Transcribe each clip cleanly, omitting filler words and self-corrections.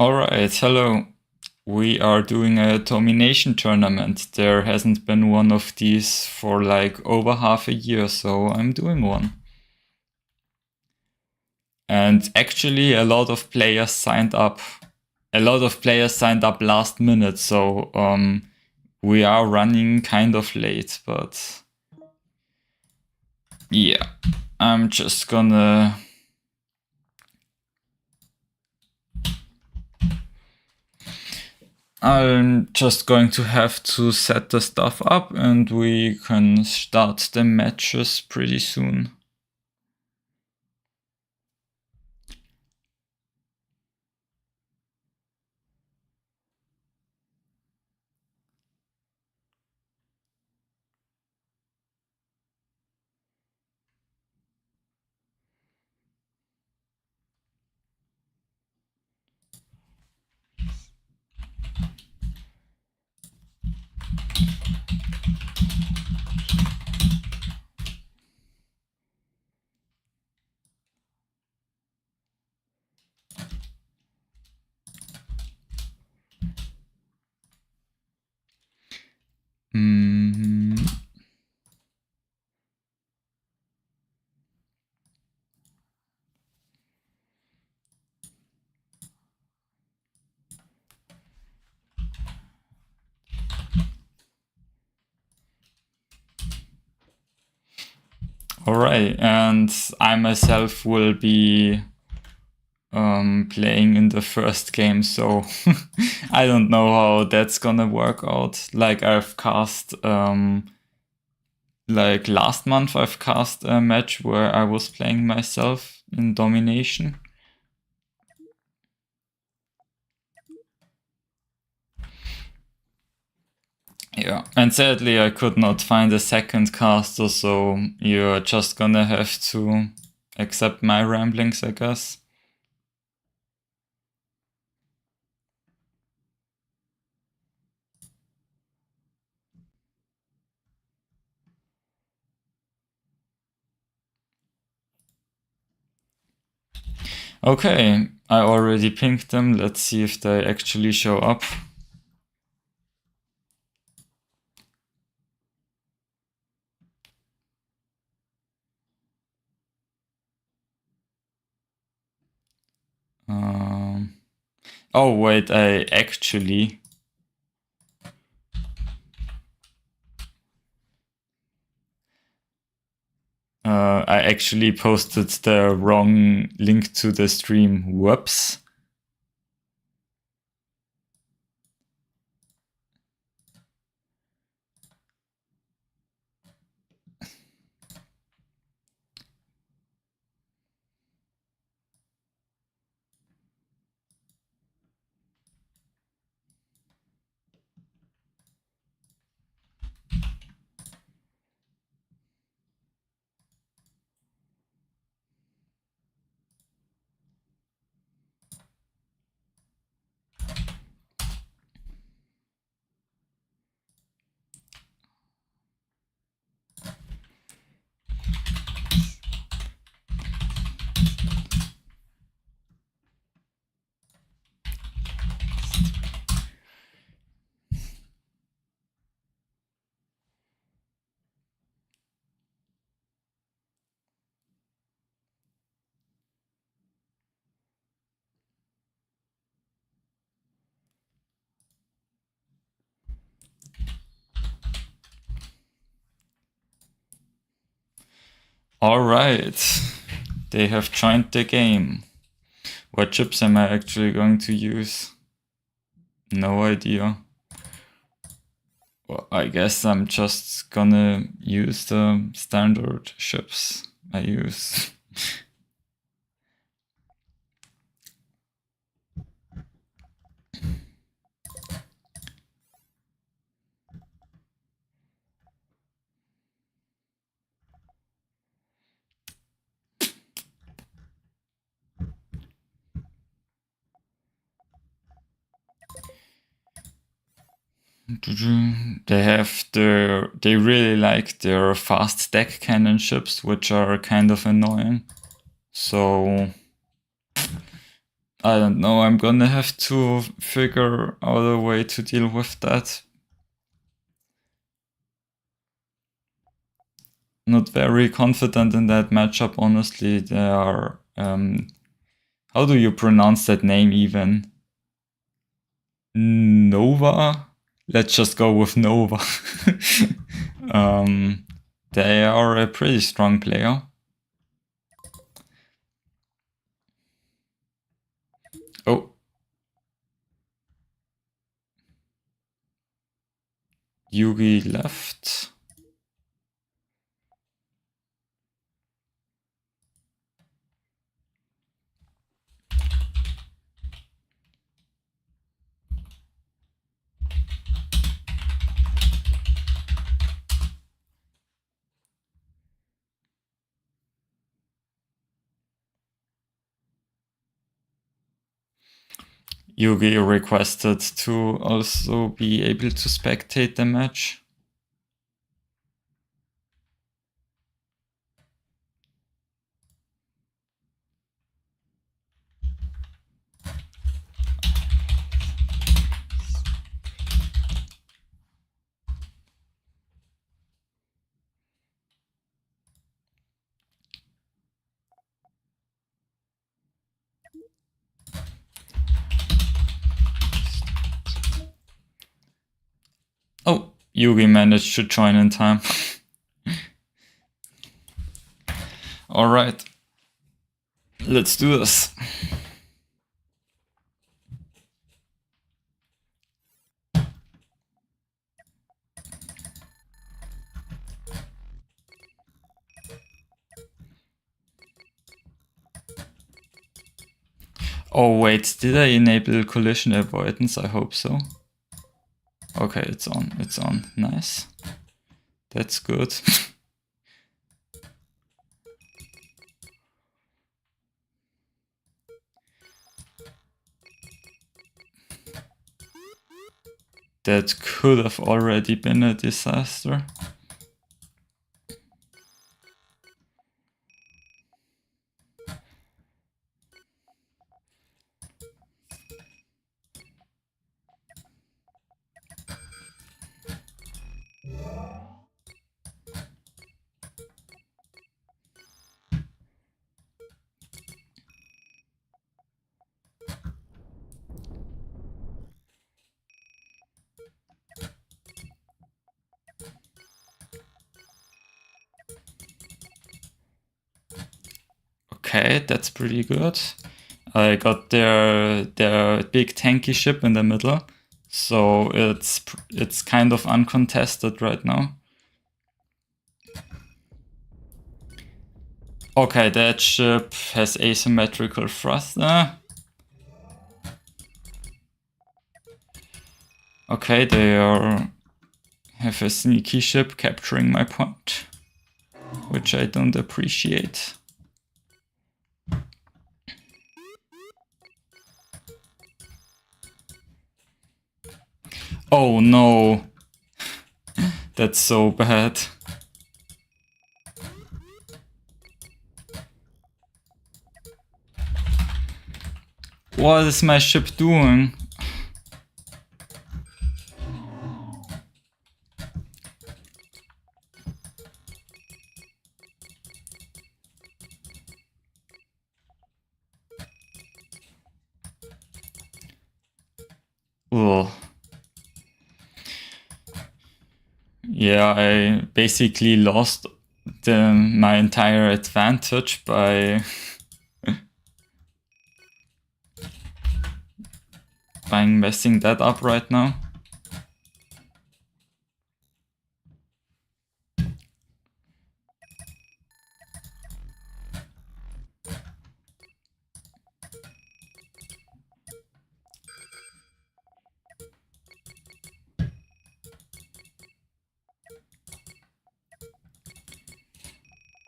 Alright, hello. We are doing a domination tournament. There hasn't been one of these for like over half a year, so I'm doing one. And actually a lot of players signed up. A lot of players signed up last minute, so we are running kind of late, but yeah. I'm just gonna I'm just going to have to set the stuff up and we can start the matches pretty soon. Alright, and I myself will be playing in the first game, so I don't know how that's gonna work out. Like I've cast like last month I've cast a match where I was playing myself in domination. Yeah, and sadly I could not find a second caster, so you're just gonna have to accept my ramblings, I guess. Okay, I already pinged them. Let's see if they actually show up. Oh wait, I actually posted the wrong link to the stream. Whoops. Alright, they have joined the game. What chips am I actually going to use? No idea. Well, I guess I'm just gonna use the standard chips I use. They really like their fast stack cannon ships, which are kind of annoying. So I don't know, I'm gonna have to figure out a way to deal with that. Not very confident in that matchup, honestly. They are, how do you pronounce that name even? Nova? Let's just go with Nova. They are a pretty strong player. Oh. Yugi left. Yugi requested to also be able to spectate the match. Oh, Yugi managed to join in time. Alright. Let's do this. Oh wait, did I enable collision avoidance? I hope so. Okay, it's on, it's on. Nice. That's good. That could have already been a disaster. Okay, that's pretty good. I got their big tanky ship in the middle, so it's kind of uncontested right now. Okay, that ship has asymmetrical thruster. Okay, they have a sneaky ship capturing my point, which I don't appreciate. Oh no, that's so bad. What is my ship doing? Ugh. Yeah, I basically lost my entire advantage by messing that up right now.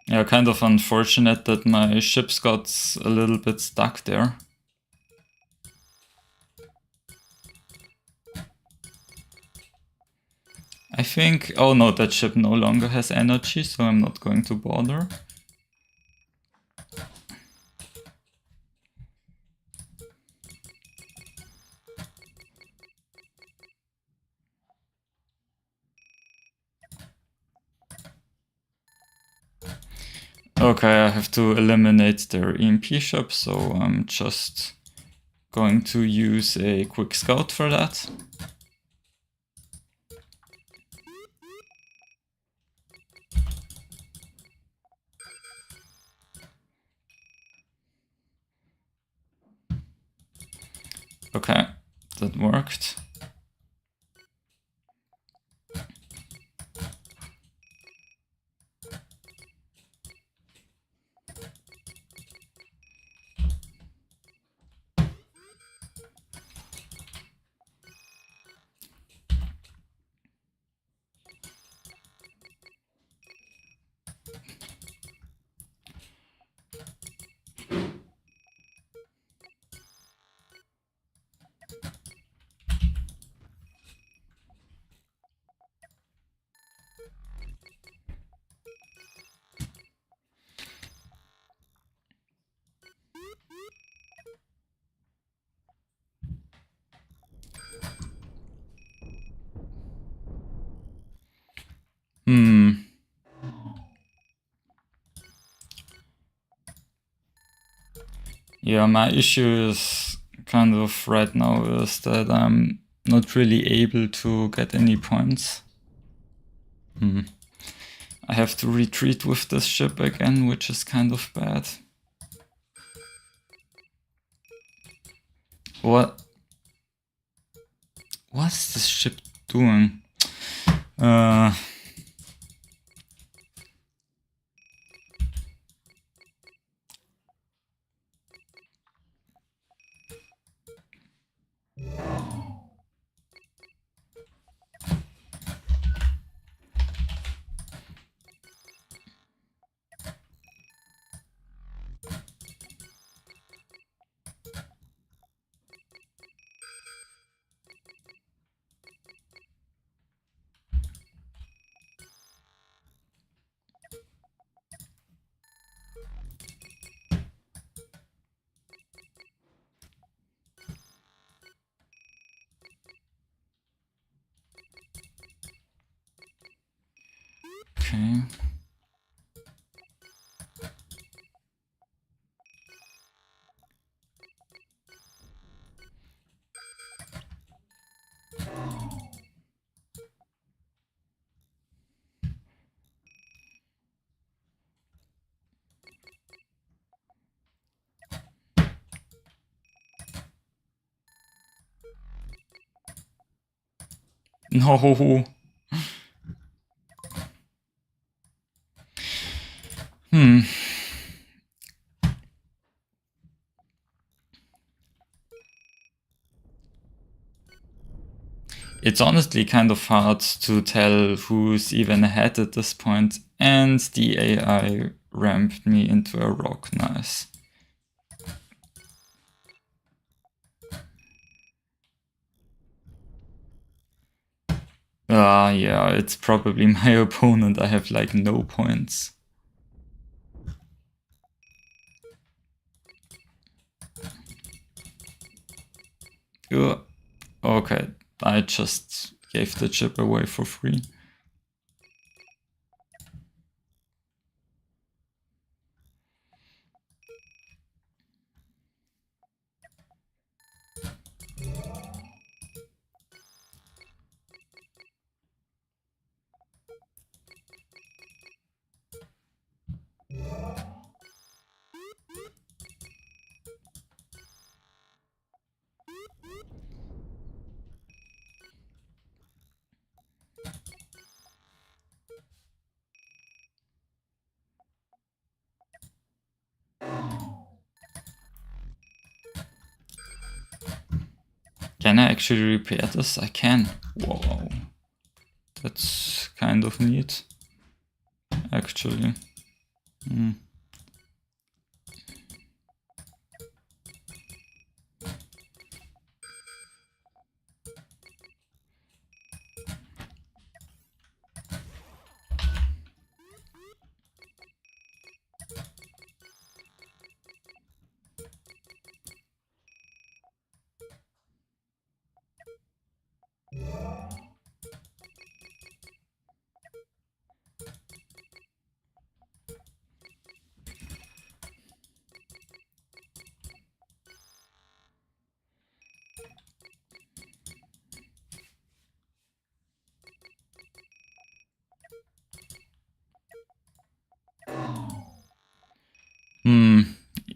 Yeah, kind of unfortunate that my ships got a little bit stuck there. I think, oh no, that ship no longer has energy, so I'm not going to bother. Okay, I have to eliminate their EMP ship, so I'm just going to use a quick scout for that. Okay, that worked. Yeah, my issue is kind of right now is that I'm not really able to get any points. I have to retreat with this ship again, which is kind of bad. What's this ship doing? Okay. No. It's honestly kind of hard to tell who's even ahead at this point, and the AI ramped me into a rock. Nice. Yeah, it's probably my opponent. I have like no points. Okay, I just gave the chip away for free. Can I actually repair this? I can. Whoa. That's kind of neat, actually.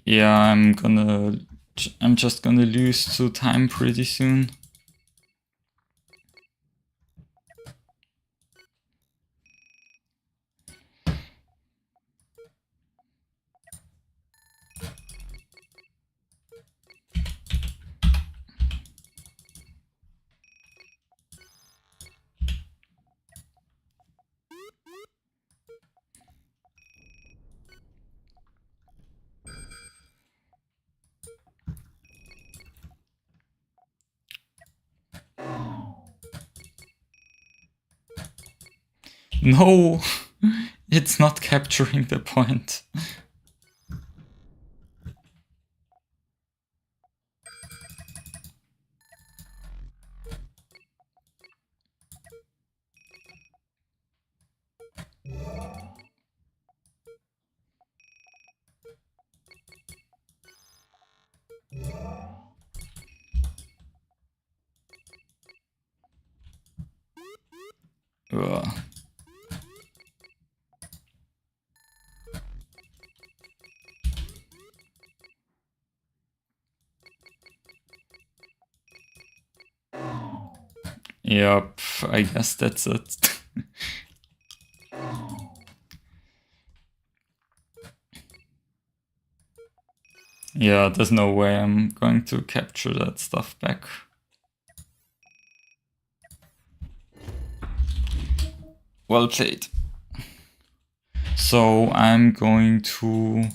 Yeah, I'm just gonna lose to time pretty soon. No, it's not capturing the point. Ugh. Yep, I guess that's it. Yeah, there's no way I'm going to capture that stuff back. Well played. So I'm going to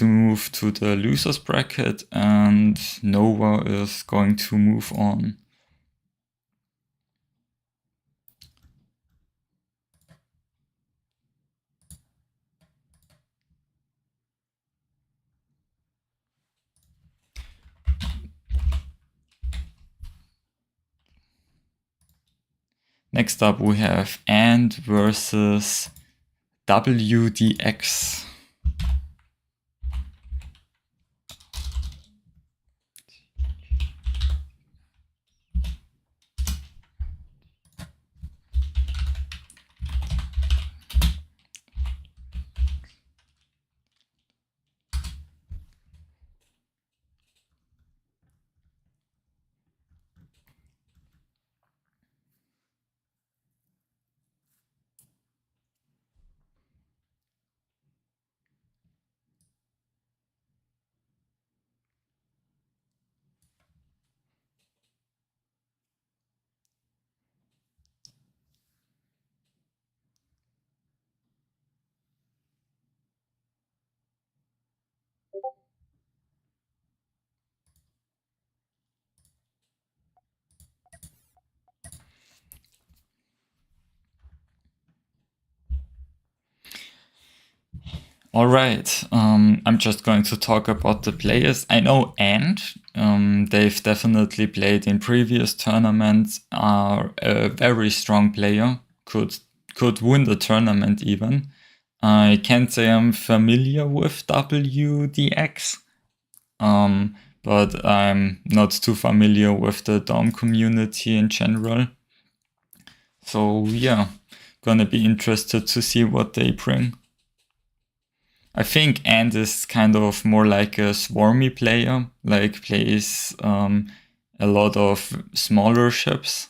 move to the losers bracket, and Nova is going to move on. Next up we have And versus WDX. All right, I'm just going to talk about the players. I know they've definitely played in previous tournaments, are a very strong player, could win the tournament even. I can't say I'm familiar with WDX, but I'm not too familiar with the Dom community in general. So yeah, gonna be interested to see what they bring. I think Ant is kind of more like a swarmy player, like plays a lot of smaller ships.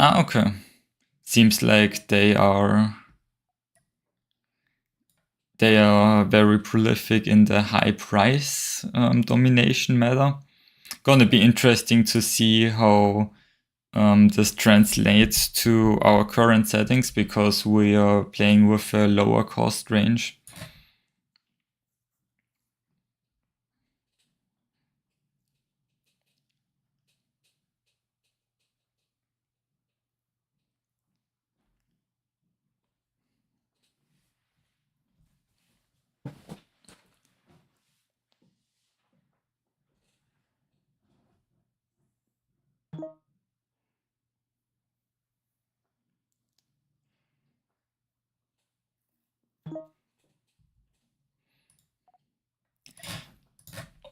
Ah, okay. Seems like they are very prolific in the high price domination meta. Gonna be interesting to see how this translates to our current settings, because we are playing with a lower cost range.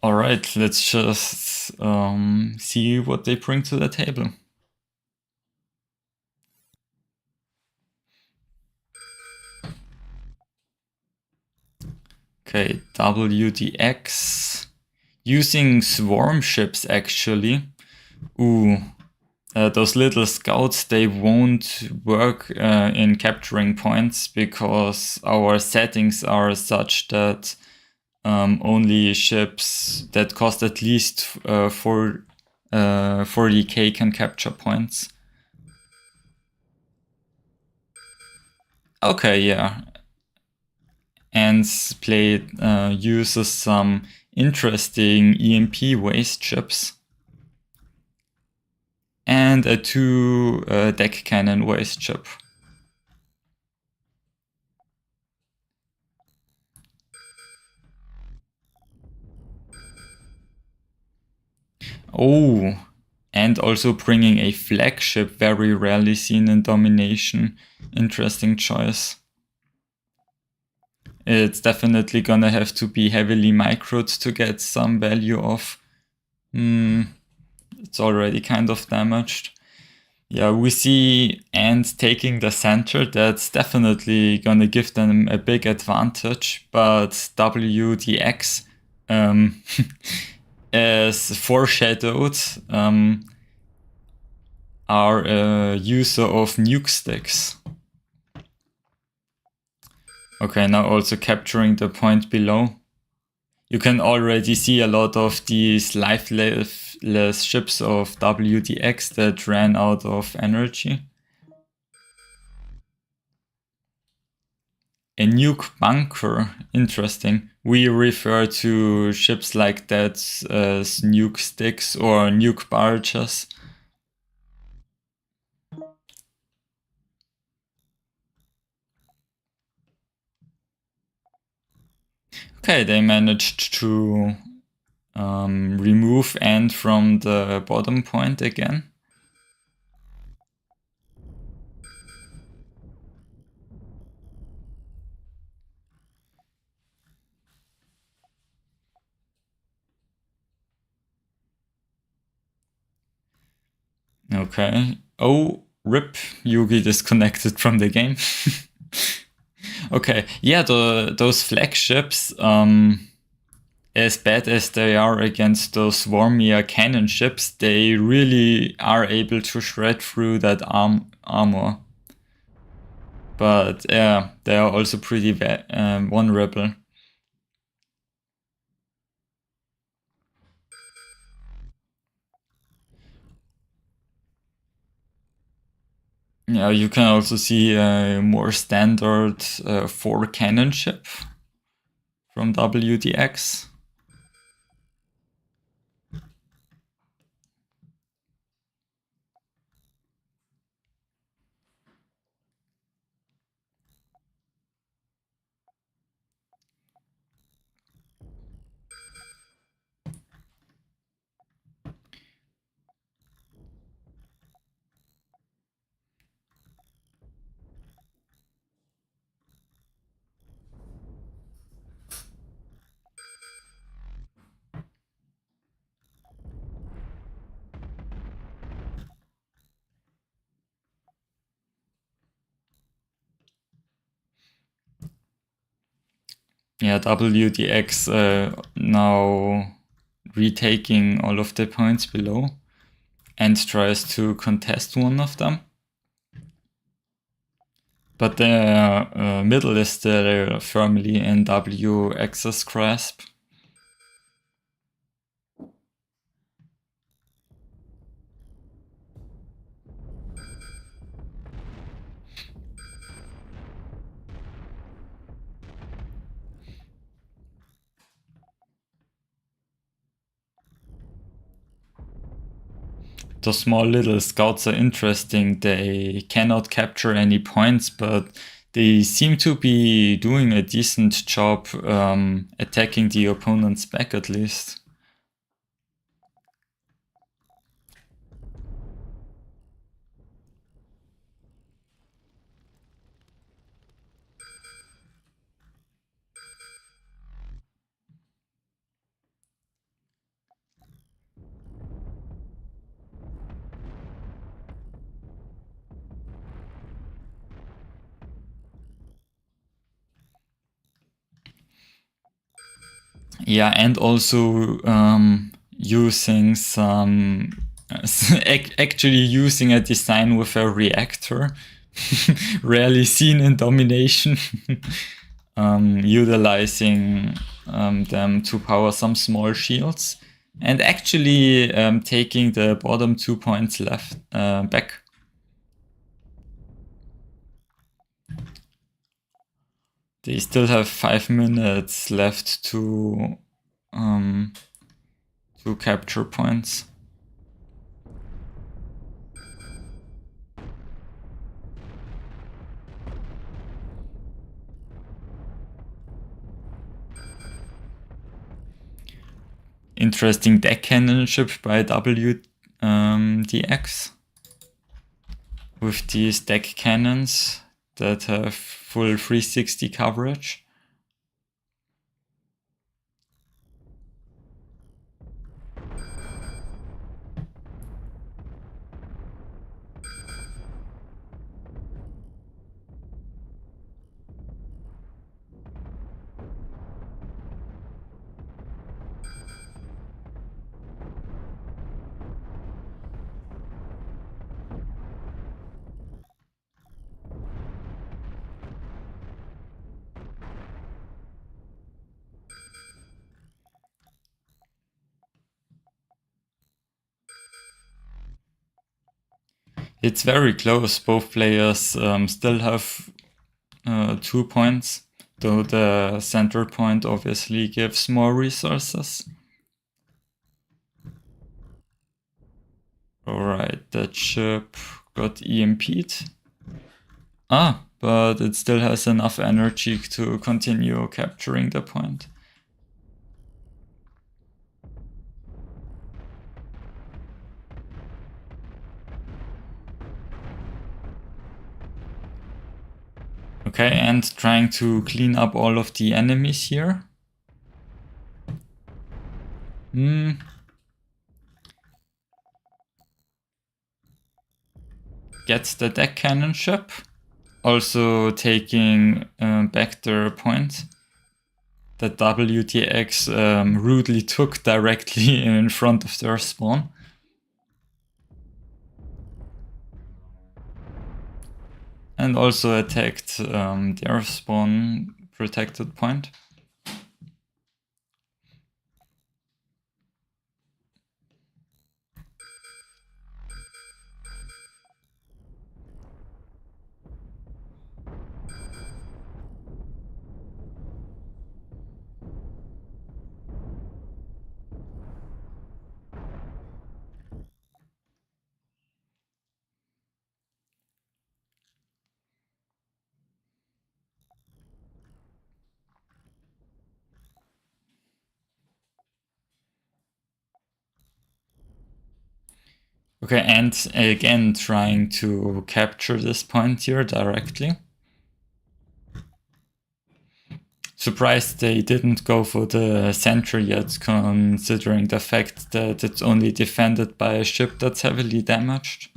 Alright, let's just see what they bring to the table. Okay, WDX. Using swarm ships actually. Ooh, those little scouts, they won't work in capturing points because our settings are such that only ships that cost at least 40k can capture points. Okay, yeah. And play uses some interesting EMP waste ships. And a 2 deck cannon waste ship. Oh, and also bringing a flagship, very rarely seen in Domination. Interesting choice. It's definitely gonna have to be heavily microed to get some value off. It's already kind of damaged. Yeah, we see Ant taking the center. That's definitely gonna give them a big advantage, but WDX, as foreshadowed, are a user of nuke sticks. Okay, now also capturing the point below. You can already see a lot of these lifeless ships of WDX that ran out of energy. A nuke bunker, interesting. We refer to ships like that as nuke sticks or nuke barges. Okay, they managed to remove Ant from the bottom point again. Okay. Oh, rip. Yugi disconnected from the game. Okay. Yeah, those flagships, as bad as they are against those swarmier cannon ships, they really are able to shred through that armor. But yeah, they are also pretty vulnerable. Yeah, you can also see a more standard 4 cannon ship from WDX. Yeah, WDX now retaking all of the points below and tries to contest one of them. But the middle is still firmly in WX's grasp. The small little scouts are interesting. They cannot capture any points, but they seem to be doing a decent job attacking the opponent's back at least. Yeah, and also using some actually using a design with a reactor, rarely seen in domination. Utilizing them to power some small shields, and actually taking the bottom 2 points left back. They still have 5 minutes left to capture points. Interesting deck cannonship by WDX with these deck cannons that have full 360 coverage. It's very close. Both players still have 2 points, though the center point obviously gives more resources. Alright, that ship got EMP'd. But it still has enough energy to continue capturing the point. Okay, and trying to clean up all of the enemies here. Gets the deck cannon ship. Also taking back their point that WTX rudely took directly in front of their spawn. And also attacked their spawn protected point. Okay, and again trying to capture this point here directly. Surprised they didn't go for the sentry yet, considering the fact that it's only defended by a ship that's heavily damaged.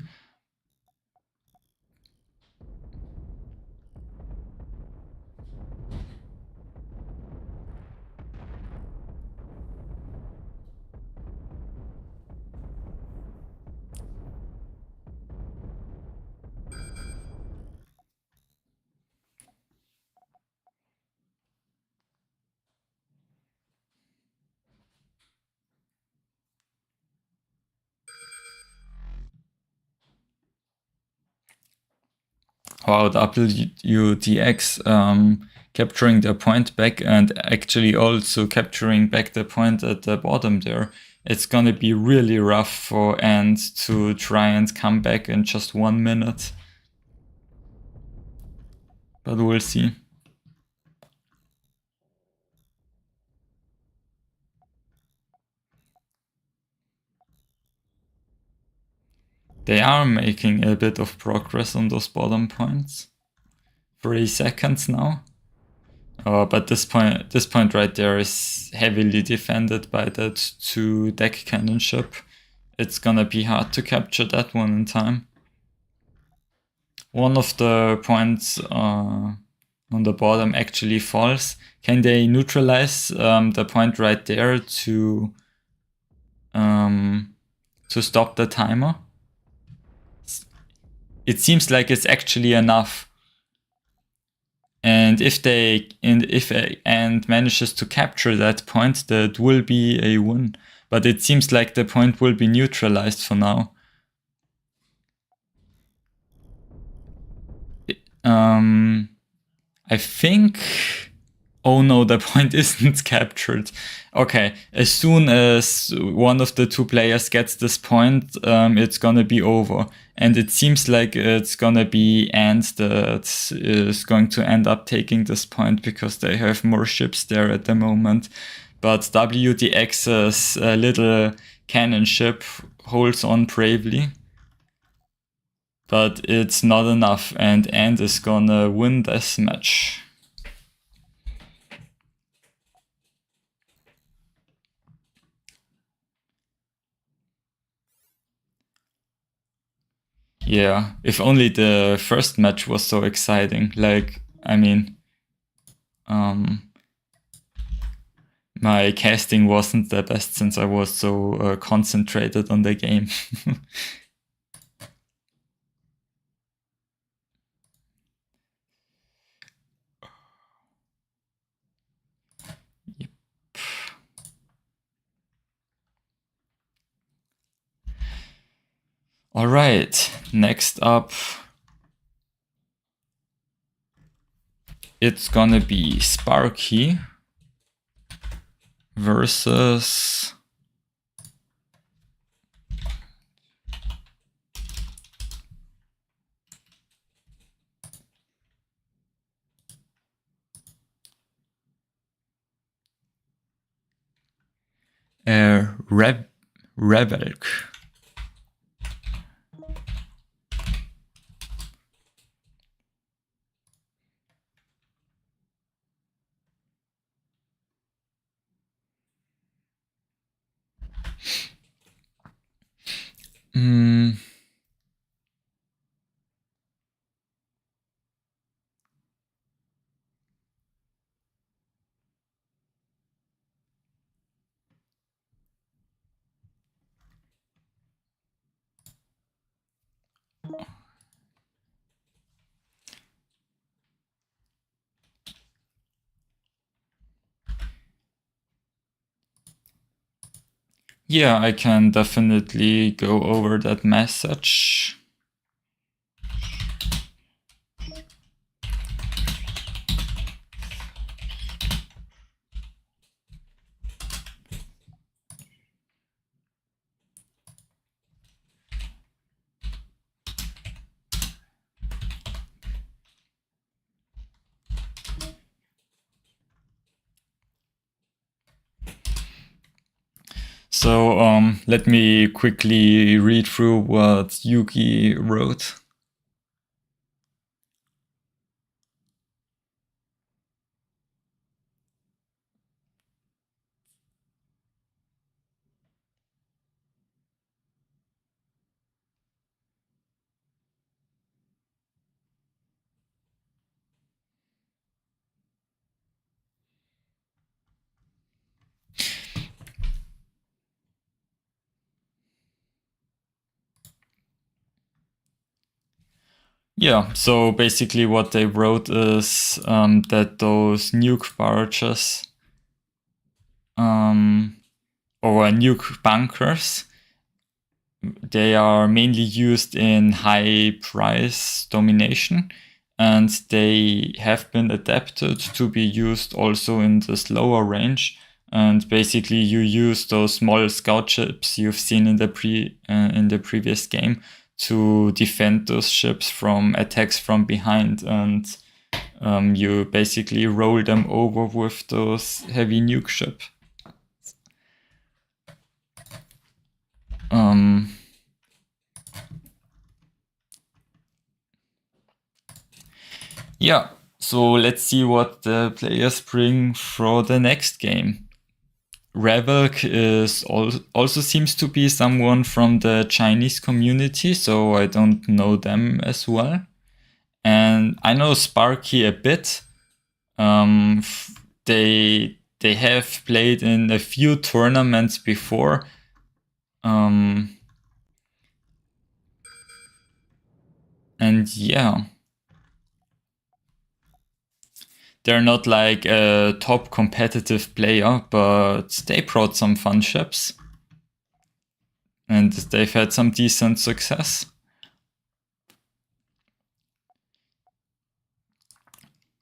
Wow, WDX capturing the point back and actually also capturing back the point at the bottom there. It's gonna be really rough for Ant to try and come back in just 1 minute. But we'll see. They are making a bit of progress on those bottom points. 3 seconds now. But this point right there is heavily defended by that 2 deck cannon ship. It's gonna be hard to capture that one in time. One of the points on the bottom actually falls. Can they neutralize the point right there to stop the timer? It seems like it's actually enough. And if Ant manages to capture that point, that will be a win. But it seems like the point will be neutralized for now. I think... Oh no, the point isn't captured. Okay, as soon as one of the two players gets this point, it's gonna be over. And it seems like it's gonna be Ant that is going to end up taking this point because they have more ships there at the moment. But WDX's little cannon ship holds on bravely. But it's not enough, and Ant is gonna win this match. Yeah, if only the first match was so exciting. Like, I mean, my casting wasn't the best since I was so concentrated on the game. Yep. All right, next up, it's gonna be Sparky versus Revelk. Yeah, I can definitely go over that message. So let me quickly read through what Yuki wrote. Yeah, so basically what they wrote is that those nuke barrages or nuke bunkers, they are mainly used in high price domination, and they have been adapted to be used also in this lower range. And basically you use those small scout ships you've seen in the previous game to defend those ships from attacks from behind, and you basically roll them over with those heavy nuke ships. Yeah, so let's see what the players bring for the next game. Revelk also seems to be someone from the Chinese community, so I don't know them as well. And I know Sparky a bit, They have played in a few tournaments before. And yeah, they're not like a top competitive player, but they brought some fun ships. And they've had some decent success.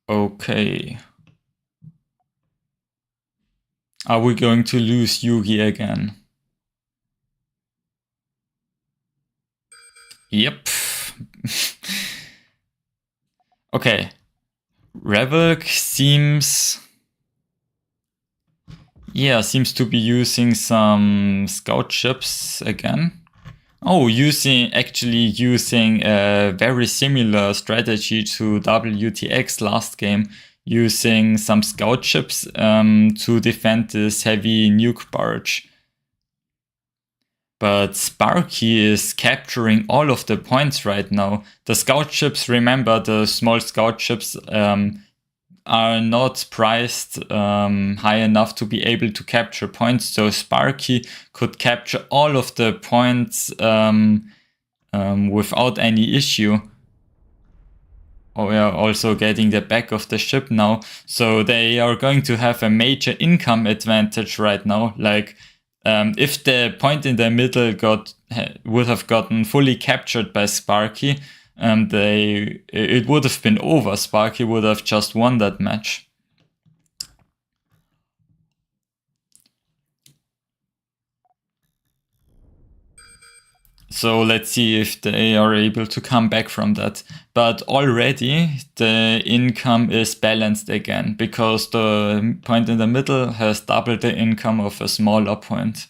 Okay. Are we going to lose Yugi again? Yep. Okay. Revelk seems to be using some scout ships again. Oh, actually using a very similar strategy to WTX last game, using some scout ships to defend this heavy nuke barrage. But Sparky is capturing all of the points right now. The scout ships, remember, the small scout ships are not priced high enough to be able to capture points. So Sparky could capture all of the points without any issue. Oh, we are also getting the back of the ship now. So they are going to have a major income advantage right now. Like, if the point in the middle would have gotten fully captured by Sparky, it would have been over. Sparky would have just won that match. So let's see if they are able to come back from that. But already the income is balanced again, because the point in the middle has double the income of a smaller point.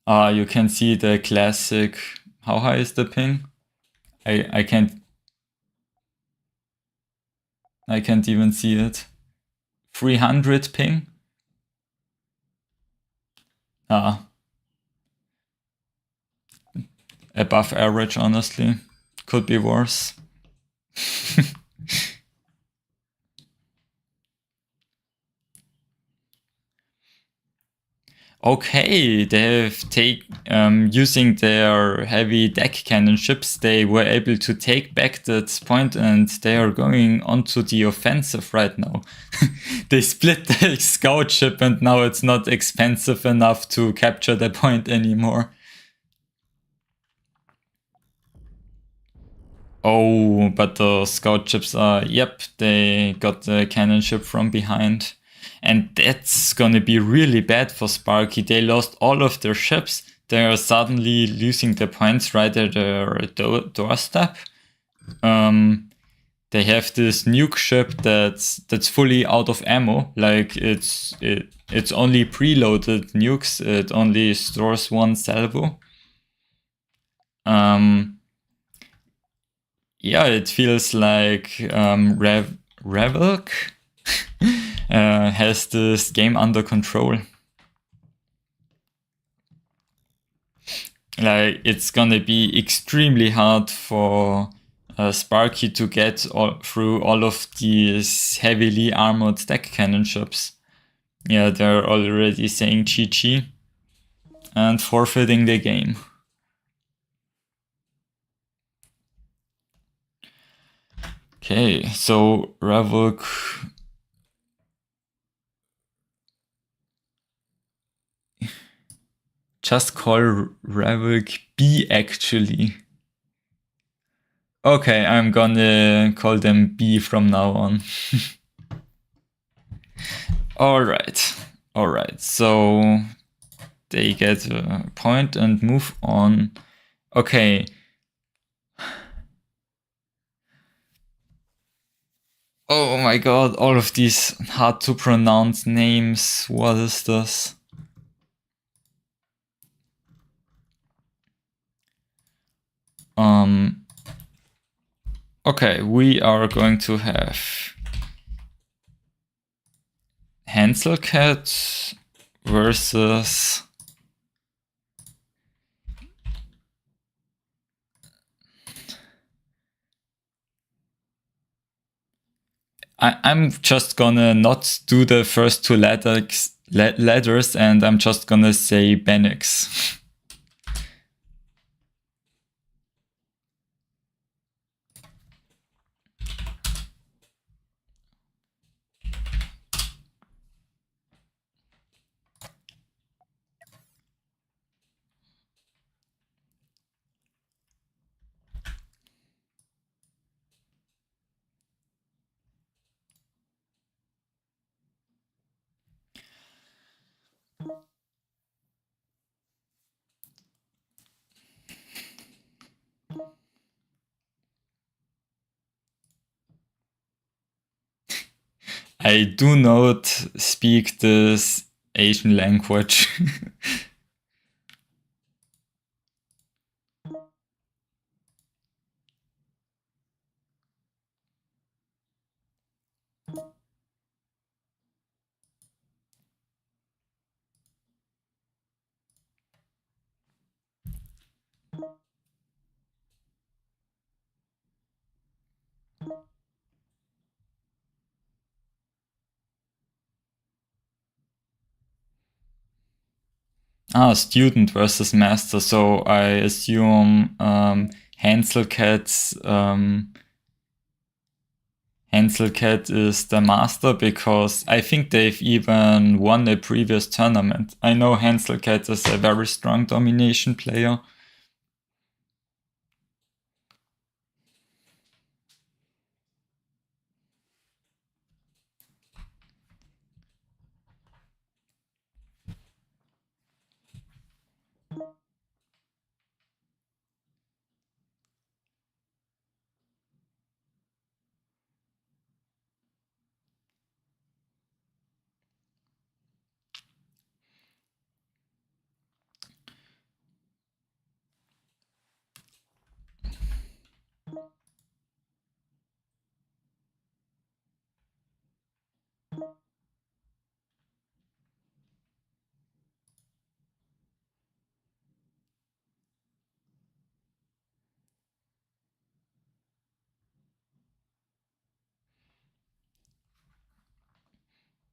You can see the classic. How high is the ping? I can't even see it. 300 ping? Above average, honestly. Could be worse. Okay, they have using their heavy deck cannon ships, they were able to take back that point, and they are going onto the offensive right now. They split the scout ship, and now it's not expensive enough to capture the point anymore. Oh, but the scout ships are, yep, they got the cannon ship from behind. And that's gonna be really bad for Sparky. They lost all of their ships. They are suddenly losing their points right at their doorstep. They have this nuke ship that's fully out of ammo. Like it's only preloaded nukes. It only stores one salvo. Yeah, it feels like Revelk has this game under control. Like, it's gonna be extremely hard for Sparky to get through all of these heavily armored deck cannon ships. Yeah, they're already saying GG and forfeiting the game. Okay, so Revelk just call Revelk B actually. Okay, I'm gonna call them B from now on. Alright, so they get a point and move on. Okay. Oh my god, all of these hard to pronounce names. What is this? Okay, we are going to have Hansel Cat versus I'm just gonna not do the first two letters and I'm just gonna say Benix. I do not speak this Asian language. Student versus master. So I assume Hansel Cat is the master because I think they've even won a previous tournament. I know Hansel Cat is a very strong domination player.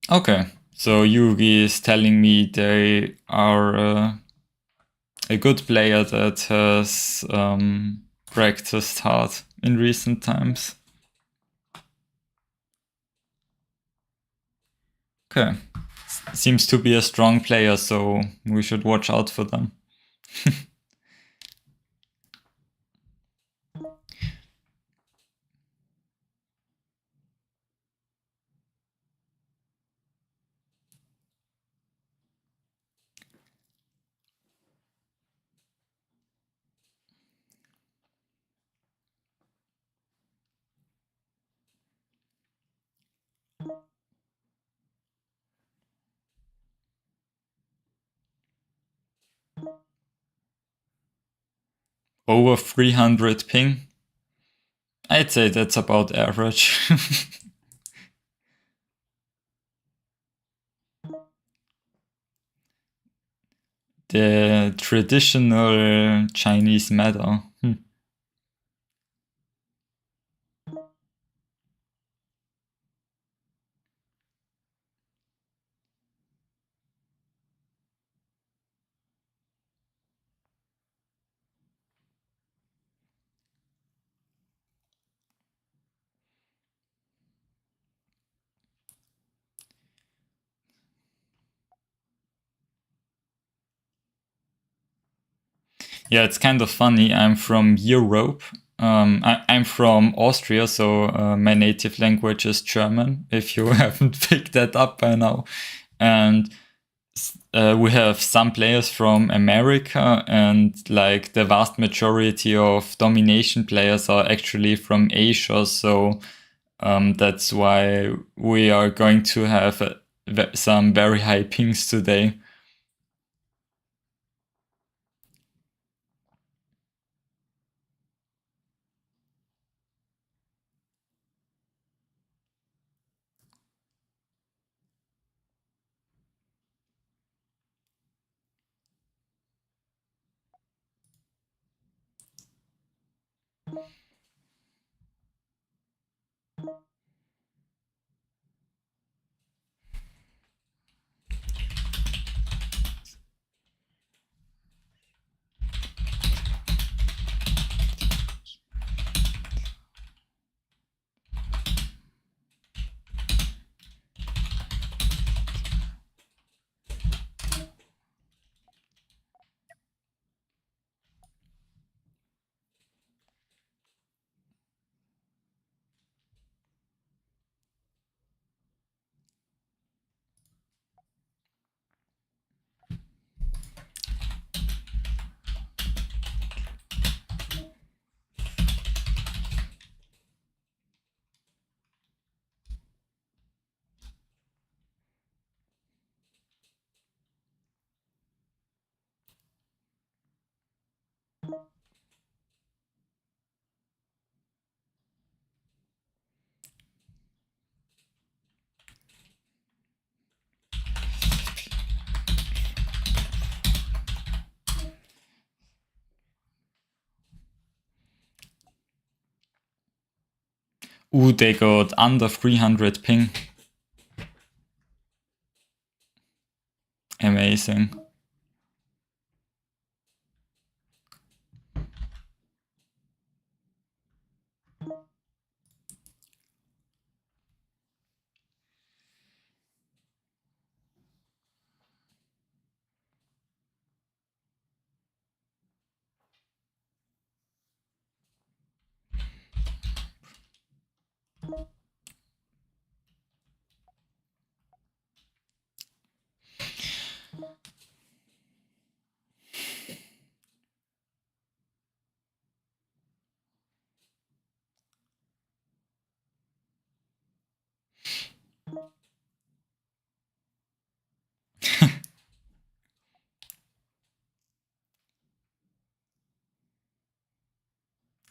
Okay, so Yugi is telling me they are a good player that has practiced hard in recent times. Okay, seems to be a strong player, so we should watch out for them. Over 300 ping? I'd say that's about average. The traditional Chinese meta. Yeah, it's kind of funny. I'm from Europe. I'm from Austria, so my native language is German, if you haven't picked that up by now. And we have some players from America, and like the vast majority of domination players are actually from Asia. So that's why we are going to have some very high pings today. Ooh, they got under 300 ping. Amazing.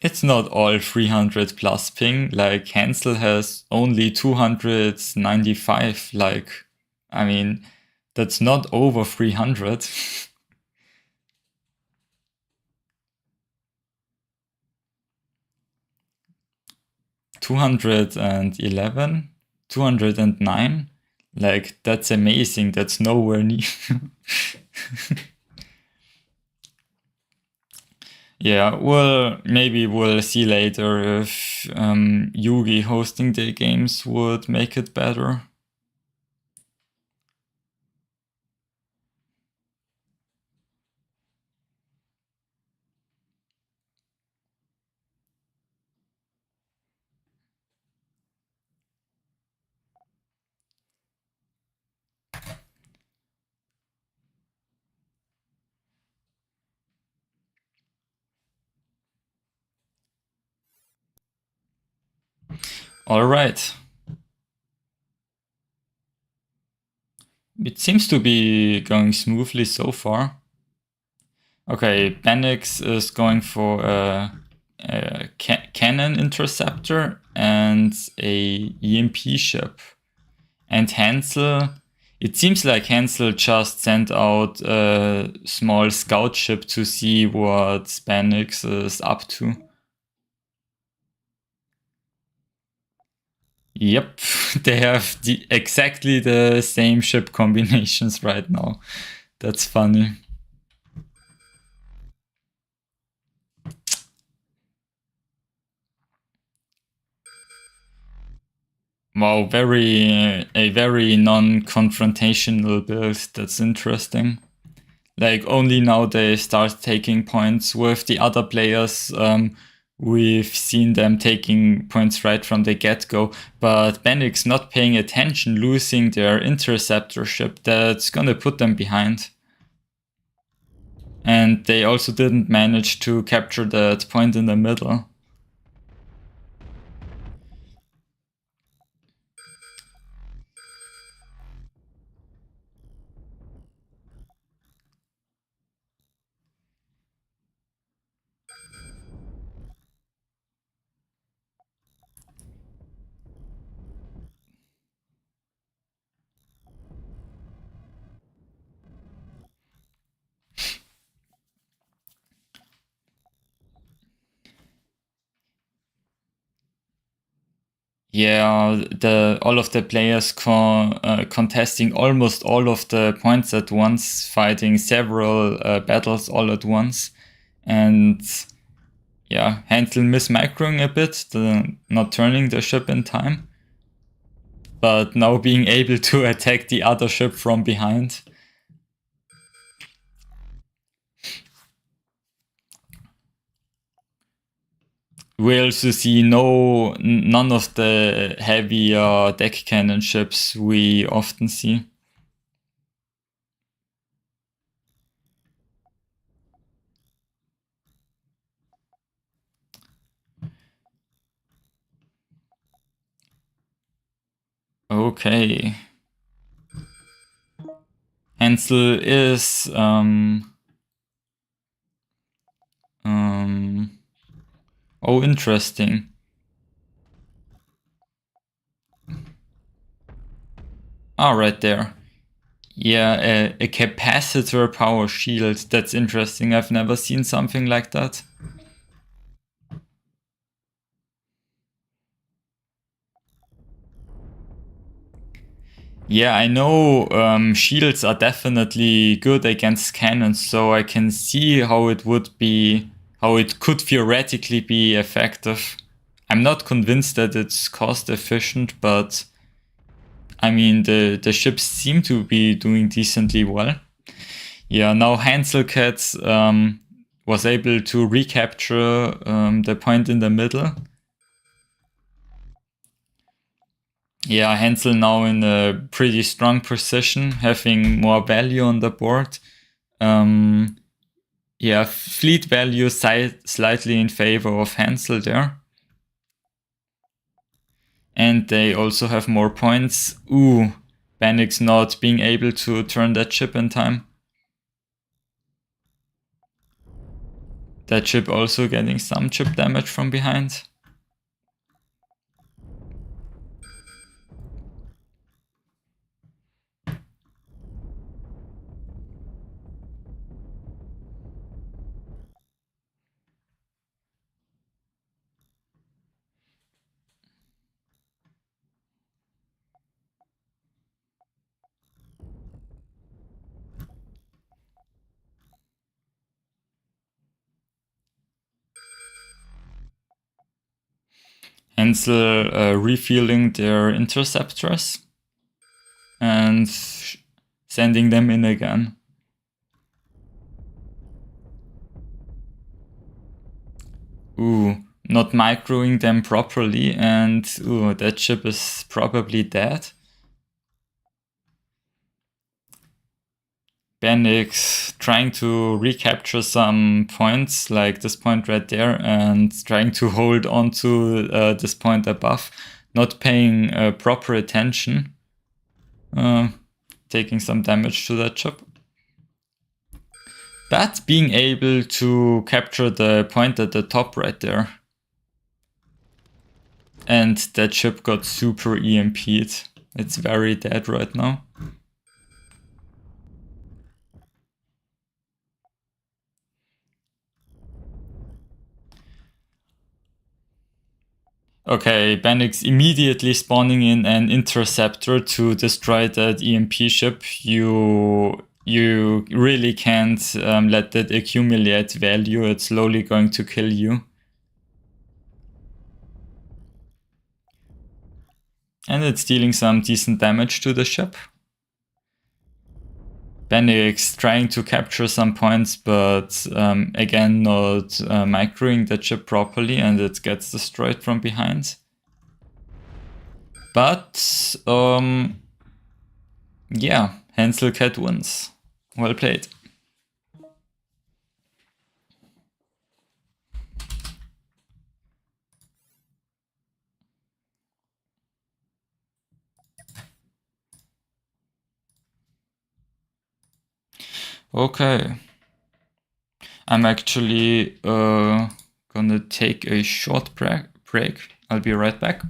It's not all 300 plus ping, like Hansel has only 295, like, I mean, that's not over 300. 211, 209, like, that's amazing, that's nowhere near. Yeah, well, maybe we'll see later if Yugi hosting the games would make it better. All right. It seems to be going smoothly so far. Okay, Benix is going for a cannon interceptor and a EMP ship. And Hansel, it seems like Hansel just sent out a small scout ship to see what Benix is up to. Yep, they have exactly the same ship combinations right now. That's funny. Wow, a very non-confrontational build. That's interesting. Like only now they start taking points with the other players. We've seen them taking points right from the get-go, but Benix not paying attention, losing their interceptor ship. That's gonna put them behind. And they also didn't manage to capture that point in the middle. Yeah, all of the players contesting almost all of the points at once, fighting several battles all at once, and yeah, Hansel mismicroing a bit, not turning the ship in time, but now being able to attack the other ship from behind. We also see none of the heavier deck cannon ships we often see. Okay. Hansel is oh, interesting. Oh, right there. Yeah, a capacitor power shield. That's interesting. I've never seen something like that. Yeah, I know shields are definitely good against cannons, so I can see how it could theoretically be effective. I'm not convinced that it's cost efficient, but I mean, the ships seem to be doing decently well. Yeah, now Hanselcat was able to recapture the point in the middle. Yeah, Hansel now in a pretty strong position, having more value on the board. Yeah, fleet value slightly in favor of Hansel there. And they also have more points. Ooh, Bannick's not being able to turn that ship in time. That ship also getting some chip damage from behind. Hansel refueling their interceptors and sending them in again. Ooh, not microing them properly, and ooh, that ship is probably dead. Bendix trying to recapture some points, like this point right there, and trying to hold on to this point above, not paying proper attention, taking some damage to that ship. But being able to capture the point at the top right there. And that ship got super EMP'd. It's very dead right now. Okay, Bendix immediately spawning in an interceptor to destroy that EMP ship. You really can't let that accumulate value. It's slowly going to kill you. And it's dealing some decent damage to the ship. Bendix trying to capture some points, but again not microing the ship properly, and it gets destroyed from behind. But yeah, Hanselcat wins. Well played. Okay. I'm actually gonna take a short break. I'll be right back.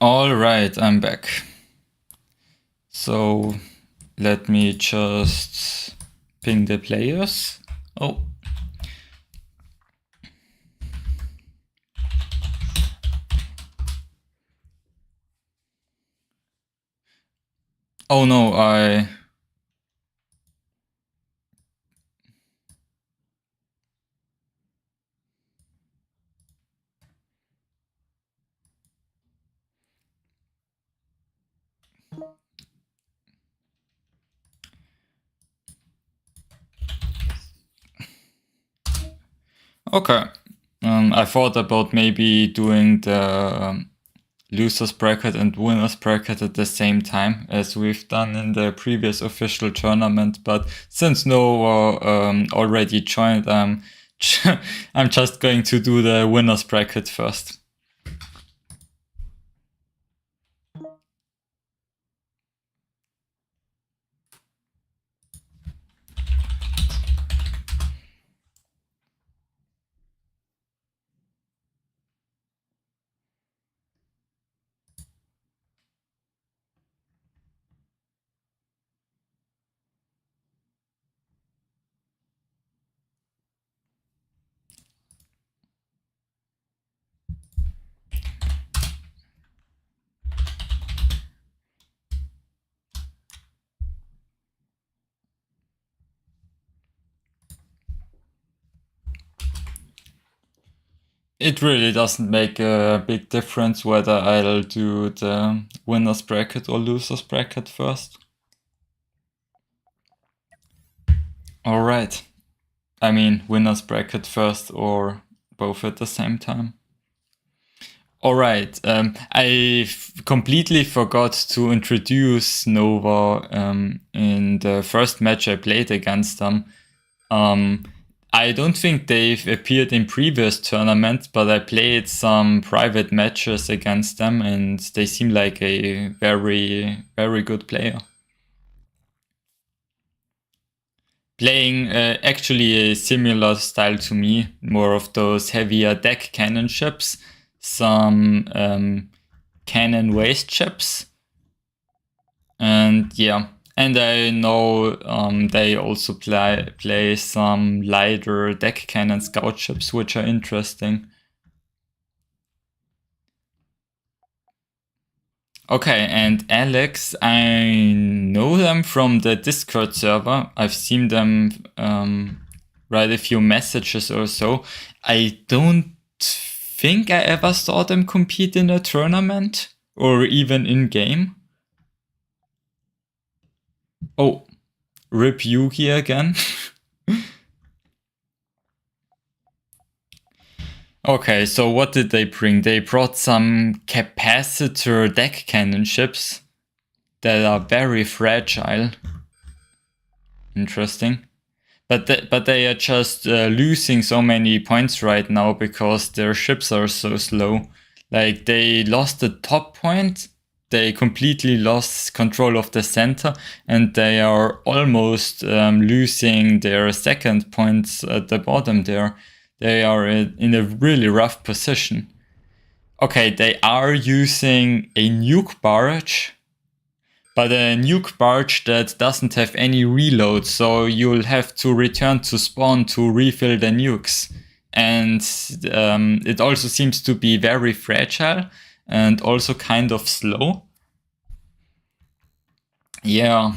Alright, I'm back. So let me just ping the players. Oh. Oh no, Okay. I thought about maybe doing the losers bracket and winners bracket at the same time as we've done in the previous official tournament, but since Nova already joined, I'm just going to do the winners bracket first. It really doesn't make a big difference whether I'll do the winners bracket or losers bracket first. Alright. I mean, winners bracket first or both at the same time. Alright, I completely forgot to introduce Nova in the first match I played against them. I don't think they've appeared in previous tournaments, but I played some private matches against them and they seem like a very, very good player. Playing actually a similar style to me, more of those heavier deck cannon ships, some cannon waste ships, and yeah. And I know they also play some lighter deck cannon scout ships, which are interesting. Okay, and Alex, I know them from the Discord server. I've seen them write a few messages or so. I don't think I ever saw them compete in a tournament or even in game. Oh, rip Yugi again. Okay, so what did they bring? They brought some capacitor deck cannon ships that are very fragile. Interesting. But they are just losing so many points right now because their ships are so slow. Like they lost the top point, they completely lost control of the center, and they are almost losing their second points at the bottom there. They are in a really rough position. Okay, they are using a nuke barrage, but a nuke barge that doesn't have any reload, so you'll have to return to spawn to refill the nukes. And it also seems to be very fragile and also kind of slow. Yeah.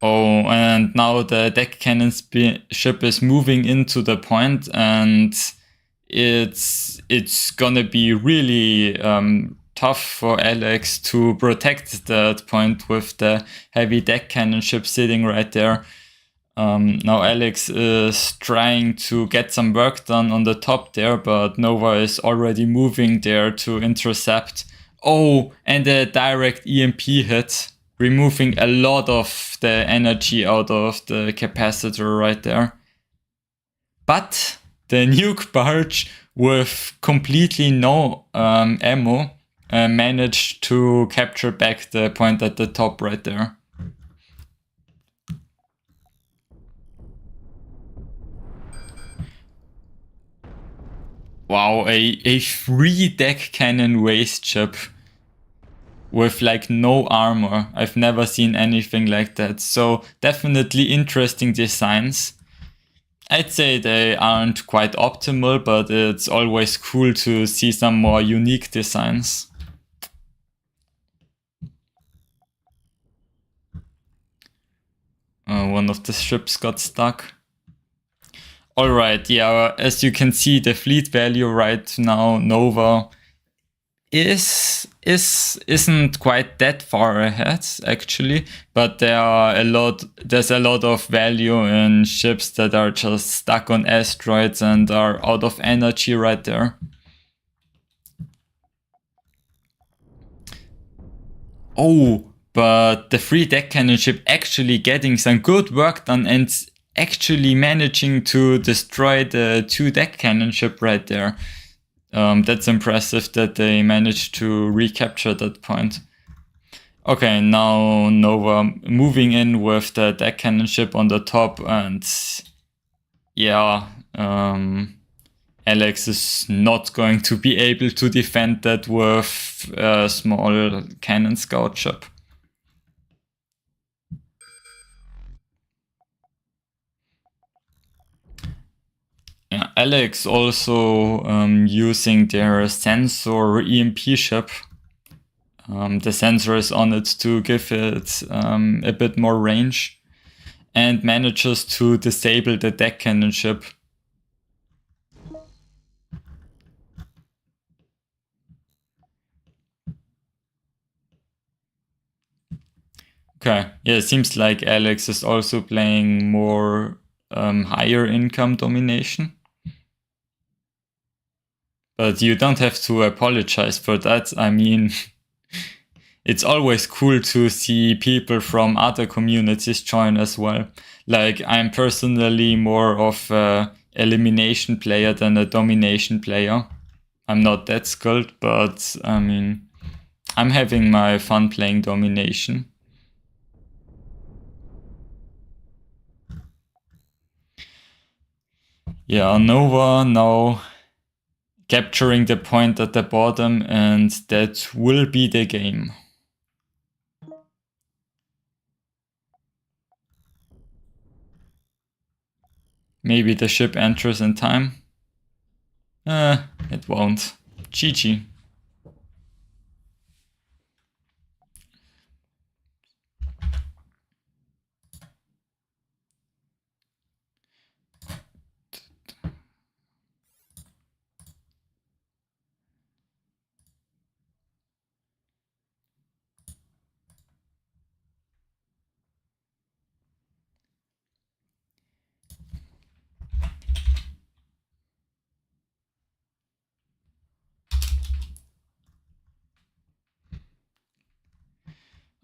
Oh, and now the deck cannon ship is moving into the point, and it's gonna be really tough for Alex to protect that point with the heavy deck cannon ship sitting right there. Now Alex is trying to get some work done on the top there, but Nova is already moving there to intercept. Oh, and a direct EMP hit, removing a lot of the energy out of the capacitor right there. But the nuke barge with completely no ammo managed to capture back the point at the top right there. Wow, a 3-deck cannon waste ship with like no armor. I've never seen anything like that. So definitely interesting designs. I'd say they aren't quite optimal, but it's always cool to see some more unique designs. One of the ships got stuck. Alright, yeah, as you can see, the fleet value right now, Nova, isn't quite that far ahead actually, but there's a lot of value in ships that are just stuck on asteroids and are out of energy right there. Oh, but the 3-deck cannon ship actually getting some good work done and actually managing to destroy the 2-deck cannon ship right there. That's impressive that they managed to recapture that point. Okay, now Nova moving in with the deck cannon ship on the top, and yeah, Alex is not going to be able to defend that with a small cannon scout ship. Yeah, Alex also using their sensor EMP ship. The sensor is on it to give it a bit more range, and manages to disable the deck cannon ship. Okay, yeah, it seems like Alex is also playing more higher income domination. But you don't have to apologize for that. I mean, it's always cool to see people from other communities join as well. Like, I'm personally more of a elimination player than a domination player. I'm not that skilled, but I mean, I'm having my fun playing domination. Yeah, Nova now capturing the point at the bottom, and that will be the game. Maybe the ship enters in time. It won't. GG.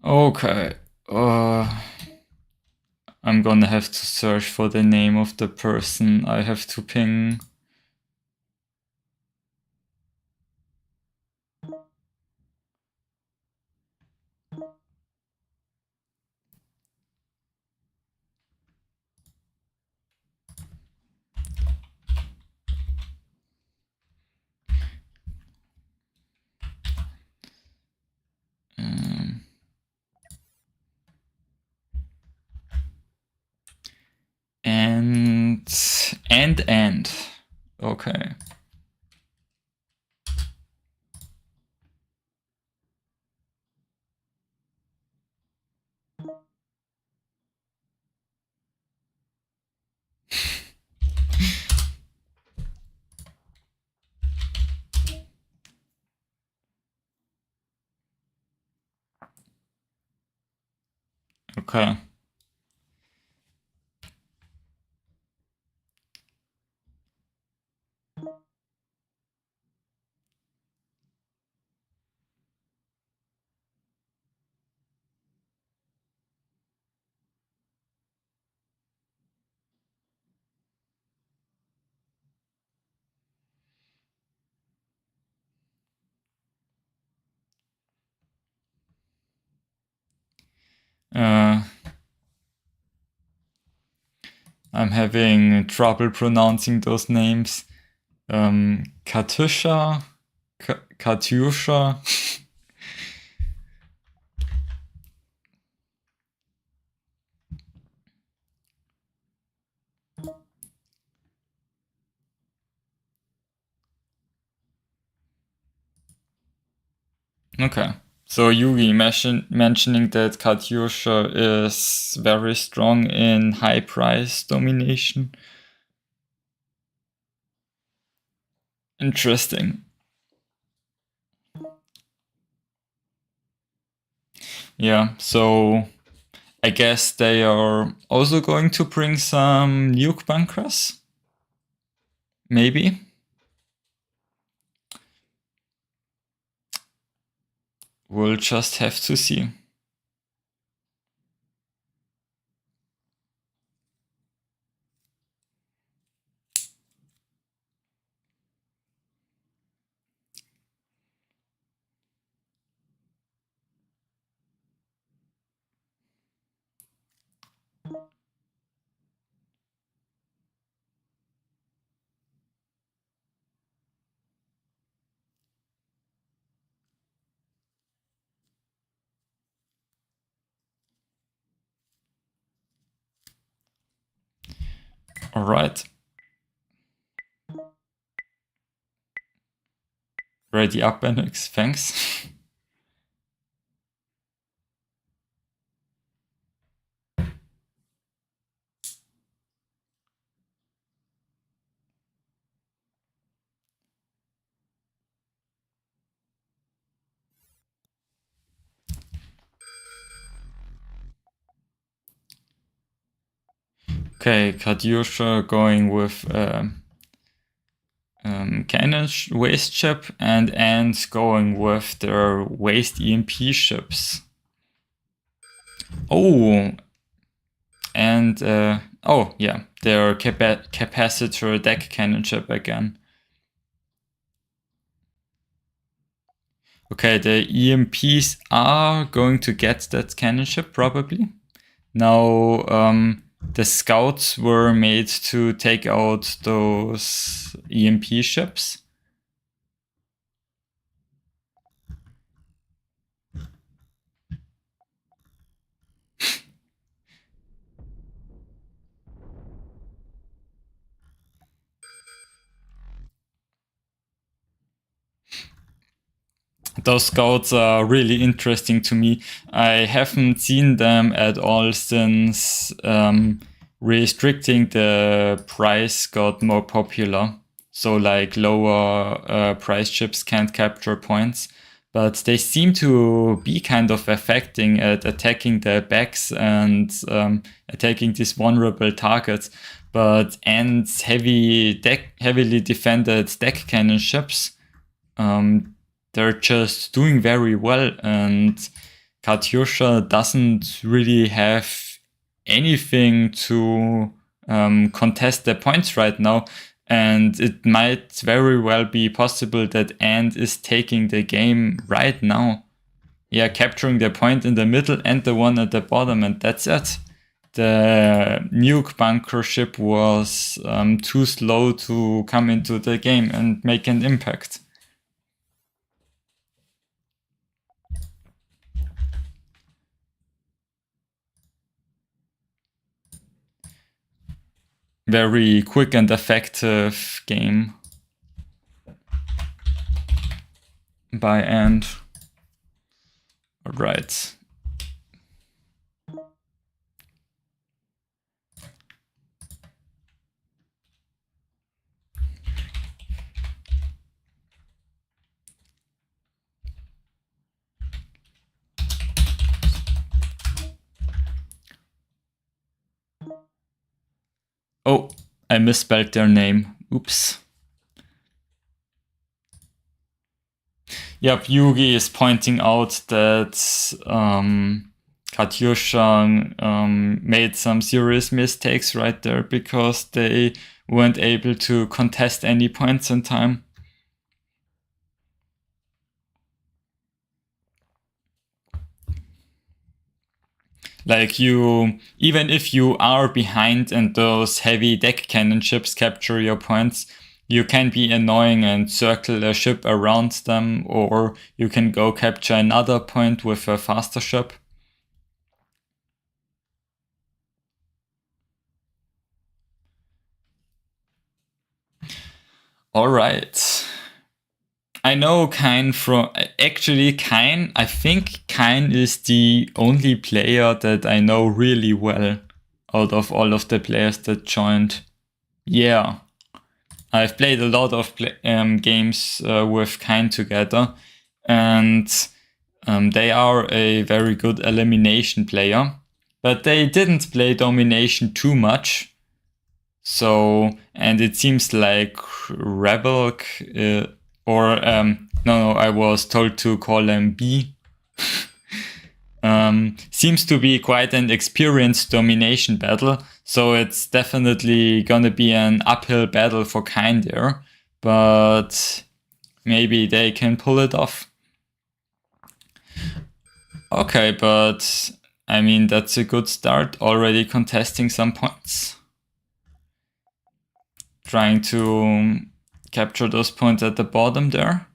Okay. I'm gonna have to search for the name of the person I have to ping. And okay. Okay. I'm having trouble pronouncing those names. Katusha, Katyusha. Okay. So Yugi mentioning that Katyusha is very strong in high price domination. Interesting. Yeah, so I guess they are also going to bring some nuke bunkers. Maybe. We'll just have to see. All right. Ready up, Benix. Thanks. Okay, Katyusha going with cannon waste ship and Ant going with their waste EMP ships. Oh, and oh yeah, their capacitor deck cannon ship again. Okay, the EMPs are going to get that cannon ship probably. Now the scouts were made to take out those EMP ships. Those scouts are really interesting to me. I haven't seen them at all since restricting the price got more popular. So like lower price chips can't capture points. But they seem to be kind of affecting at attacking the backs and attacking these vulnerable targets. But Ant's heavily defended deck cannon ships, they're just doing very well, and Katyusha doesn't really have anything to contest the points right now, and it might very well be possible that Ant is taking the game right now. Yeah, capturing the point in the middle and the one at the bottom, and that's it. The nuke bunker ship was too slow to come into the game and make an impact. Very quick and effective game by Ant. All right. Oh, I misspelled their name. Oops. Yep, Yugi is pointing out that Katyusha made some serious mistakes right there because they weren't able to contest any points in time. Like even if you are behind and those heavy deck cannon ships capture your points, you can be annoying and circle a ship around them, or you can go capture another point with a faster ship. Alright. I know Kine from... Actually, Kine, I think Kine is the only player that I know really well out of all of the players that joined. Yeah. I've played a lot of games with Kine together, and they are a very good elimination player, but they didn't play domination too much. So, and it seems like Rebel no, I was told to call him B. Seems to be quite an experienced domination battle, so it's definitely gonna be an uphill battle for Kine there, but maybe they can pull it off. Okay, but I mean, that's a good start, already contesting some points. Trying to capture those points at the bottom there.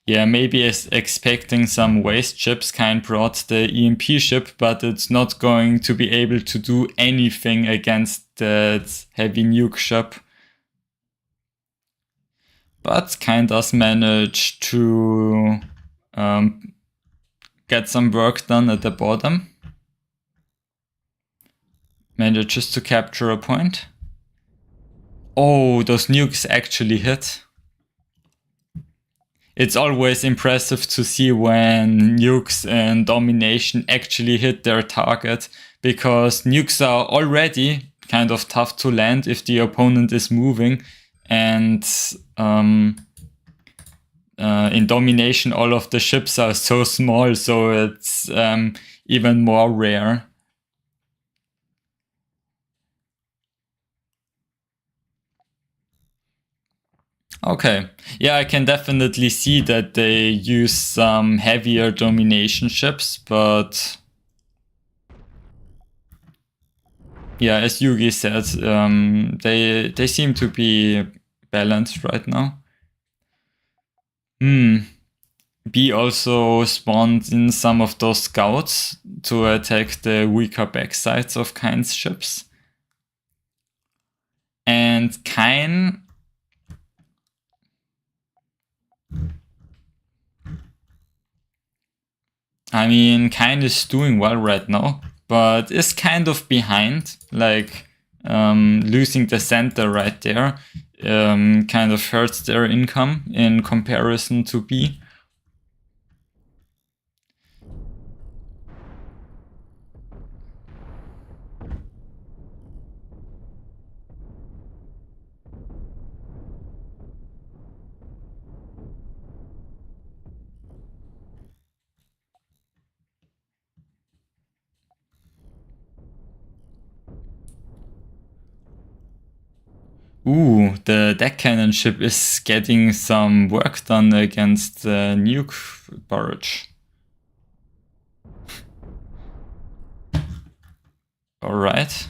Yeah, maybe expecting some waste ships. Kine brought the EMP ship, but it's not going to be able to do anything against that heavy nuke ship. But Kine does manage to get some work done at the bottom. Manages to capture a point. Oh, those nukes actually hit. It's always impressive to see when nukes and domination actually hit their target, because nukes are already kind of tough to land if the opponent is moving, and in domination all of the ships are so small, so it's even more rare. Okay, yeah, I can definitely see that they use some heavier domination ships, but yeah, as Yugi said, they seem to be balanced right now. B also spawned in some of those scouts to attack the weaker backsides of Kine's ships. And Kine... I mean, Kine is doing well right now, but is kind of behind, like losing the center right there kind of hurts their income in comparison to B. Ooh, the deck cannon ship is getting some work done against the nuke barrage. Alright.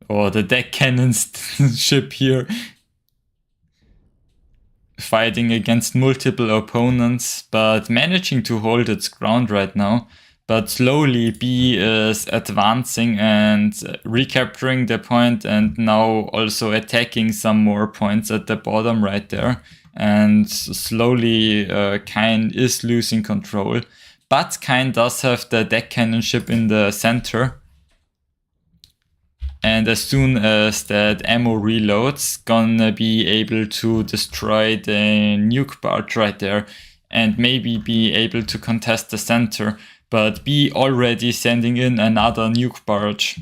Oh, the deck cannon ship here. Fighting against multiple opponents, but managing to hold its ground right now. But slowly B is advancing and recapturing the point, and now also attacking some more points at the bottom right there. And slowly Kine is losing control. But Kine does have the deck cannon ship in the center. And as soon as that ammo reloads, gonna be able to destroy the nuke barge right there, and maybe be able to contest the center. But B already sending in another nuke barrage.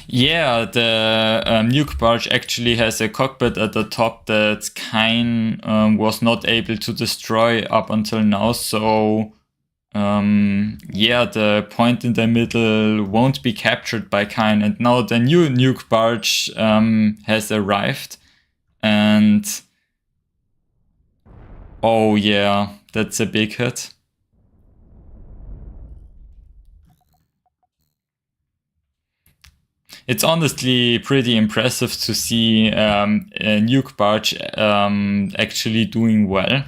Yeah, the nuke barge actually has a cockpit at the top that Kine was not able to destroy up until now, so yeah, the point in the middle won't be captured by Kine, and now the new nuke barge has arrived, And oh yeah, that's a big hit. It's honestly pretty impressive to see a nuke barge actually doing well.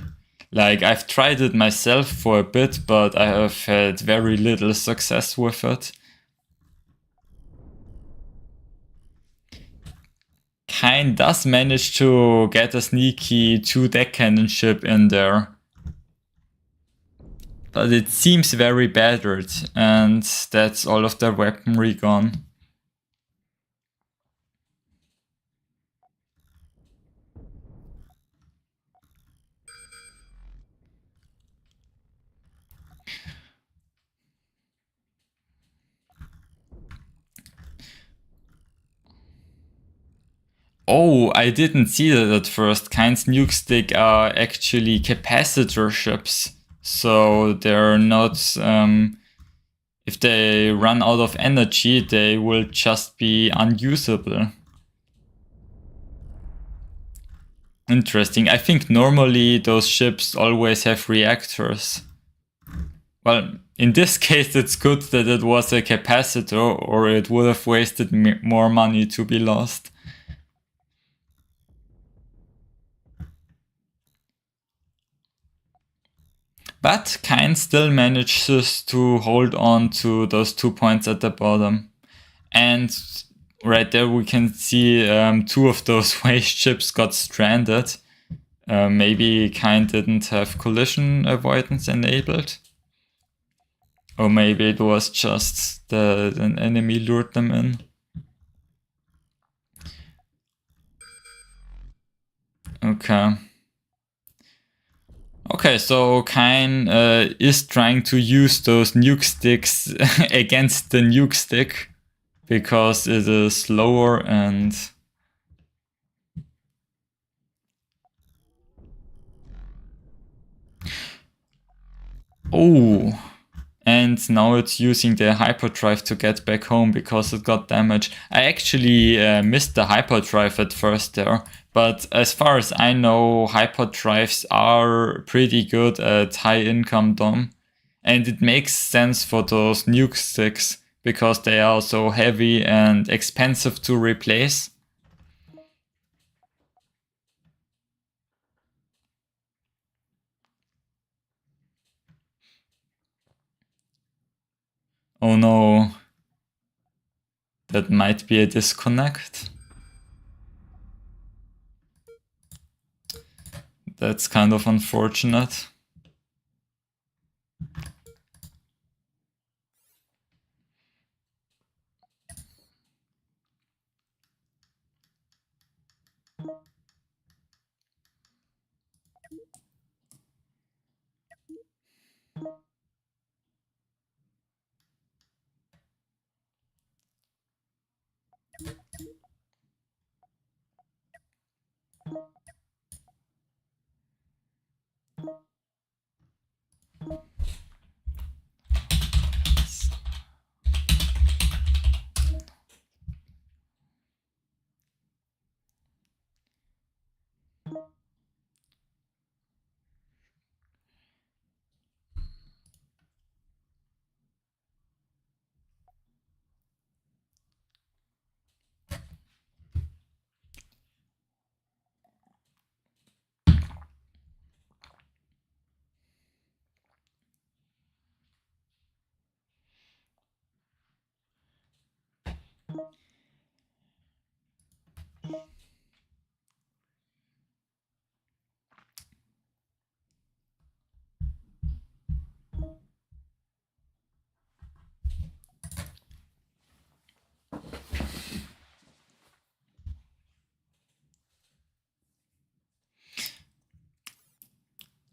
Like, I've tried it myself for a bit, but I have had very little success with it. Kine does manage to get a sneaky 2-deck cannon ship in there. But it seems very battered, and that's all of their weaponry gone. Oh, I didn't see that at first. Kine's nuke stick are actually capacitor ships. So they're not, if they run out of energy, they will just be unusable. Interesting. I think normally those ships always have reactors. Well, in this case, it's good that it was a capacitor, or it would have wasted more money to be lost. But Kine still manages to hold on to those 2 points at the bottom. And right there we can see 2 of those waste ships got stranded. Maybe Kine didn't have collision avoidance enabled. Or maybe it was just that an enemy lured them in. Okay. Okay, so Kine is trying to use those nuke sticks against the nuke stick because it is slower and oh, and now it's using the hyperdrive to get back home because it got damaged. I actually missed the hyperdrive at first there, but as far as I know, hyperdrives are pretty good at high income dom, and it makes sense for those nuke sticks because they are so heavy and expensive to replace. Oh no, that might be a disconnect. That's kind of unfortunate.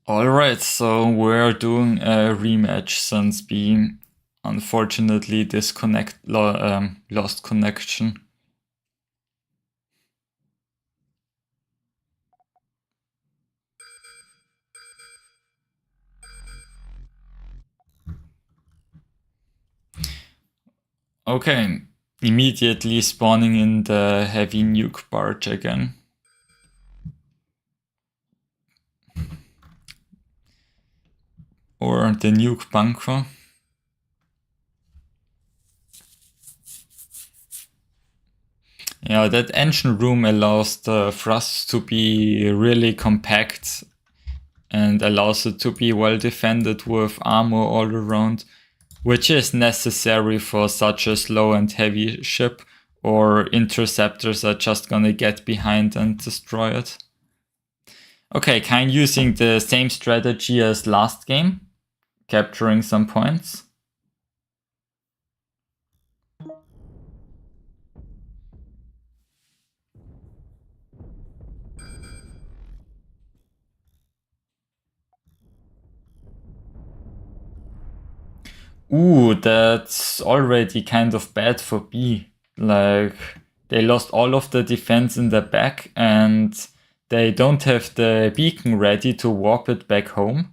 Alright, so we're doing a rematch since being unfortunately lost connection. Okay, immediately spawning in the heavy nuke barge again. for the nuke bunker. Yeah, that engine room allows the thrust to be really compact and allows it to be well defended with armor all around, which is necessary for such a slow and heavy ship, or interceptors are just gonna get behind and destroy it. Okay, kind of using the same strategy as last game, capturing some points. Ooh, that's already kind of bad for B. Like, they lost all of the defense in the back and they don't have the beacon ready to warp it back home.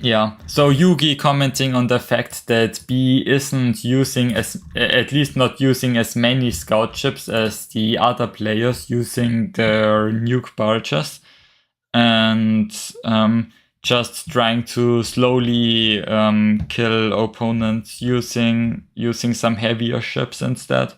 Yeah, so Yugi commenting on the fact that B isn't using at least not using as many scout ships as the other players using their nuke barges, and just trying to slowly kill opponents using some heavier ships instead.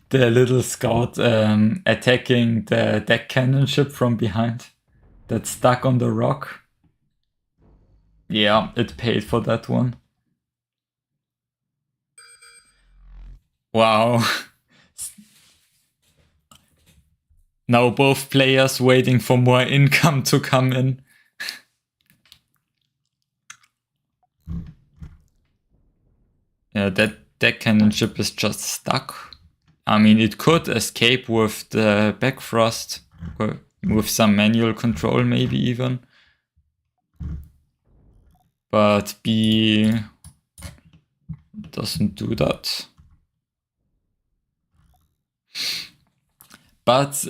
The little scout attacking the deck cannon ship from behind that's stuck on the rock. Yeah, it paid for that one. Wow. Now both players waiting for more income to come in. Yeah, that deck cannon ship is just stuck. I mean, it could escape with the back thrust, with some manual control maybe even. But B doesn't do that. But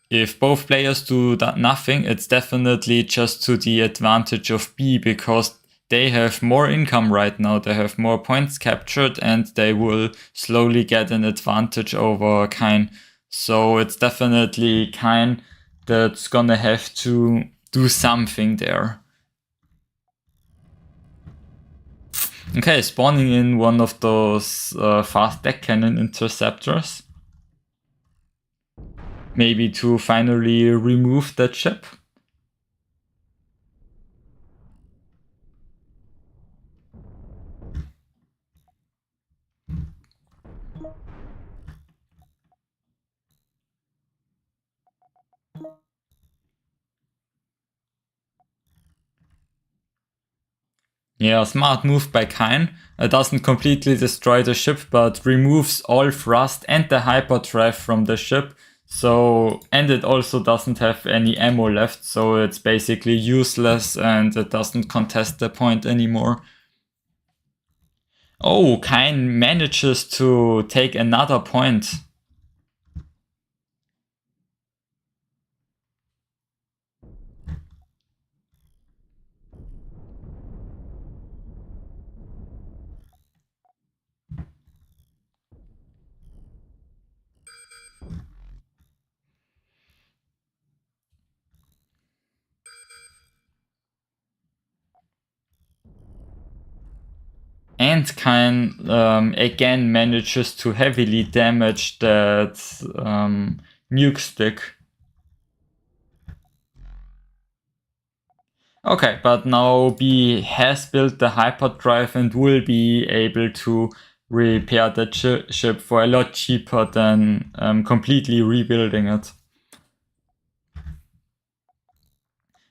if both players do nothing, it's definitely just to the advantage of B, because they have more income right now, they have more points captured, and they will slowly get an advantage over Kine. So it's definitely Kine that's gonna have to do something there. Okay, spawning in one of those fast deck cannon interceptors. Maybe to finally remove that ship. Yeah, smart move by Kine. It doesn't completely destroy the ship, but removes all thrust and the hyperdrive from the ship. So, and it also doesn't have any ammo left, so it's basically useless and it doesn't contest the point anymore. Oh, Kine manages to take another point. And Kine again manages to heavily damage that nuke stick. Okay, but now B has built the hyperdrive and will be able to repair the ship for a lot cheaper than completely rebuilding it.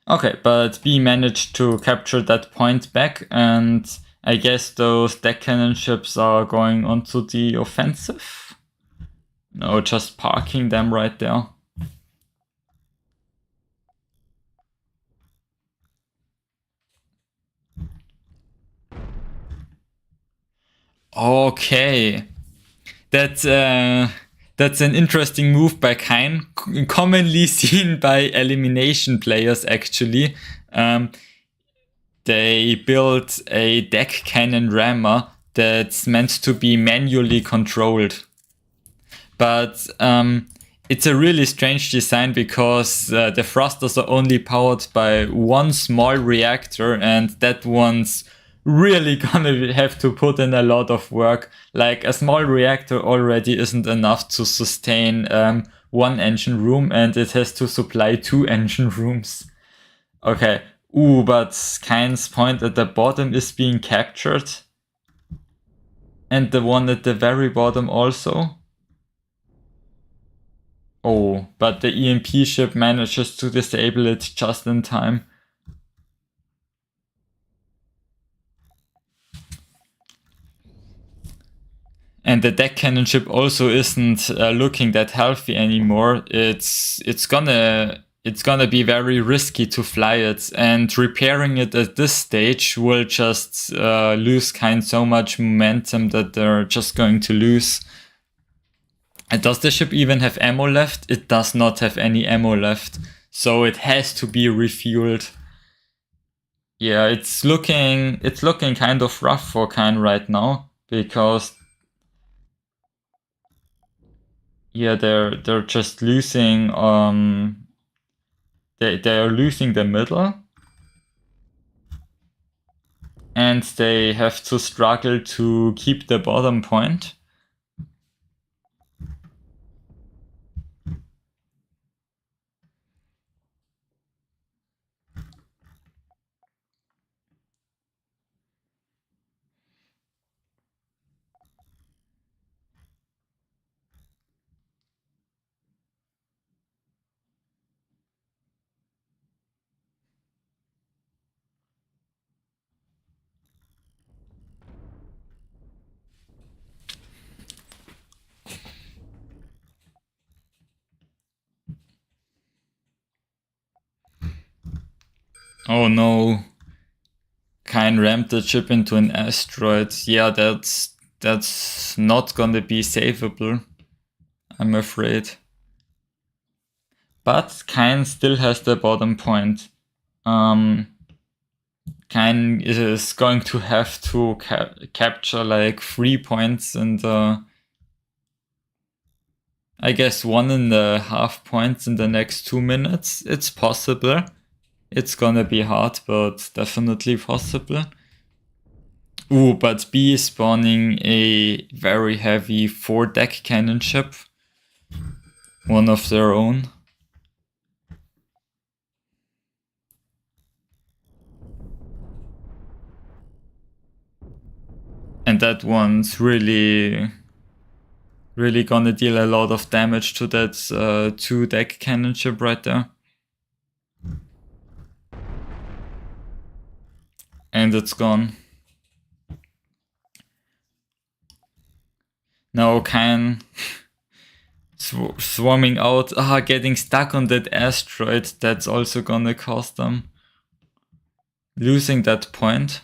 Okay, but B managed to capture that point back, and I guess those deck cannon ships are going onto the offensive. No, just parking them right there. Okay. That's an interesting move by Kain, commonly seen by elimination players actually. They built a deck cannon rammer that's meant to be manually controlled. But it's a really strange design because the thrusters are only powered by one small reactor, and that one's really gonna have to put in a lot of work. Like, a small reactor already isn't enough to sustain one engine room, and it has to supply 2 engine rooms. Okay. Ooh, but Kain's point at the bottom is being captured. And the one at the very bottom also. Oh, but the EMP ship manages to disable it just in time. And the deck cannon ship also isn't looking that healthy anymore. It's gonna be very risky to fly it, and repairing it at this stage will just lose so much momentum that they're just going to lose. And does the ship even have ammo left? It does not have any ammo left, so it has to be refueled. Yeah, it's looking kind of rough for Kain right now, because yeah, they're just losing they are losing the middle, and they have to struggle to keep the bottom point. Oh no. Kain rammed the ship into an asteroid. Yeah, that's not gonna be savable, I'm afraid. But Kain still has the bottom point. Kain is going to have to capture like 3 points, and I guess 1.5 points in the next 2 minutes. It's possible. It's gonna be hard, but definitely possible. Ooh, but B is spawning a very heavy 4-deck cannon ship. One of their own. And that one's really gonna deal a lot of damage to that 2-deck cannon ship right there. And it's gone. Now Kain swarming out, getting stuck on that asteroid. That's also gonna cost them losing that point.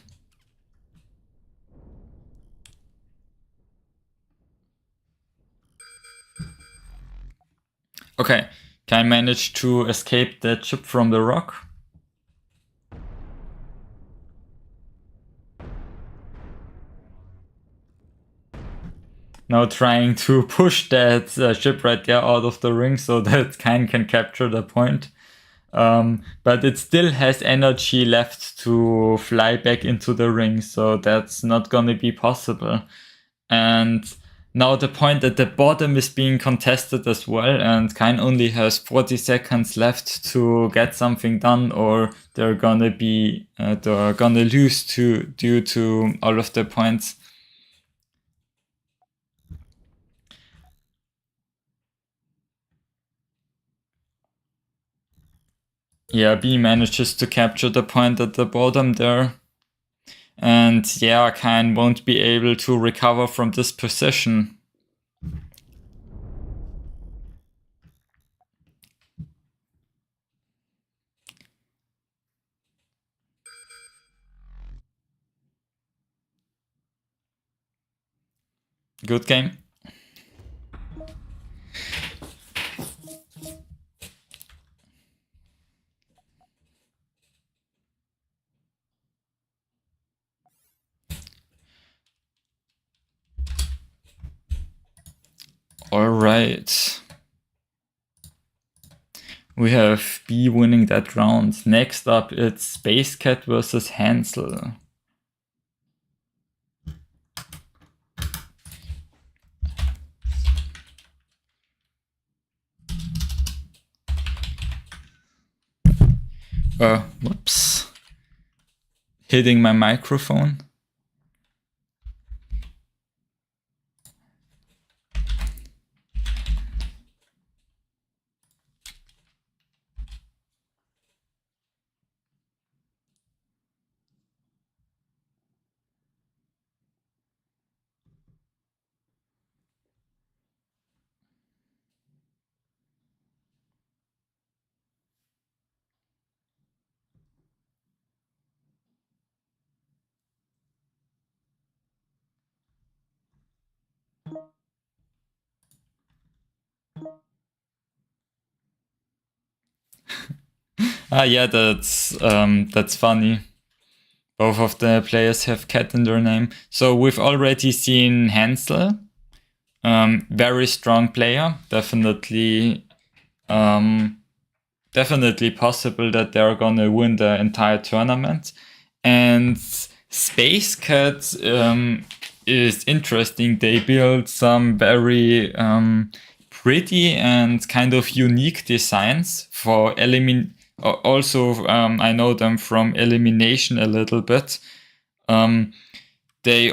Okay, Kain managed to escape that ship from the rock. Now trying to push that ship right there out of the ring so that Kain can capture the point. But it still has energy left to fly back into the ring, so that's not gonna be possible. And now the point at the bottom is being contested as well, and Kain only has 40 seconds left to get something done, or they're gonna lose due to all of the points. Yeah, B manages to capture the point at the bottom there. And yeah, Kain won't be able to recover from this position. Good game. All right. We have B winning that round. Next up, it's Space Cat versus Hansel. Whoops. Hitting my microphone. Yeah, that's funny. Both of the players have cat in their name. So we've already seen Hansel. Very strong player. Definitely possible that they're gonna win the entire tournament. And Space Cat is interesting. They build some very pretty and kind of unique designs for also, I know them from Elimination a little bit. They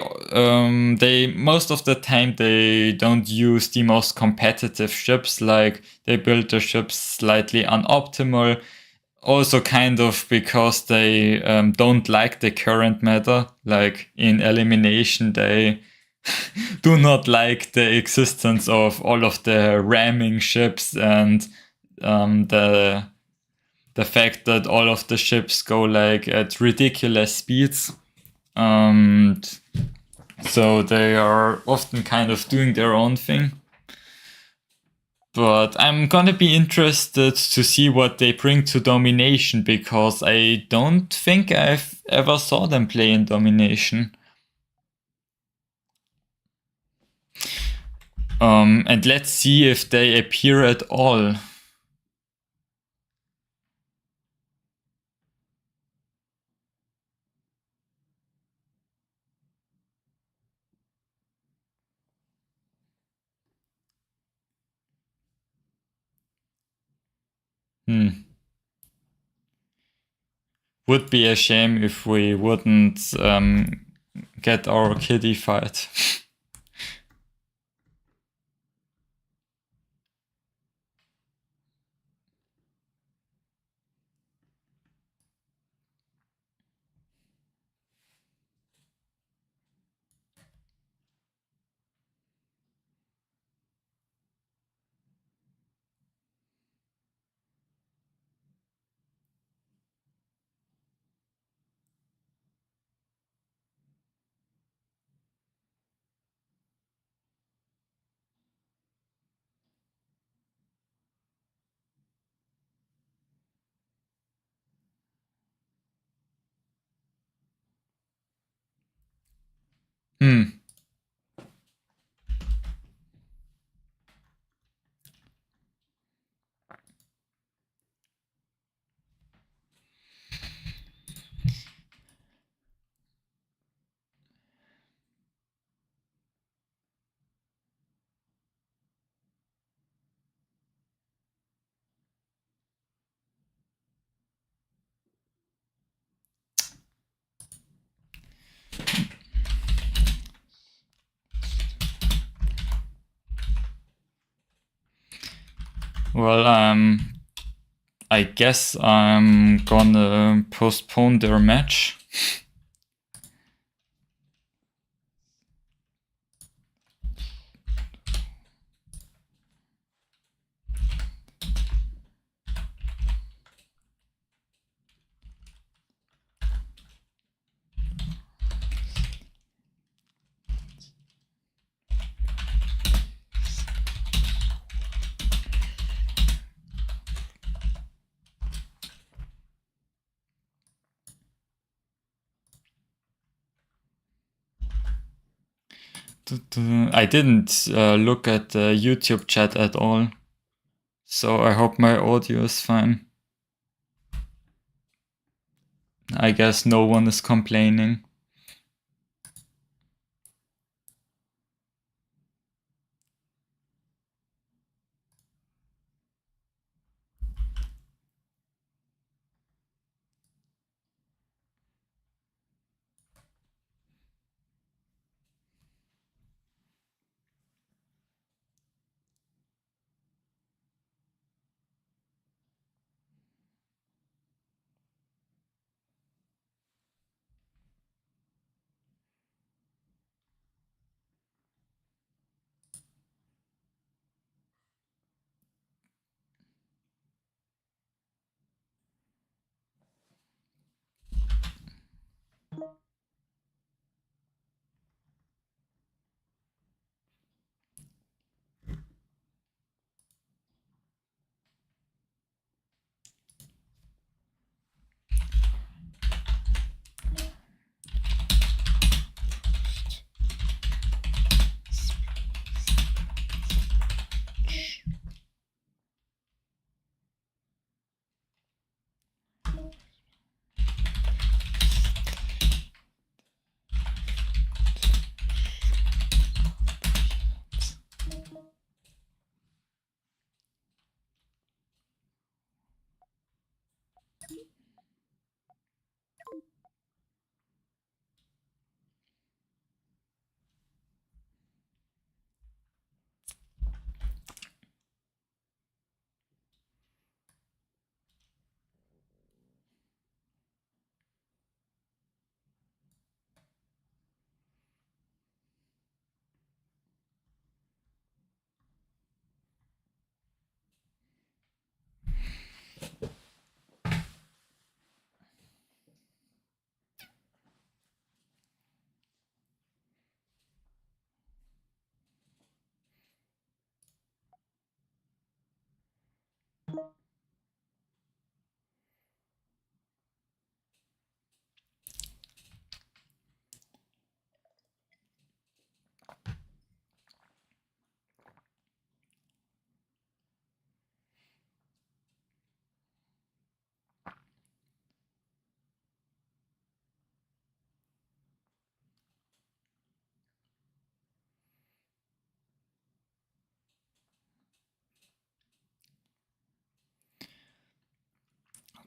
most of the time they don't use the most competitive ships. Like they build the ships slightly unoptimal. Also, kind of because they don't like the current meta. Like in Elimination, they do not like the existence of all of the ramming ships and the fact that all of the ships go like at ridiculous speeds. So they are often kind of doing their own thing. But I'm gonna be interested to see what they bring to Domination, because I don't think I've ever saw them play in Domination. And let's see if they appear at all. Would be a shame if we wouldn't get our kiddie fight. Well, I guess I'm gonna postpone their match. I didn't look at the YouTube chat at all, so I hope my audio is fine. I guess no one is complaining.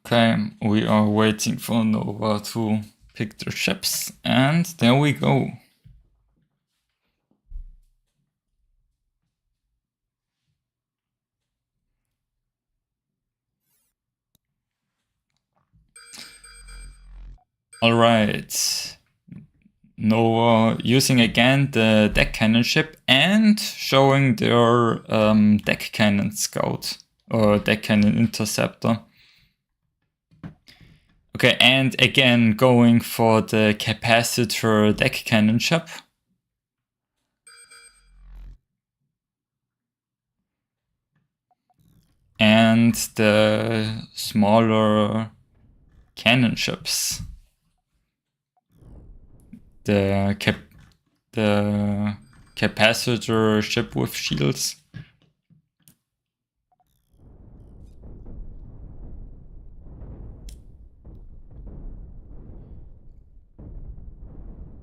Okay, we are waiting for Nova to pick their ships, and there we go. Alright. Nova using again the deck cannon ship and showing their deck cannon scout or deck cannon interceptor. Okay, and again going for the capacitor deck cannon ship. And the smaller cannon ships. The capacitor ship with shields.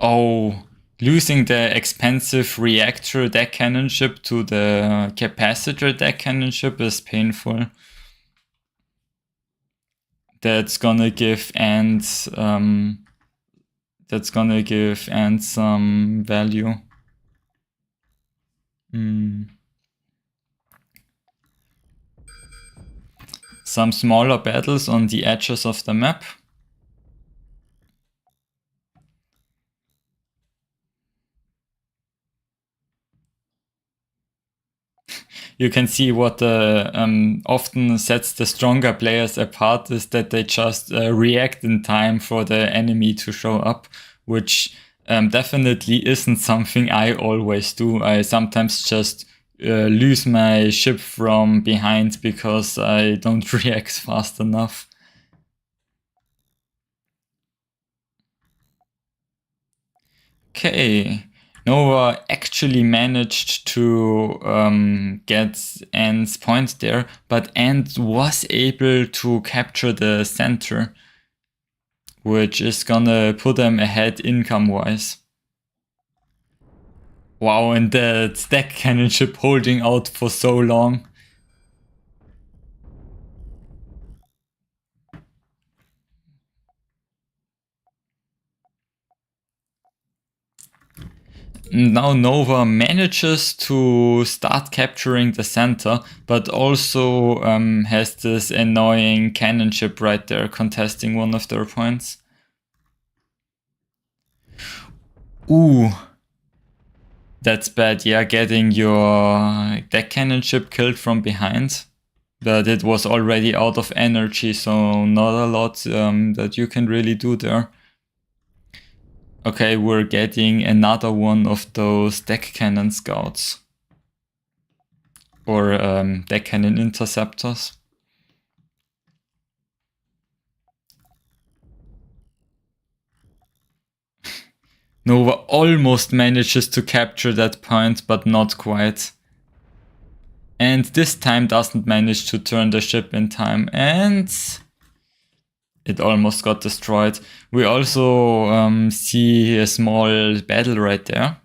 Oh, losing the expensive reactor deck cannon ship to the capacitor deck cannon ship is painful. That's gonna give Ant some value. Some smaller battles on the edges of the map. You can see what often sets the stronger players apart is that they just react in time for the enemy to show up, which definitely isn't something I always do. I sometimes just lose my ship from behind because I don't react fast enough. Okay, Nova actually managed to get Ant's point there, but Ant was able to capture the center, which is gonna put them ahead income-wise. Wow, and the stack cannon ship holding out for so long. Now Nova manages to start capturing the center, but also has this annoying cannon ship right there contesting one of their points. Ooh. That's bad, yeah, getting your deck cannon ship killed from behind. But it was already out of energy, so not a lot that you can really do there. Okay, we're getting another one of those deck cannon scouts. Or deck cannon interceptors. Nova almost manages to capture that point, but not quite. And this time doesn't manage to turn the ship in time, and it almost got destroyed. We also see a small battle right there.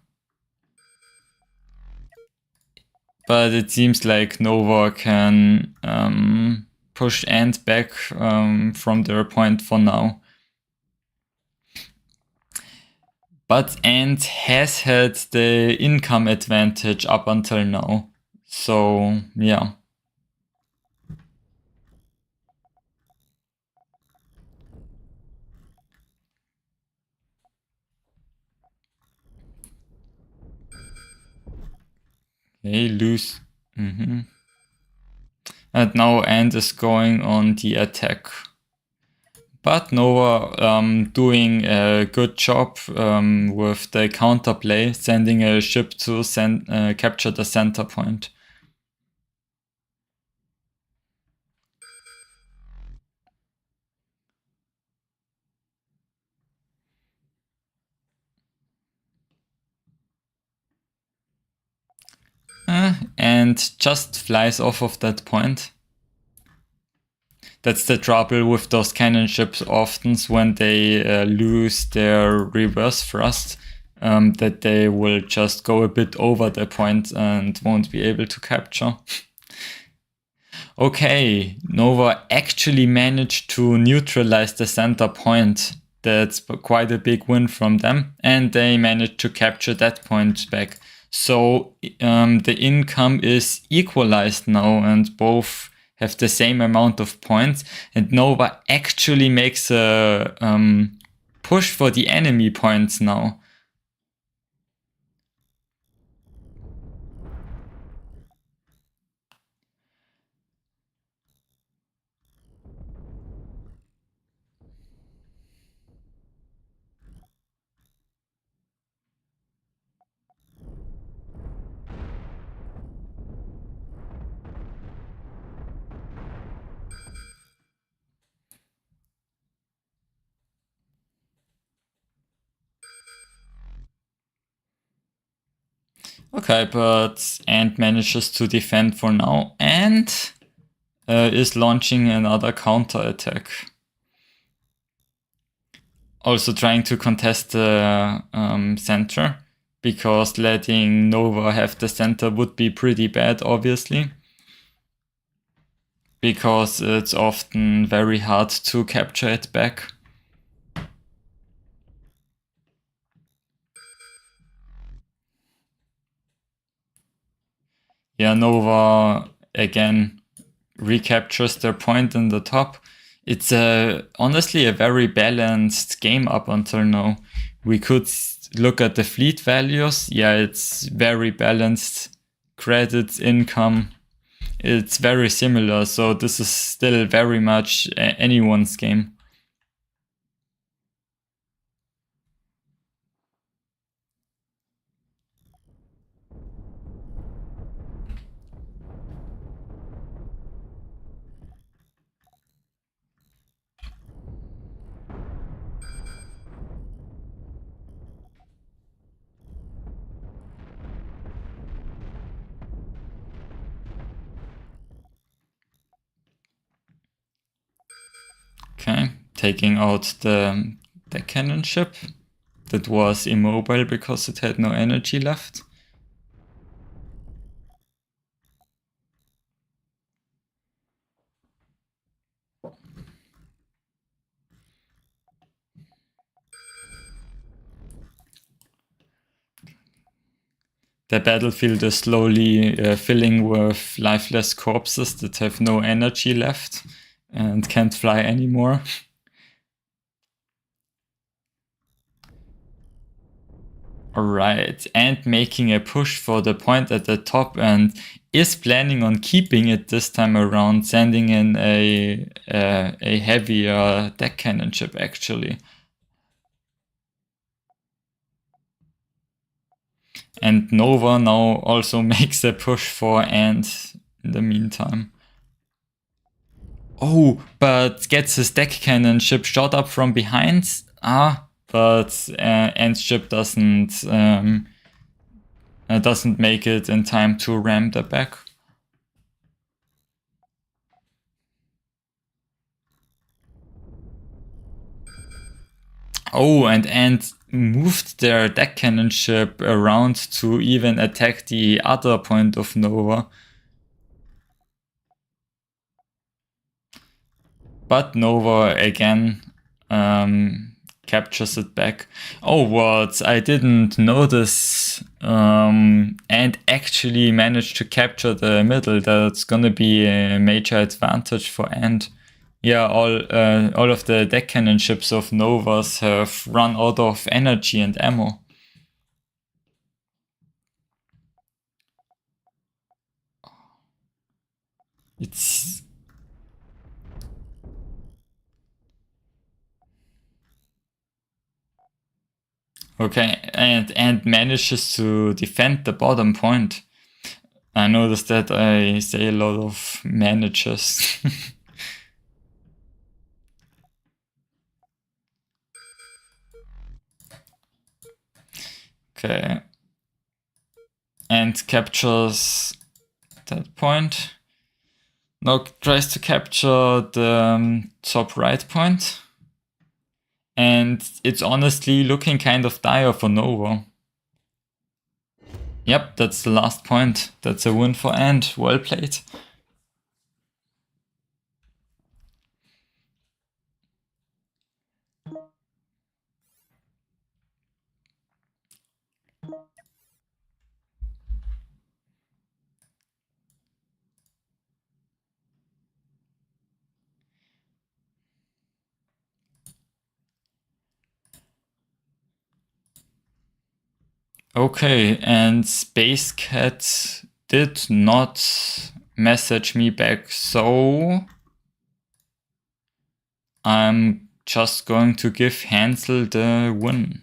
But it seems like Nova can push Ant back from their point for now. But Ant has had the income advantage up until now. So, yeah. Okay, lose. And now Ant is going on the attack. But Nova doing a good job with the counterplay, sending a ship to capture the center point. And just flies off of that point. That's the trouble with those cannon ships often when they lose their reverse thrust, that they will just go a bit over the point and won't be able to capture. Okay, Nova actually managed to neutralize the center point. That's quite a big win from them, and they managed to capture that point back. So the income is equalized now, and both have the same amount of points, and Nova actually makes a push for the enemy points now. Okay, but Ant manages to defend for now and is launching another counter attack. Also trying to contest the center, because letting Nova have the center would be pretty bad, obviously. Because it's often very hard to capture it back. Yeah, Nova again recaptures their point in the top. It's honestly a very balanced game up until now. We could look at the fleet values. Yeah, it's very balanced. Credits, income, it's very similar. So this is still very much anyone's game. Okay, taking out the cannon ship that was immobile because it had no energy left. The battlefield is slowly filling with lifeless corpses that have no energy left and can't fly anymore. Alright, and making a push for the point at the top, and is planning on keeping it this time around, sending in a heavier deck cannon ship actually. And Nova now also makes a push for Ant in the meantime. Oh, but gets his deck cannon ship shot up from behind. But Ant's ship doesn't make it in time to ram the back. Oh, and Ant moved their deck cannon ship around to even attack the other point of Nova. But Nova again captures it back. Oh, what I didn't notice, and actually managed to capture the middle. That's gonna be a major advantage for Ant. Yeah, all of the deck cannon ships of Novas have run out of energy and ammo. It's okay, and manages to defend the bottom point. I noticed that I say a lot of manages. Okay. And captures that point. Now tries to capture the top right point. And it's honestly looking kind of dire for Nova. Yep, that's the last point. That's a win for Ant. Well played. Okay, and Space Cat did not message me back, so I'm just going to give Hansel the win.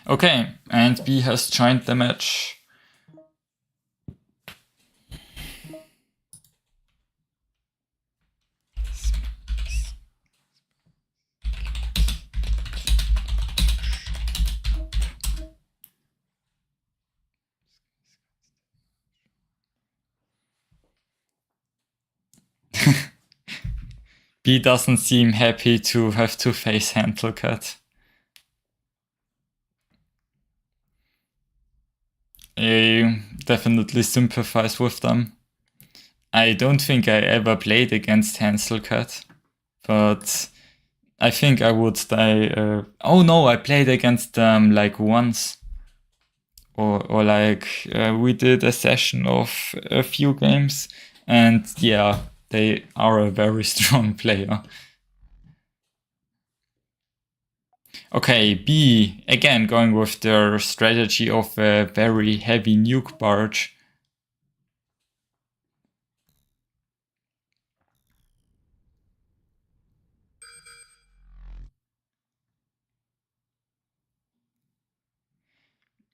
Okay, and B has joined the match. B doesn't seem happy to have to face Hanselcat. I definitely sympathize with them. I don't think I ever played against Hanselcat, but I think I would die. Oh no, I played against them like once. Or like we did a session of a few games, and yeah, they are a very strong player. Okay, B, again going with their strategy of a very heavy nuke barge.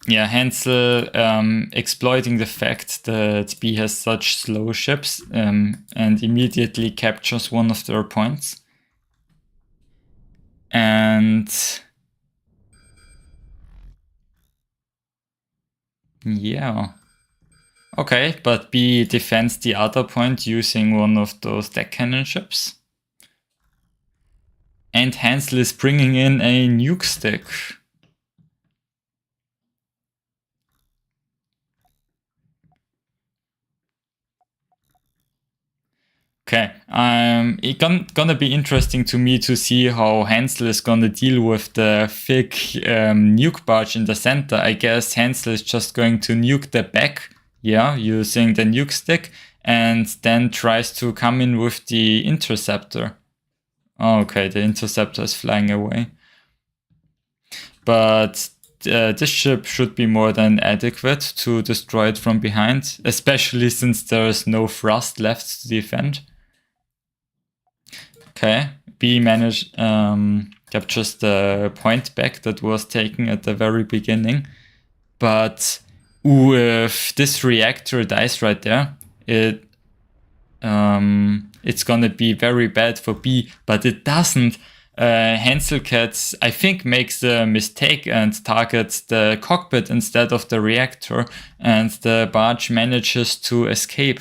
Yeah, Hansel exploiting the fact that B has such slow ships and immediately captures one of their points. And yeah. Okay, but B defends the other point using one of those deck cannon ships. And Hansel is bringing in a nuke stick. Okay, it's gonna be interesting to me to see how Hansel is gonna deal with the thick nuke barge in the center. I guess Hansel is just going to nuke the back, yeah, using the nuke stick, and then tries to come in with the interceptor. Oh, okay, the interceptor is flying away. But this ship should be more than adequate to destroy it from behind, especially since there is no thrust left to defend. Okay, B managed captures the point back that was taken at the very beginning. But if this reactor dies right there, it's gonna be very bad for B, but it doesn't. Hanselcat, I think, makes a mistake and targets the cockpit instead of the reactor, and the barge manages to escape.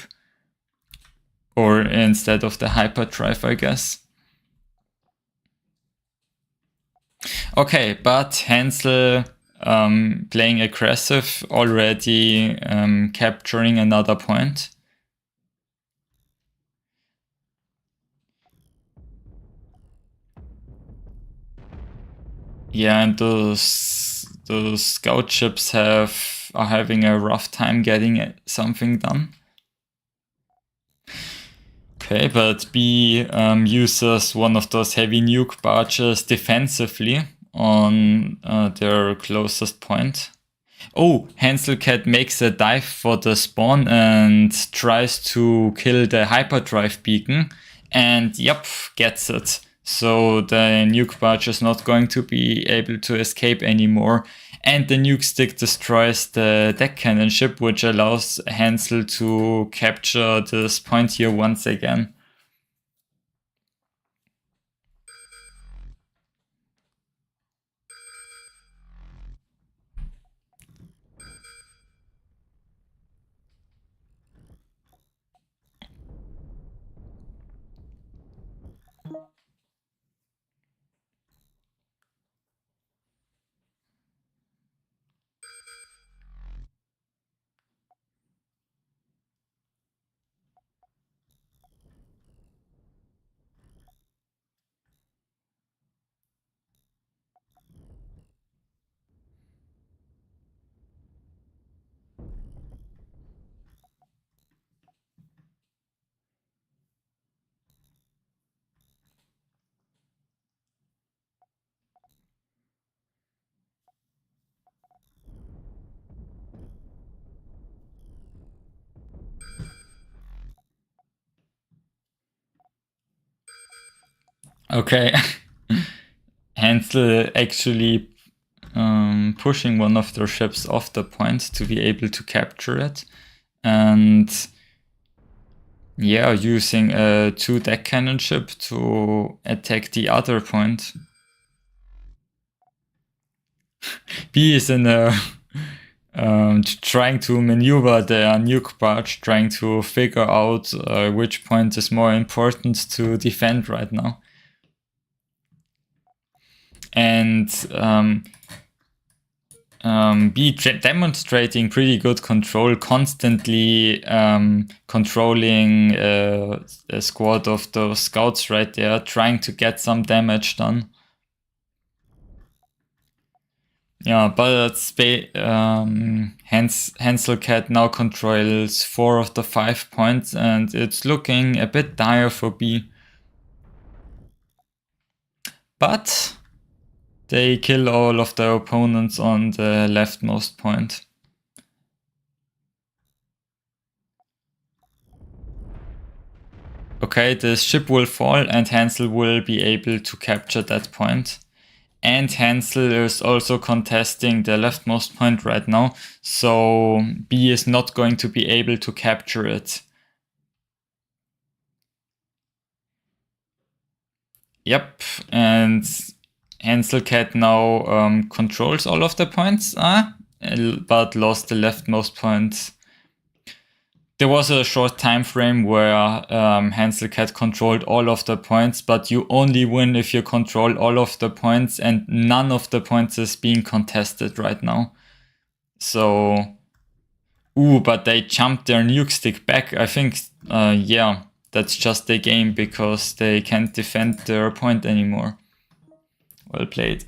Or instead of the hyperdrive, I guess. Okay, but Hansel playing aggressive, already capturing another point. Yeah, and those scout ships are having a rough time getting something done. Okay, but B uses one of those heavy nuke barges defensively on their closest point. Oh, Hanselcat makes a dive for the spawn and tries to kill the hyperdrive beacon, and yep, gets it. So the nuke barge is not going to be able to escape anymore, and the nuke stick destroys the deck cannon ship, which allows Hansel to capture this point here once again. Okay. Hansel actually pushing one of their ships off the point to be able to capture it. And yeah, using a 2 deck cannon ship to attack the other point. B is in a trying to maneuver their nuke barge, trying to figure out which point is more important to defend right now. And be demonstrating pretty good control, constantly controlling a squad of those scouts right there, trying to get some damage done. Yeah, but Hansel Cat now controls 4 of the 5 points, and it's looking a bit dire for B. But they kill all of their opponents on the leftmost point. Okay, the ship will fall and Hansel will be able to capture that point. And Hansel is also contesting the leftmost point right now, so B is not going to be able to capture it. Yep, and Hansel Cat now controls all of the points, but lost the leftmost point. There was a short time frame where Hansel Cat controlled all of the points, but you only win if you control all of the points, and none of the points is being contested right now. So, but they jumped their nuke stick back. I think, yeah, that's just the game because they can't defend their point anymore. Well played.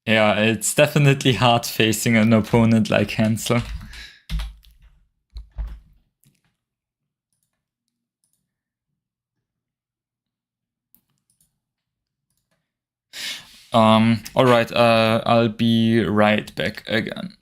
Yeah, it's definitely hard facing an opponent like Hansel. Alright, I'll be right back again.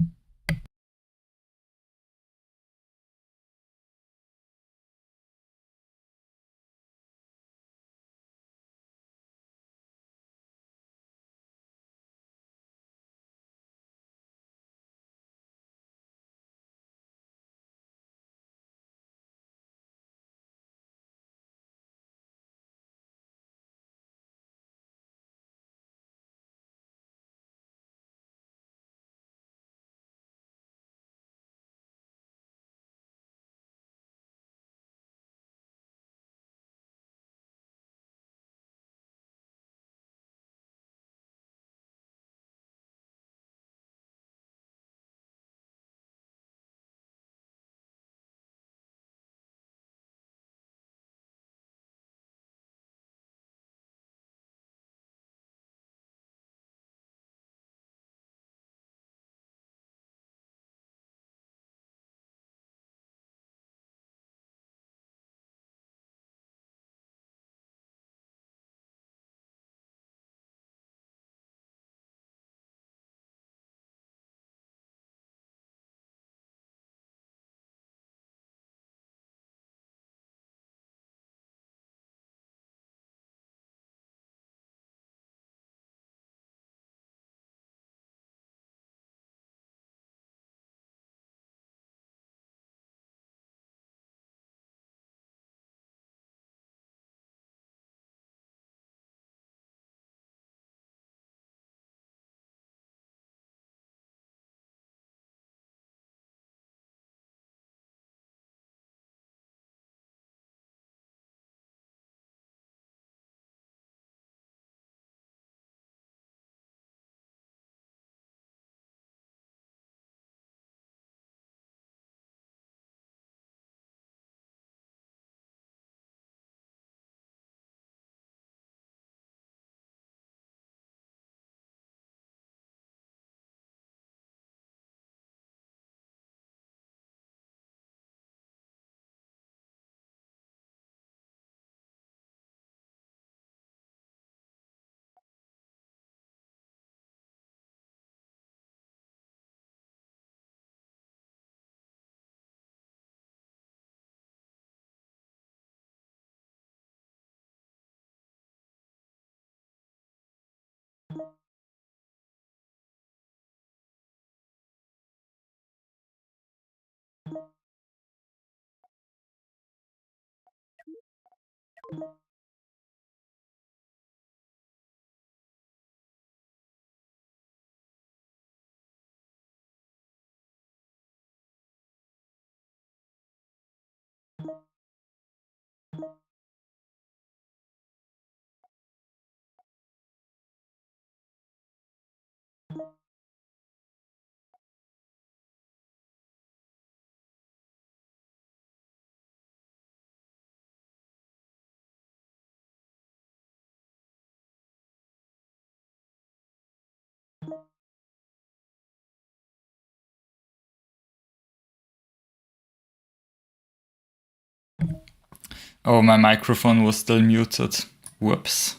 Oh, my microphone was still muted. Whoops.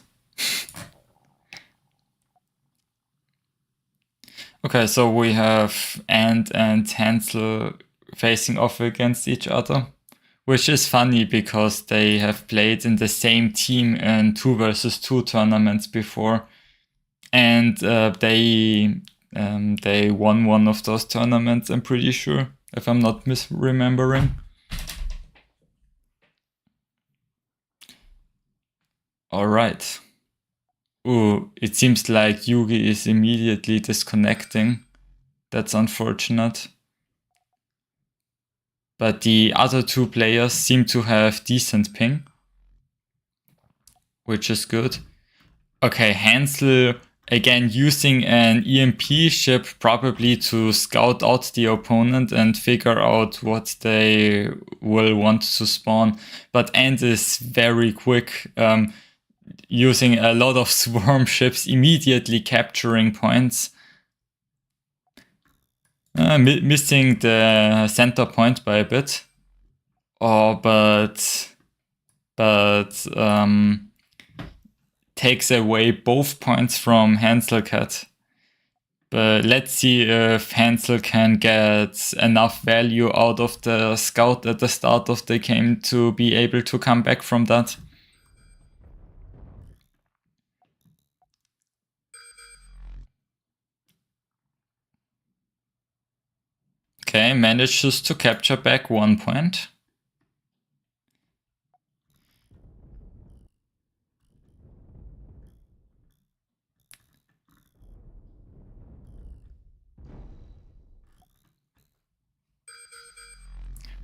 Okay, so we have Ant and Hansel facing off against each other, which is funny because they have played in the same team in 2 versus 2 tournaments before, and they won one of those tournaments, I'm pretty sure, if I'm not misremembering. All right. Ooh, it seems like Yugi is immediately disconnecting. That's unfortunate. But the other 2 players seem to have decent ping, which is good. Okay, Hansel again using an EMP ship probably to scout out the opponent and figure out what they will want to spawn. But Ant is very quick, using a lot of swarm ships, immediately capturing points. Missing the center point by a bit. Oh, but takes away both points from Hanselcat. But let's see if Hansel can get enough value out of the scout at the start of the game to be able to come back from that. Okay, manages to capture back 1 point.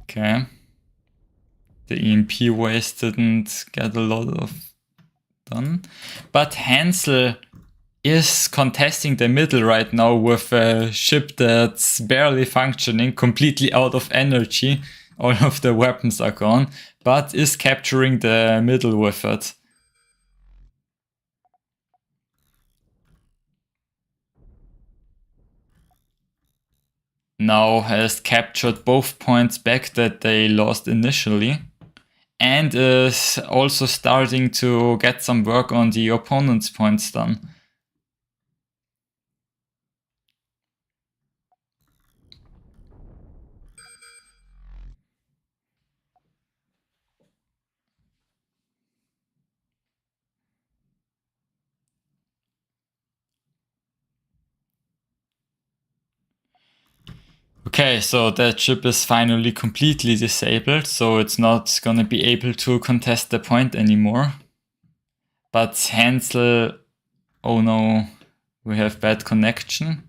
Okay. The EMP waste didn't get a lot of done. But Hansel is contesting the middle right now with a ship that's barely functioning, completely out of energy. All of the weapons are gone, but is capturing the middle with it. Now has captured both points back that they lost initially, and is also starting to get some work on the opponent's points done. Okay, so that ship is finally completely disabled, so it's not gonna be able to contest the point anymore. But Hansel, oh no, we have bad connection.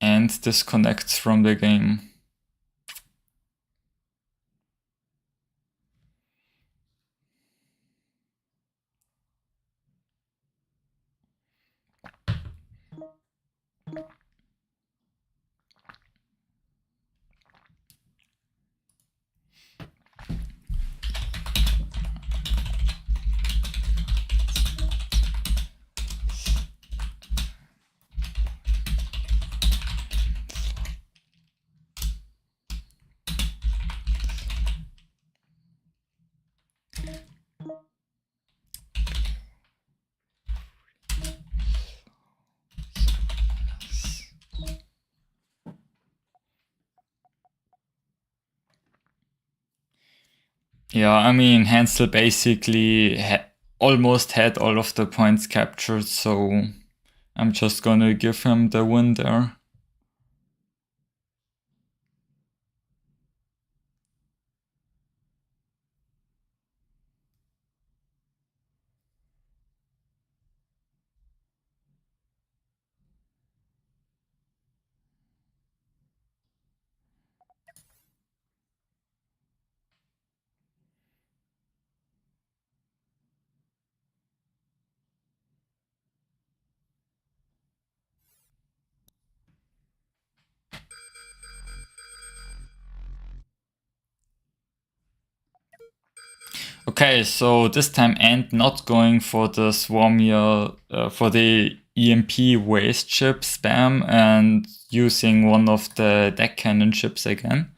And disconnects from the game. Yeah, I mean, Hansel basically almost had all of the points captured, so I'm just gonna give him the win there. Okay, so this time Ant not going for the Swarmier, for the EMP waste ship spam and using one of the deck cannon ships again.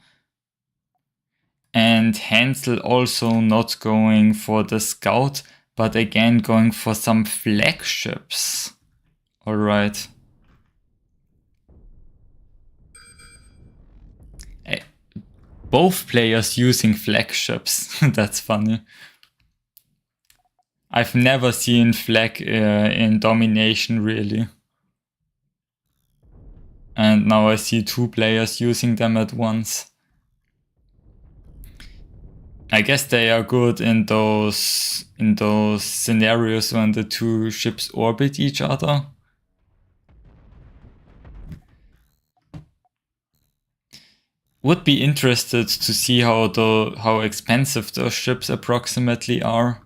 And Hansel also not going for the scout, but again going for some flagships. Alright. Both players using flagships. That's funny. I've never seen flag in domination really. And now I see two players using them at once. I guess they are good in those scenarios when the two ships orbit each other. Would be interested to see how expensive those ships approximately are.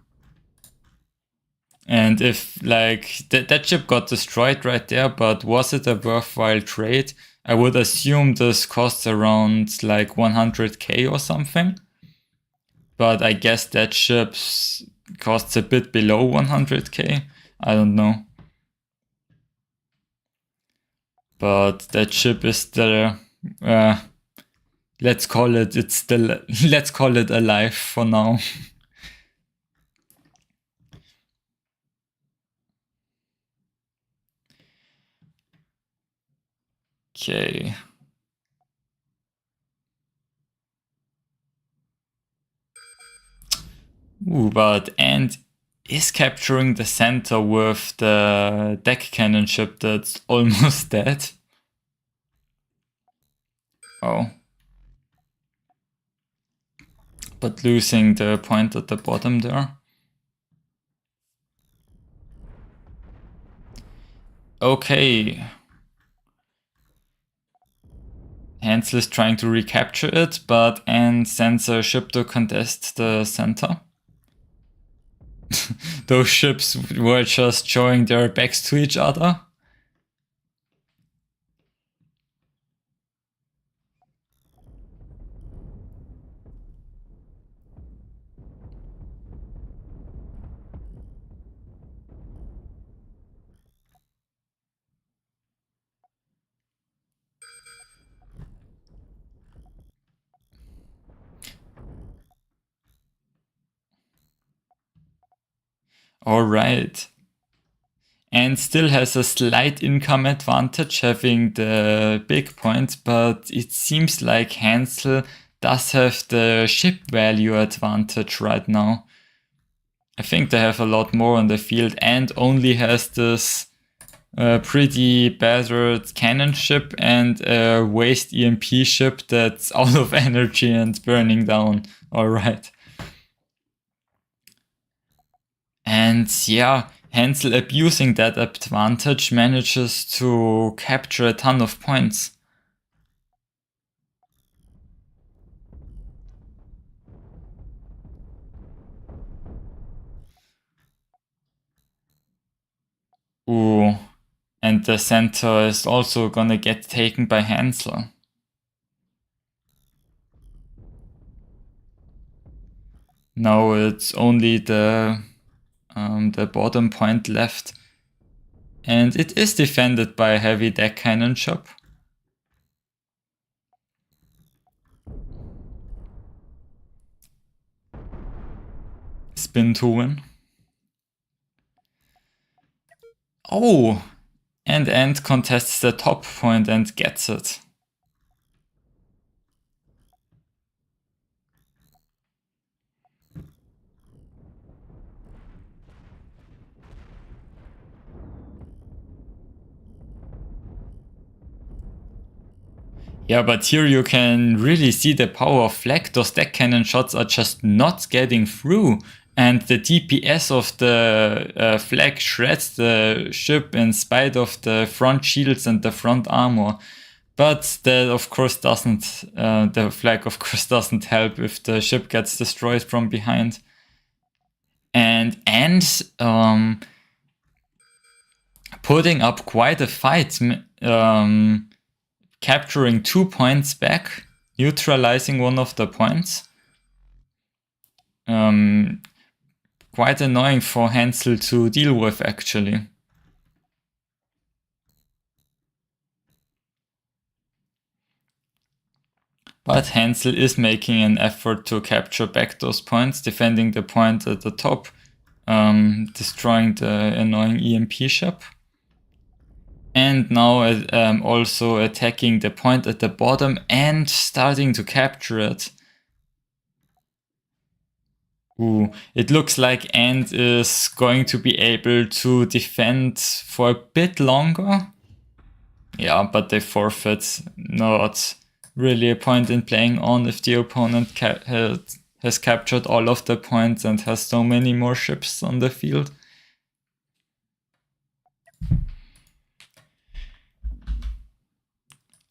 And if like that ship got destroyed right there, but was it a worthwhile trade? I would assume this costs around like 100k or something. But I guess that ship costs a bit below 100k. I don't know. But that ship is still, let's call it alive for now. Okay. Ooh, but Ant is capturing the center with the deck cannon ship that's almost dead. Oh. But losing the point at the bottom there. Okay. Hansel is trying to recapture it, but Ant sends a ship to contest the center. Those ships were just showing their backs to each other. Alright. And still has a slight income advantage having the big point, but it seems like Hansel does have the ship value advantage right now. I think they have a lot more on the field and only has this pretty battered cannon ship and a waste EMP ship that's out of energy and burning down. Alright. And yeah, Hansel abusing that advantage manages to capture a ton of points. Ooh, and the center is also gonna get taken by Hansel. Now it's only the bottom point left. And it is defended by a heavy deck cannon ship. Spin to win. Oh! And Ant contests the top point and gets it. Yeah, but here you can really see the power of flag. Those deck cannon shots are just not getting through. And the DPS of the flag shreds the ship in spite of the front shields and the front armor. But that of course doesn't, the flag of course doesn't help if the ship gets destroyed from behind. And putting up quite a fight, capturing 2 points back, neutralizing one of the points. quite annoying for Hansel to deal with, actually. But Hansel is making an effort to capture back those points, defending the point at the top, destroying the annoying EMP ship. And now also attacking the point at the bottom and starting to capture it. Ooh, it looks like Ant is going to be able to defend for a bit longer. Yeah, but they forfeit. Not really a point in playing on if the opponent has captured all of the points and has so many more ships on the field.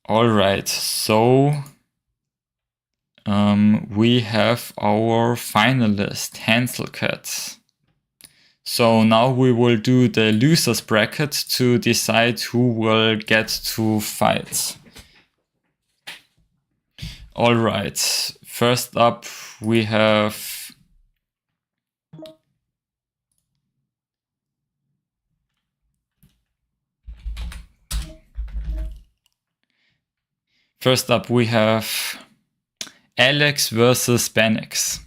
Alright, so we have our finalist, Hansel Cat. So now we will do the losers bracket to decide who will get to fight. Alright, first up we have Alex versus Banix.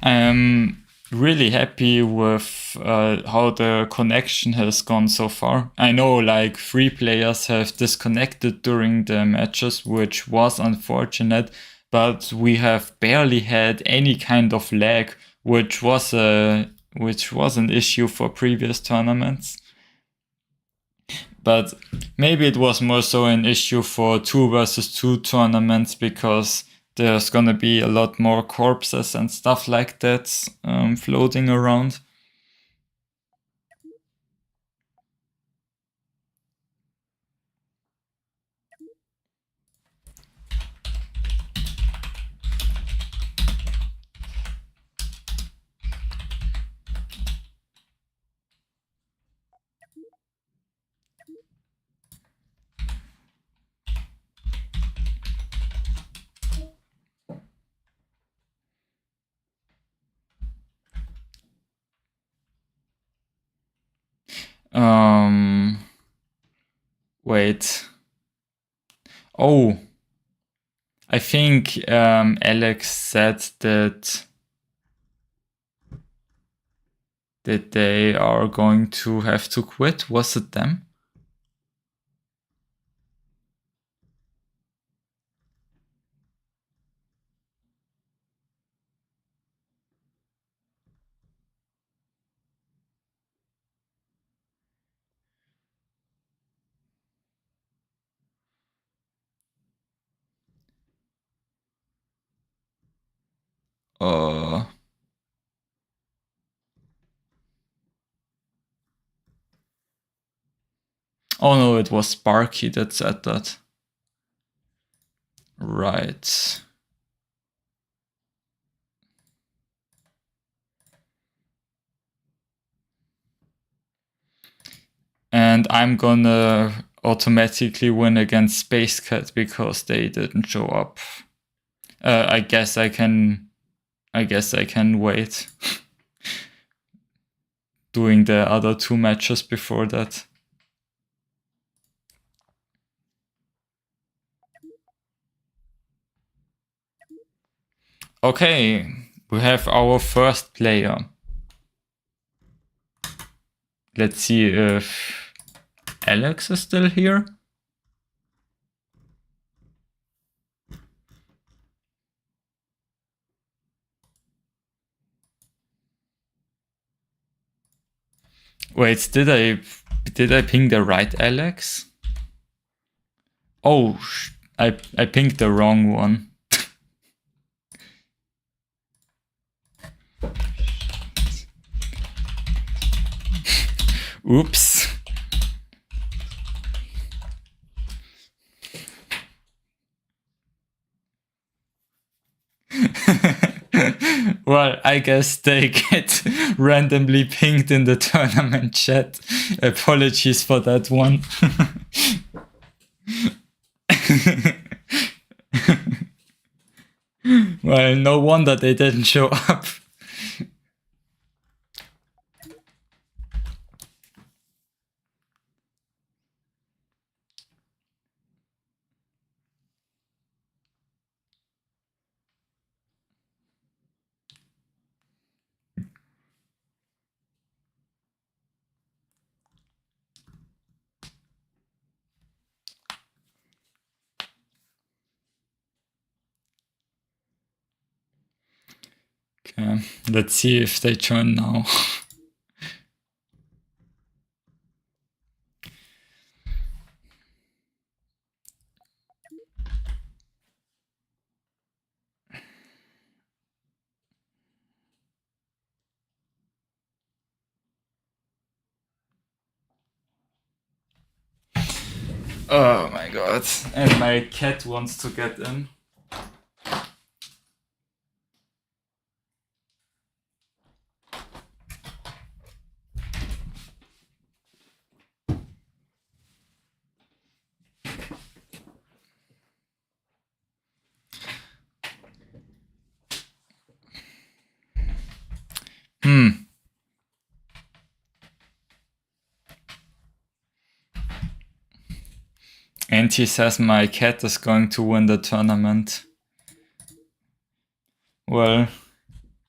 I'm really happy with how the connection has gone so far. I know like 3 players have disconnected during the matches, which was unfortunate, but we have barely had any kind of lag, which was an issue for previous tournaments. But maybe it was more so an issue for 2 versus 2 tournaments, because there's gonna be a lot more corpses and stuff like that floating around. Wait. Oh, I think Alex said that they are going to have to quit. Was it them? Oh no, it was Sparky that said that. Right. And I'm gonna automatically win against Space Cat because they didn't show up. I guess I can wait. Doing the other 2 matches before that. Okay, we have our first player. Let's see if Alex is still here. Wait, did I ping the right Alex? Oh, I pinged the wrong one. Oops. Well, I guess they get randomly pinged in the tournament chat. Apologies for that one. Well, no wonder they didn't show up. Okay, let's see if they join now. Oh my god. And my cat wants to get in. And he says my cat is going to win the tournament. Well,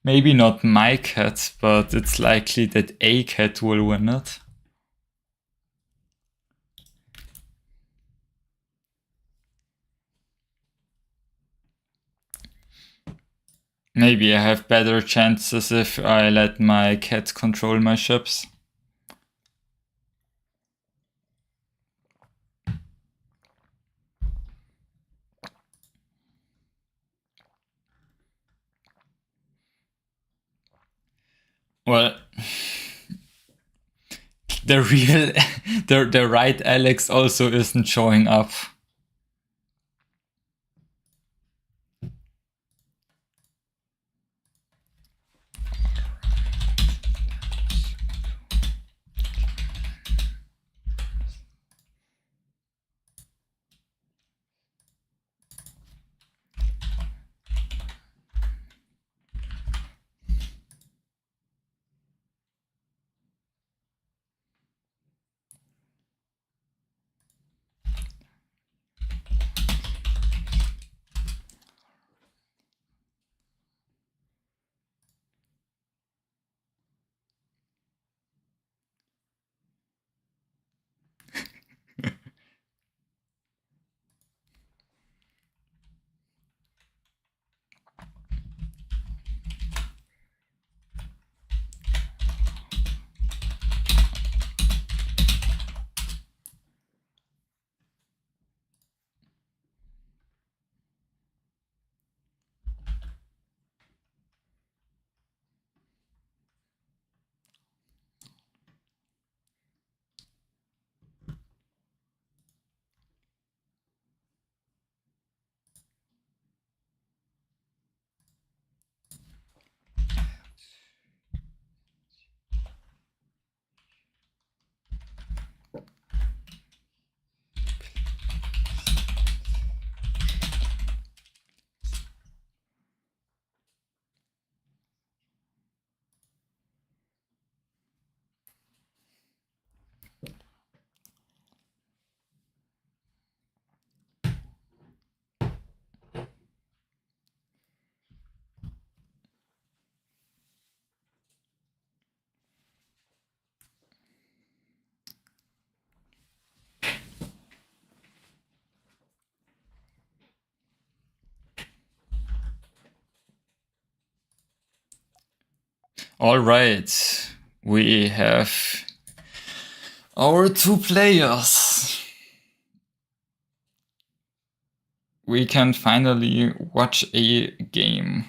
maybe not my cat, but it's likely that a cat will win it. Maybe I have better chances if I let my cat control my ships. Well, the real, the right Alex also isn't showing up. All right, we have Our two players. We can finally watch a game.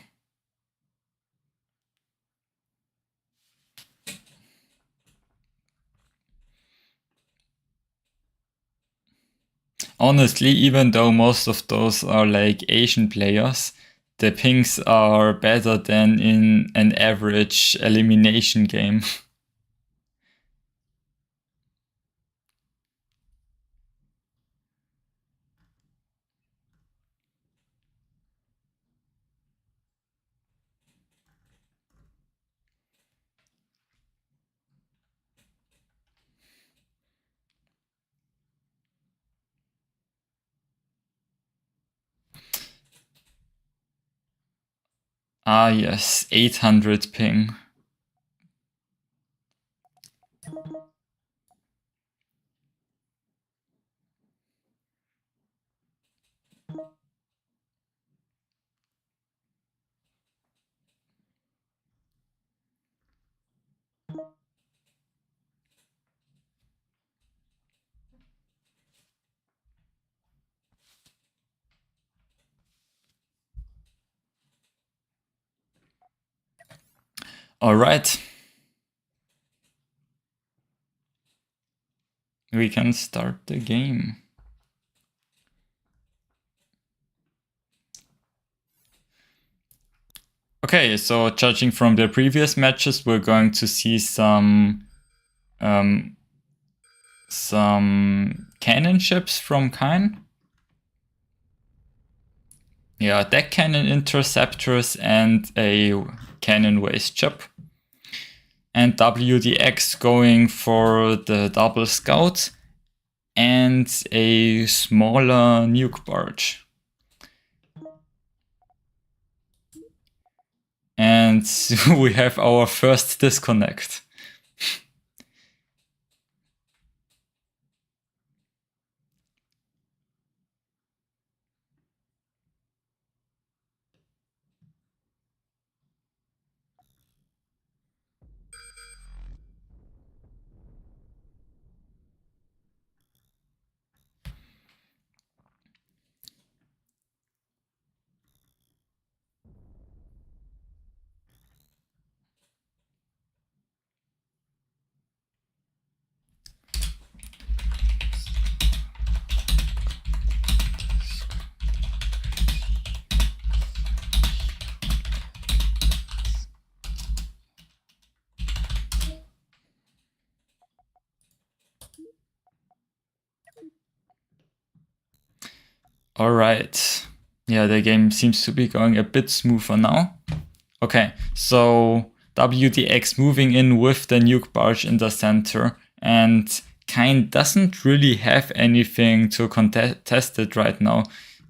Honestly, even though most of those are like Asian players, the pings are better than in an average elimination game. Ah yes, 800 ping. Alright. We can start the game. Okay, so judging from the previous matches, we're going to see some cannon ships from Kine. Yeah, deck cannon interceptors and a cannon waste ship. And WDX going for the double scout and a smaller nuke barge. And we have our first disconnect. Alright. Yeah, the game seems to be going a bit smoother now. Okay, so WDX moving in with the nuke barge in the center, and Kine doesn't really have anything to contest it right now.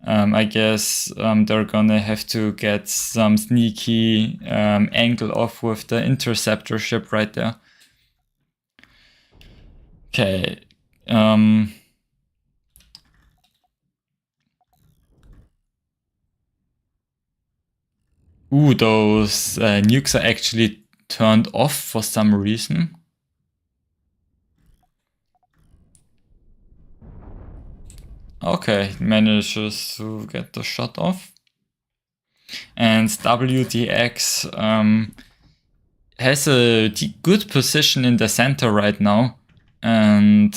I guess they're gonna have to get some sneaky angle off with the interceptor ship right there. Okay. Ooh, those nukes are actually turned off for some reason. Okay, manages to get the shot off. And WDX has a good position in the center right now. And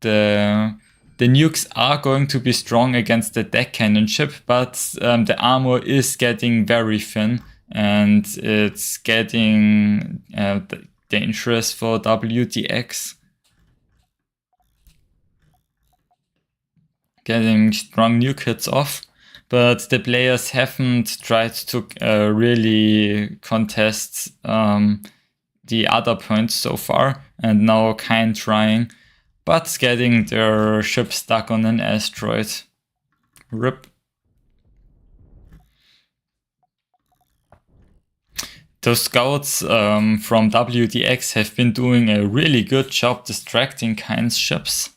the nukes are going to be strong against the deck cannon ship, but the armor is getting very thin. And it's getting dangerous for WDX. Getting strong nuke hits off, but the players haven't tried to really contest the other points so far, and now Kine trying, but getting their ship stuck on an asteroid. RIP. Those scouts from WDX have been doing a really good job distracting Kine's ships.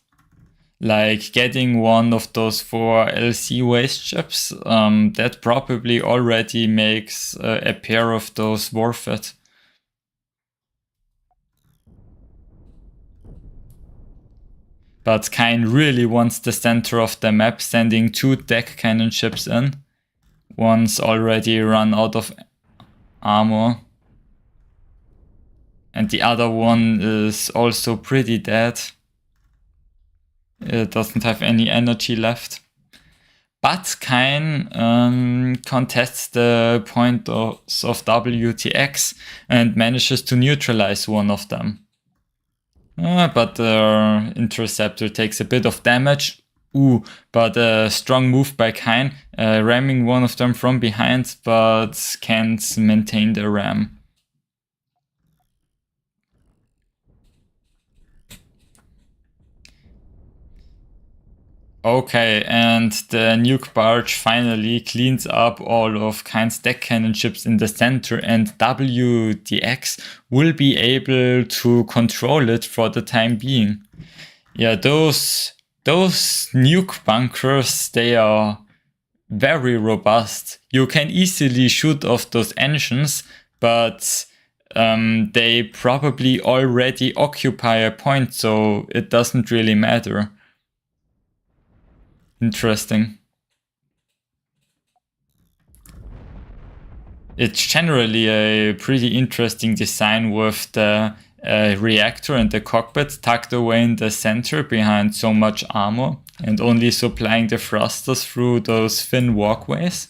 Like getting one of those 4 LC waste ships, that probably already makes a pair of those worth it. But Kain really wants the center of the map, sending 2 deck cannon ships in. One's already run out of armor. And the other one is also pretty dead. It doesn't have any energy left. But Kain contests the points of WTX and manages to neutralize one of them. But the interceptor takes a bit of damage. But a strong move by Kain, ramming one of them from behind, but can't maintain the ram. Okay, and the nuke barge finally cleans up all of Kain's deck cannon ships in the center, and WDX will be able to control it for the time being. Yeah, those nuke bunkers, they are very robust. You can easily shoot off those engines, but they probably already occupy a point, so it doesn't really matter. Interesting. It's generally a pretty interesting design with the reactor and the cockpit tucked away in the center behind so much armor and only supplying the thrusters through those thin walkways.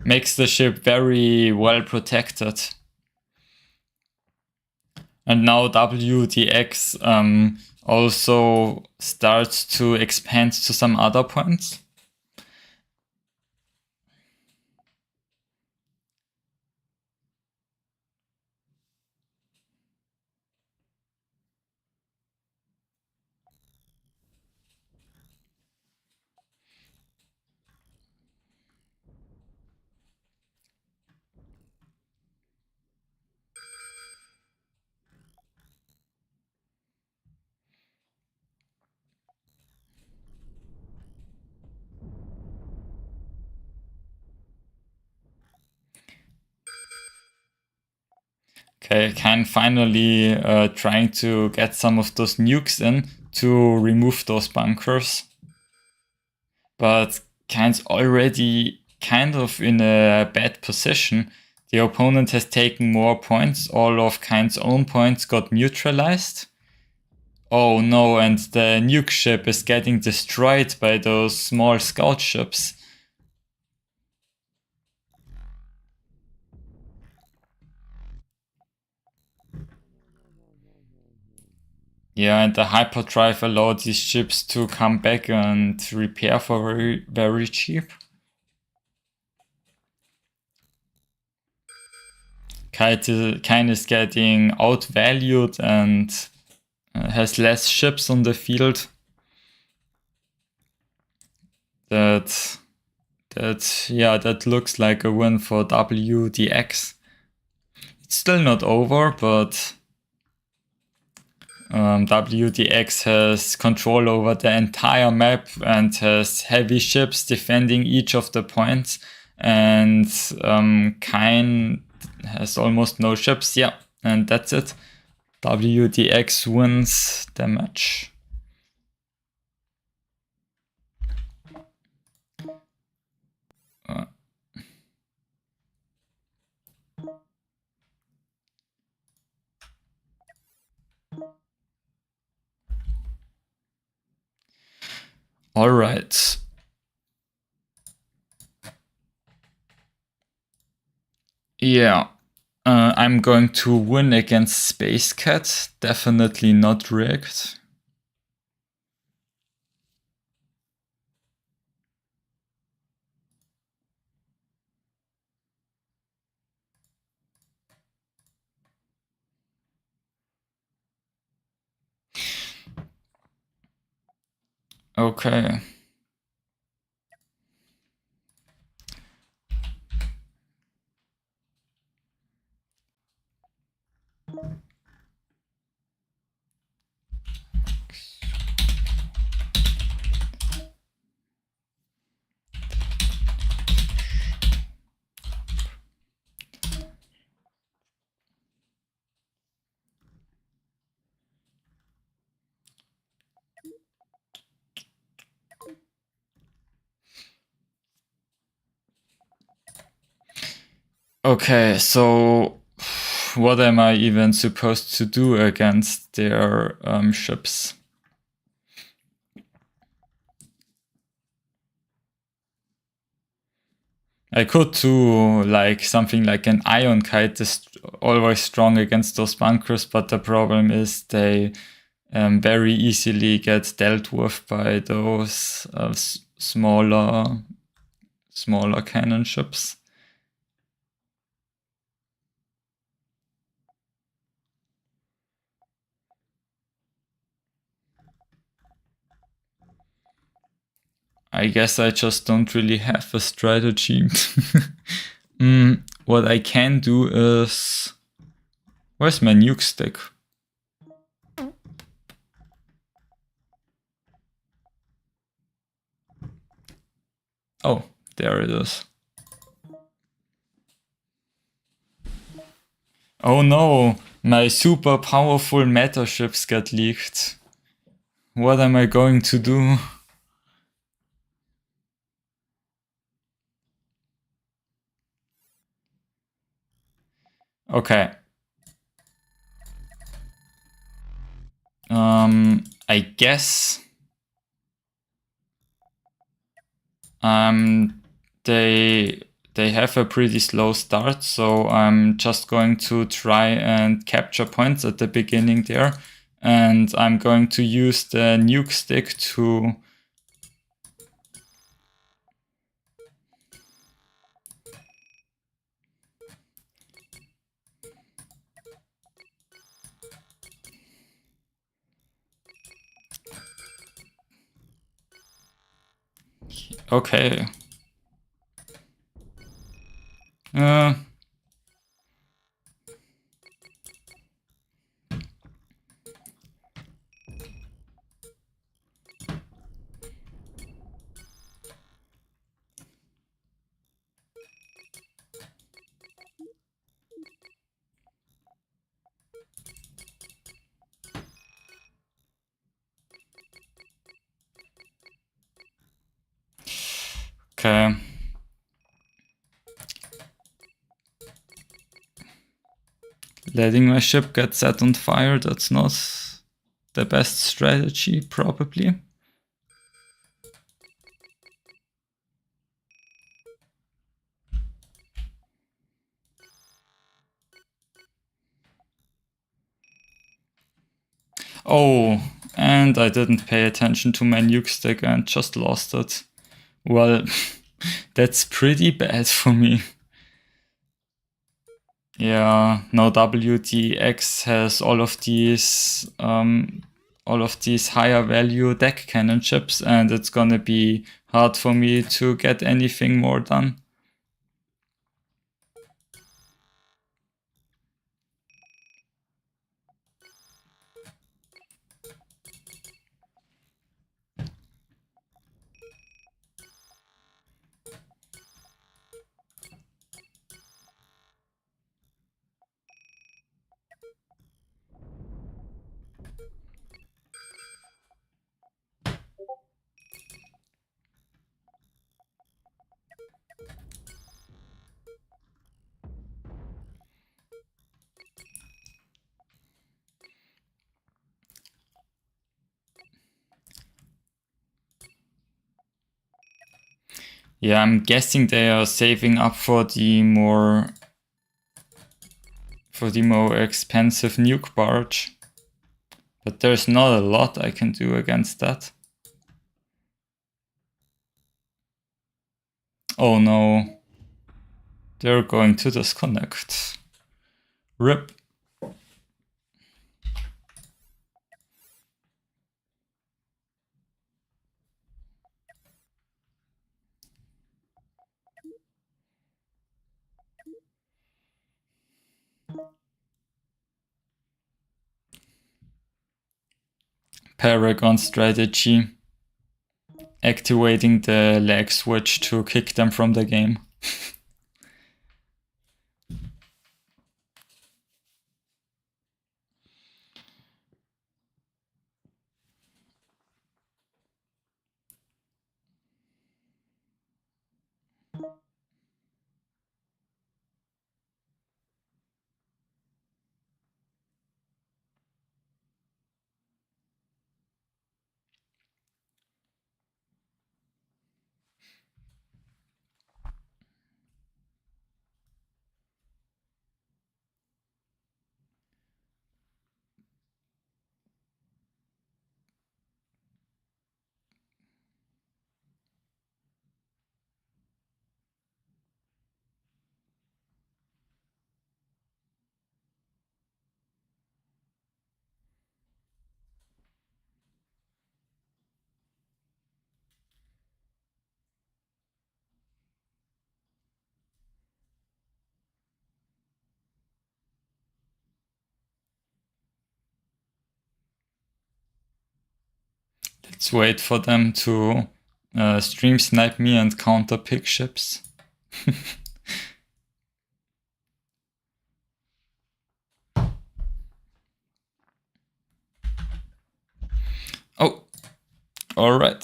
Makes the ship very well protected. And now WDX also starts to expand to some other points. Okay, Kain finally trying to get some of those nukes in to remove those bunkers. But Kain's already kind of in a bad position. The opponent has taken more points. All of Kain's own points got neutralized. Oh no, and the nuke ship is getting destroyed by those small scout ships. Yeah, and the hyperdrive allowed these ships to come back and repair for very, very cheap. Kain is getting outvalued and has less ships on the field. That looks like a win for WDX. It's still not over, but WDX has control over the entire map and has heavy ships defending each of the points, and Kain has almost no ships. Yeah, and that's it. WDX wins the match. All right. Yeah. I'm going to win against Space Cat. Definitely not rigged. Okay. Okay, so what am I even supposed to do against their ships? I could do like something like an ion kite is always strong against those bunkers, but the problem is they very easily get dealt with by those smaller cannon ships. I guess I just don't really have a strategy. What I can do is... Where's my nuke stick? Oh, there it is. Oh no, my super powerful meta ships get leaked. What am I going to do? Okay. I guess they have a pretty slow start, so I'm just going to try and capture points at the beginning there, and I'm going to use the nuke stick to okay. Okay. Letting my ship get set on fire, that's not the best strategy, probably. Oh, and I didn't pay attention to my nuke stick and just lost it. Well, that's pretty bad for me. Yeah, now WDX has all of these higher value deck cannon chips, and it's gonna be hard for me to get anything more done. Yeah, I'm guessing they are saving up for the more expensive nuke barge. But there's not a lot I can do against that. Oh no. They're going to disconnect. RIP. Paragon strategy. Activating the lag switch to kick them from the game. Let's wait for them to stream snipe me and counter pick ships. Oh, all right.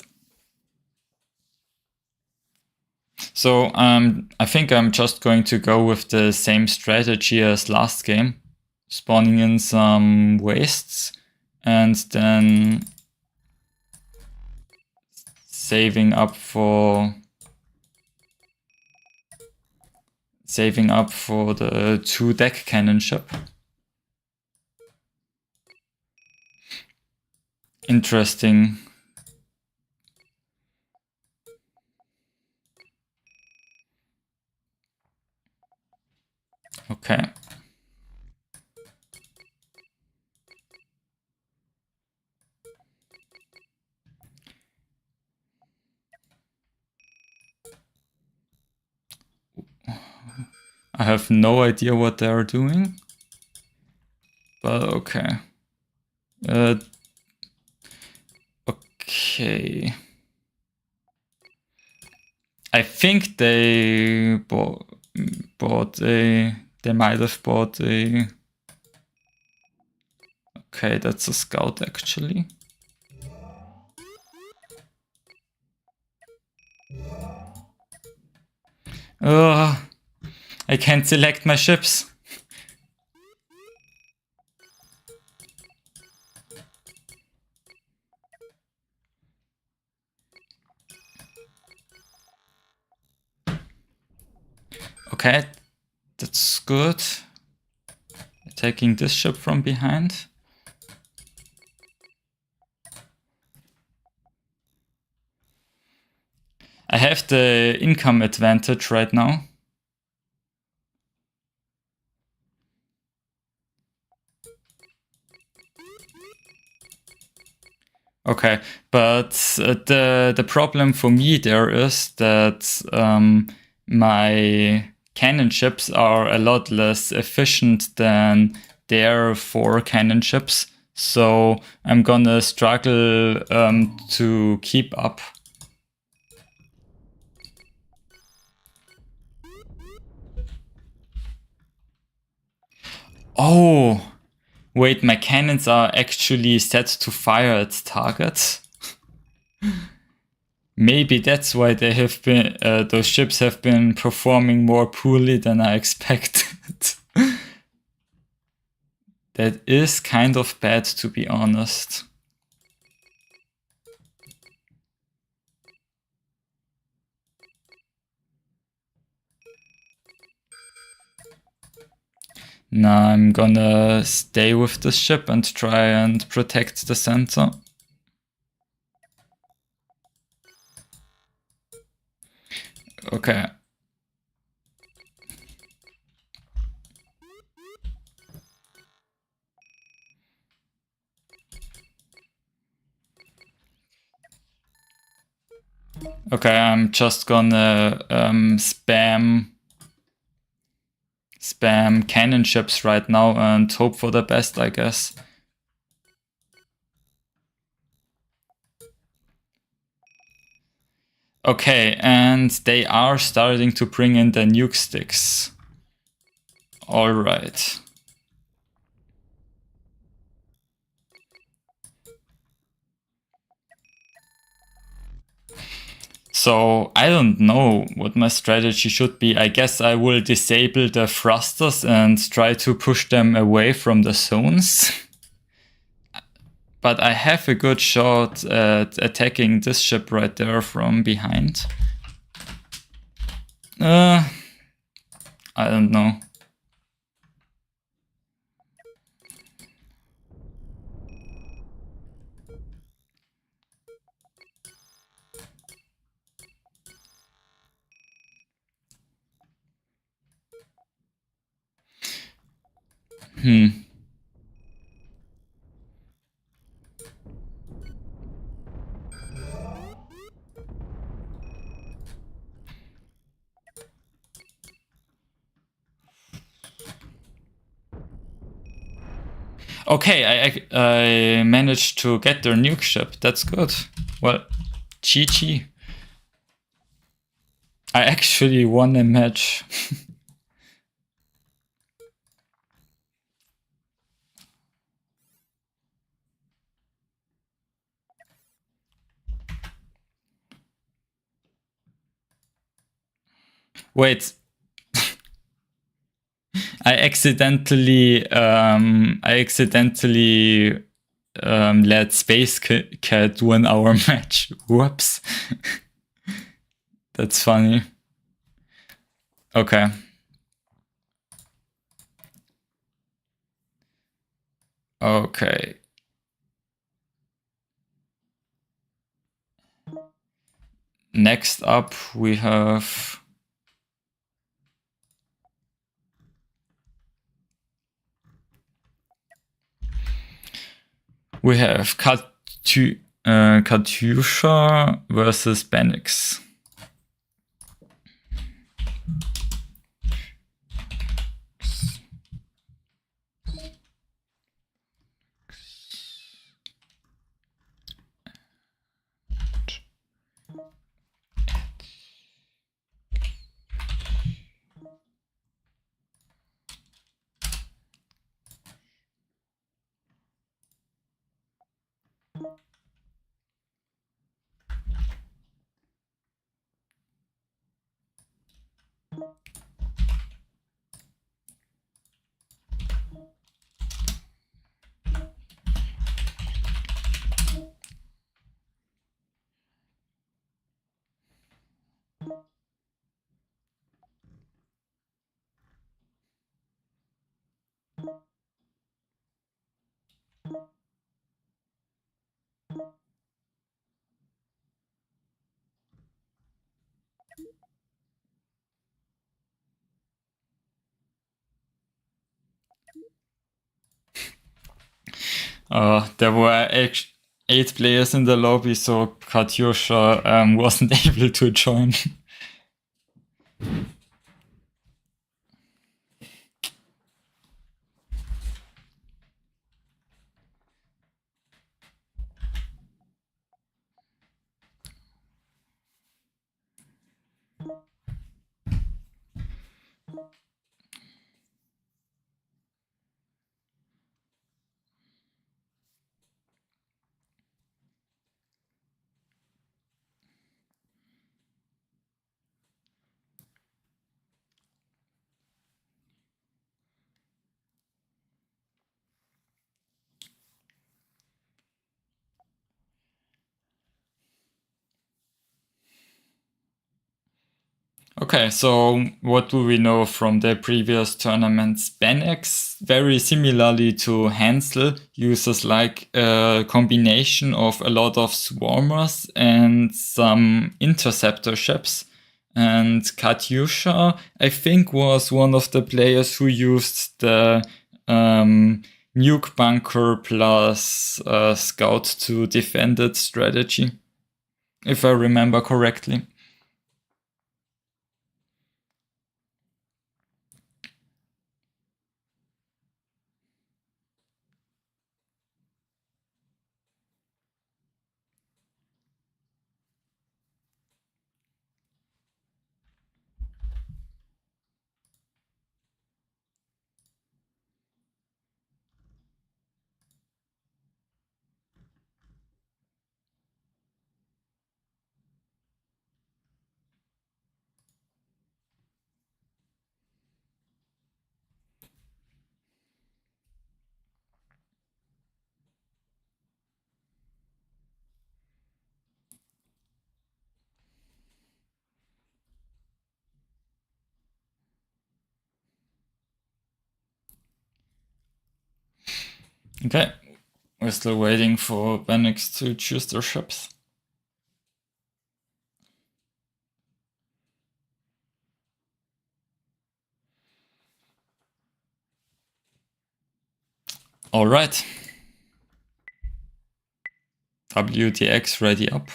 So I think I'm just going to go with the same strategy as last game, spawning in some wastes and then saving up for the 2 deck cannon ship. Interesting. Okay. I have no idea what they are doing, but okay. Okay. I think they bought a... They might have bought a... Okay, that's a scout actually. I can't select my ships. Okay, that's good. Taking this ship from behind. I have the income advantage right now. Okay, but the problem for me there is that my cannon ships are a lot less efficient than their 4 cannon ships, so I'm gonna struggle to keep up. Oh! Wait, my cannons are actually set to fire at targets. Maybe that's why they have been those ships have been performing more poorly than I expected. That is kind of bad, to be honest. Now I'm gonna stay with this ship and try and protect the center. Okay. Okay, I'm just gonna spam cannon ships right now and hope for the best, I guess. Okay, and they are starting to bring in the nuke sticks. Alright. So I don't know what my strategy should be. I guess I will disable the thrusters and try to push them away from the zones. But I have a good shot at attacking this ship right there from behind. I don't know. Okay, I managed to get their nuke ship. That's good. Well, GG. I actually won a match. Wait. I accidentally let Space Cat win our match. Whoops. That's funny. Okay. Okay. Next up we have Katyusha versus Benix. There were 8 players in the lobby, so Katyusha wasn't able to join. Okay, so what do we know from the previous tournaments? Benex, very similarly to Hansel, uses like a combination of a lot of swarmers and some interceptor ships. And Katyusha, I think, was one of the players who used the nuke bunker plus scout to defend its strategy, if I remember correctly. Okay, we're still waiting for Benix to choose their ships. All right. WTX ready up.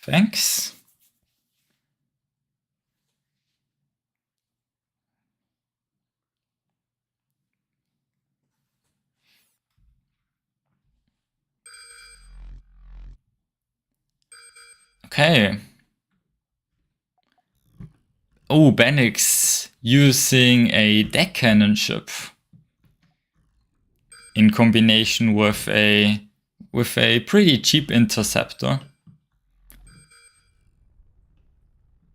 Thanks. Okay. Oh, Benix using a deck cannon ship in combination with a pretty cheap interceptor.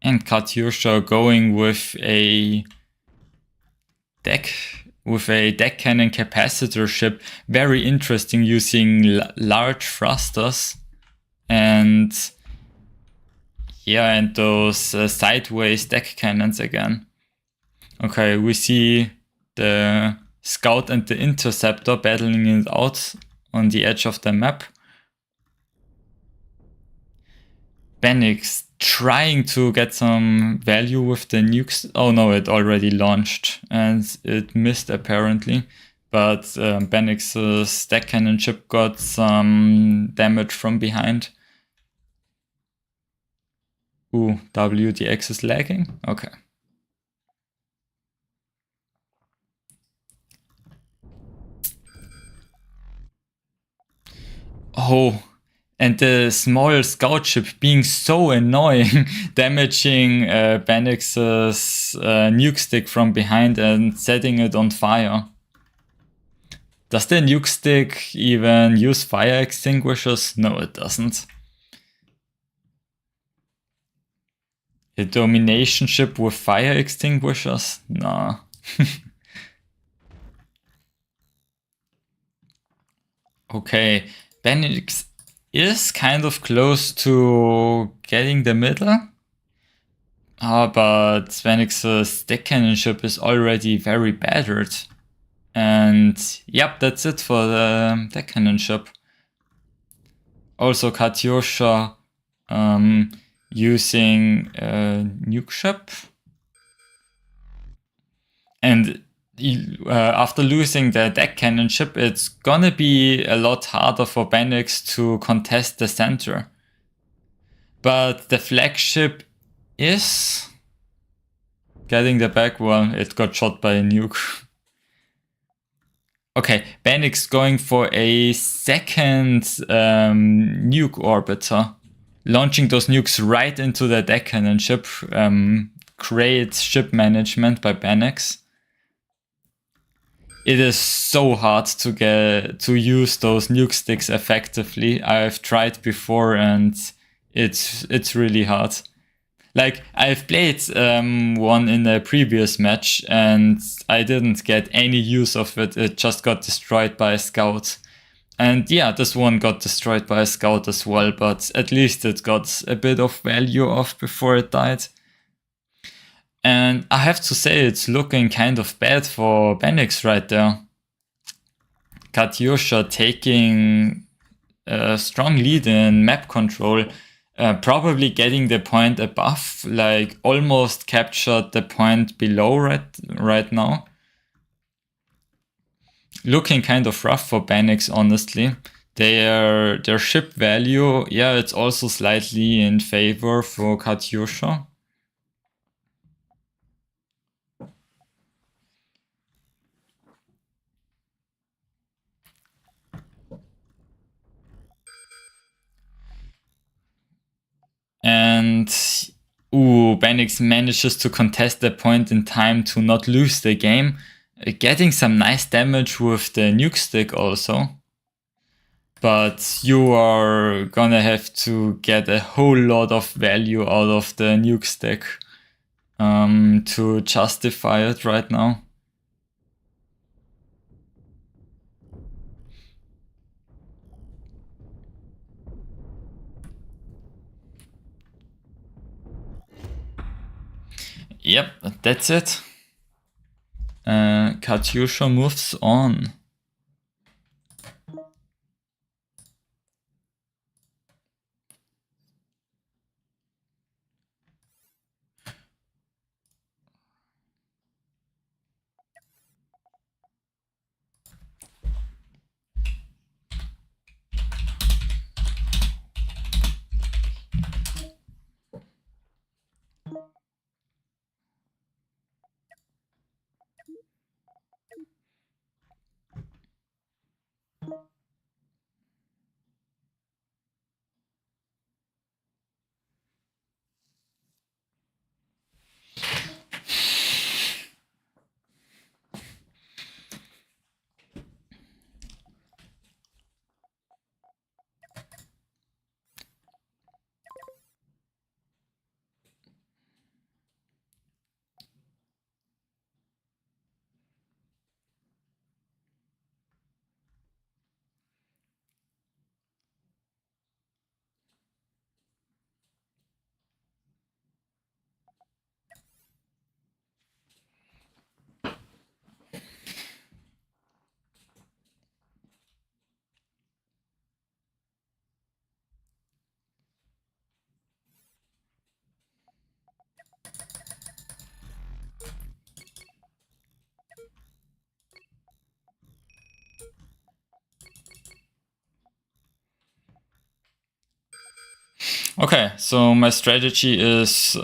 And Katyusha going with a deck cannon capacitor ship. Very interesting, using large thrusters and yeah, and those sideways deck cannons again. Okay, we see the scout and the interceptor battling it out on the edge of the map. Benix trying to get some value with the nukes. Oh no, it already launched and it missed apparently. But Benix's deck cannon ship got some damage from behind. Ooh, WDX is lagging? Okay. Oh, and the small scout ship being so annoying, damaging Benix's nuke stick from behind and setting it on fire. Does the nuke stick even use fire extinguishers? No, it doesn't. A domination ship with fire extinguishers? Nah. Okay, Benix is kind of close to getting the middle. But Benix's deck cannon ship is already very battered. And yep, that's it for the deck cannon ship. Also Katyusha using a nuke ship. And after losing the deck cannon ship, it's gonna be a lot harder for Benix to contest the center. But the flagship is getting the back. Well, it got shot by a nuke. Okay, Benix going for a second nuke orbiter. Launching those nukes right into the deck cannon ship. Great ship management by Benix. It is so hard to use those nuke sticks effectively. I've tried before and it's really hard. Like, I've played one in a previous match and I didn't get any use of it. It just got destroyed by a scout. And yeah, this one got destroyed by a scout as well, but at least it got a bit of value off before it died. And I have to say, it's looking kind of bad for Benix right there. Katyusha taking a strong lead in map control. Probably getting the point above, like almost captured the point below right now. Looking kind of rough for Benix, honestly. Their ship value, yeah, it's also slightly in favor for Katyusha. And Benix manages to contest the point in time to not lose the game. Getting some nice damage with the nuke stick also. But you are gonna have to get a whole lot of value out of the nuke stick to justify it right now. Yep, that's it. Katyusha moves on. Okay, so my strategy is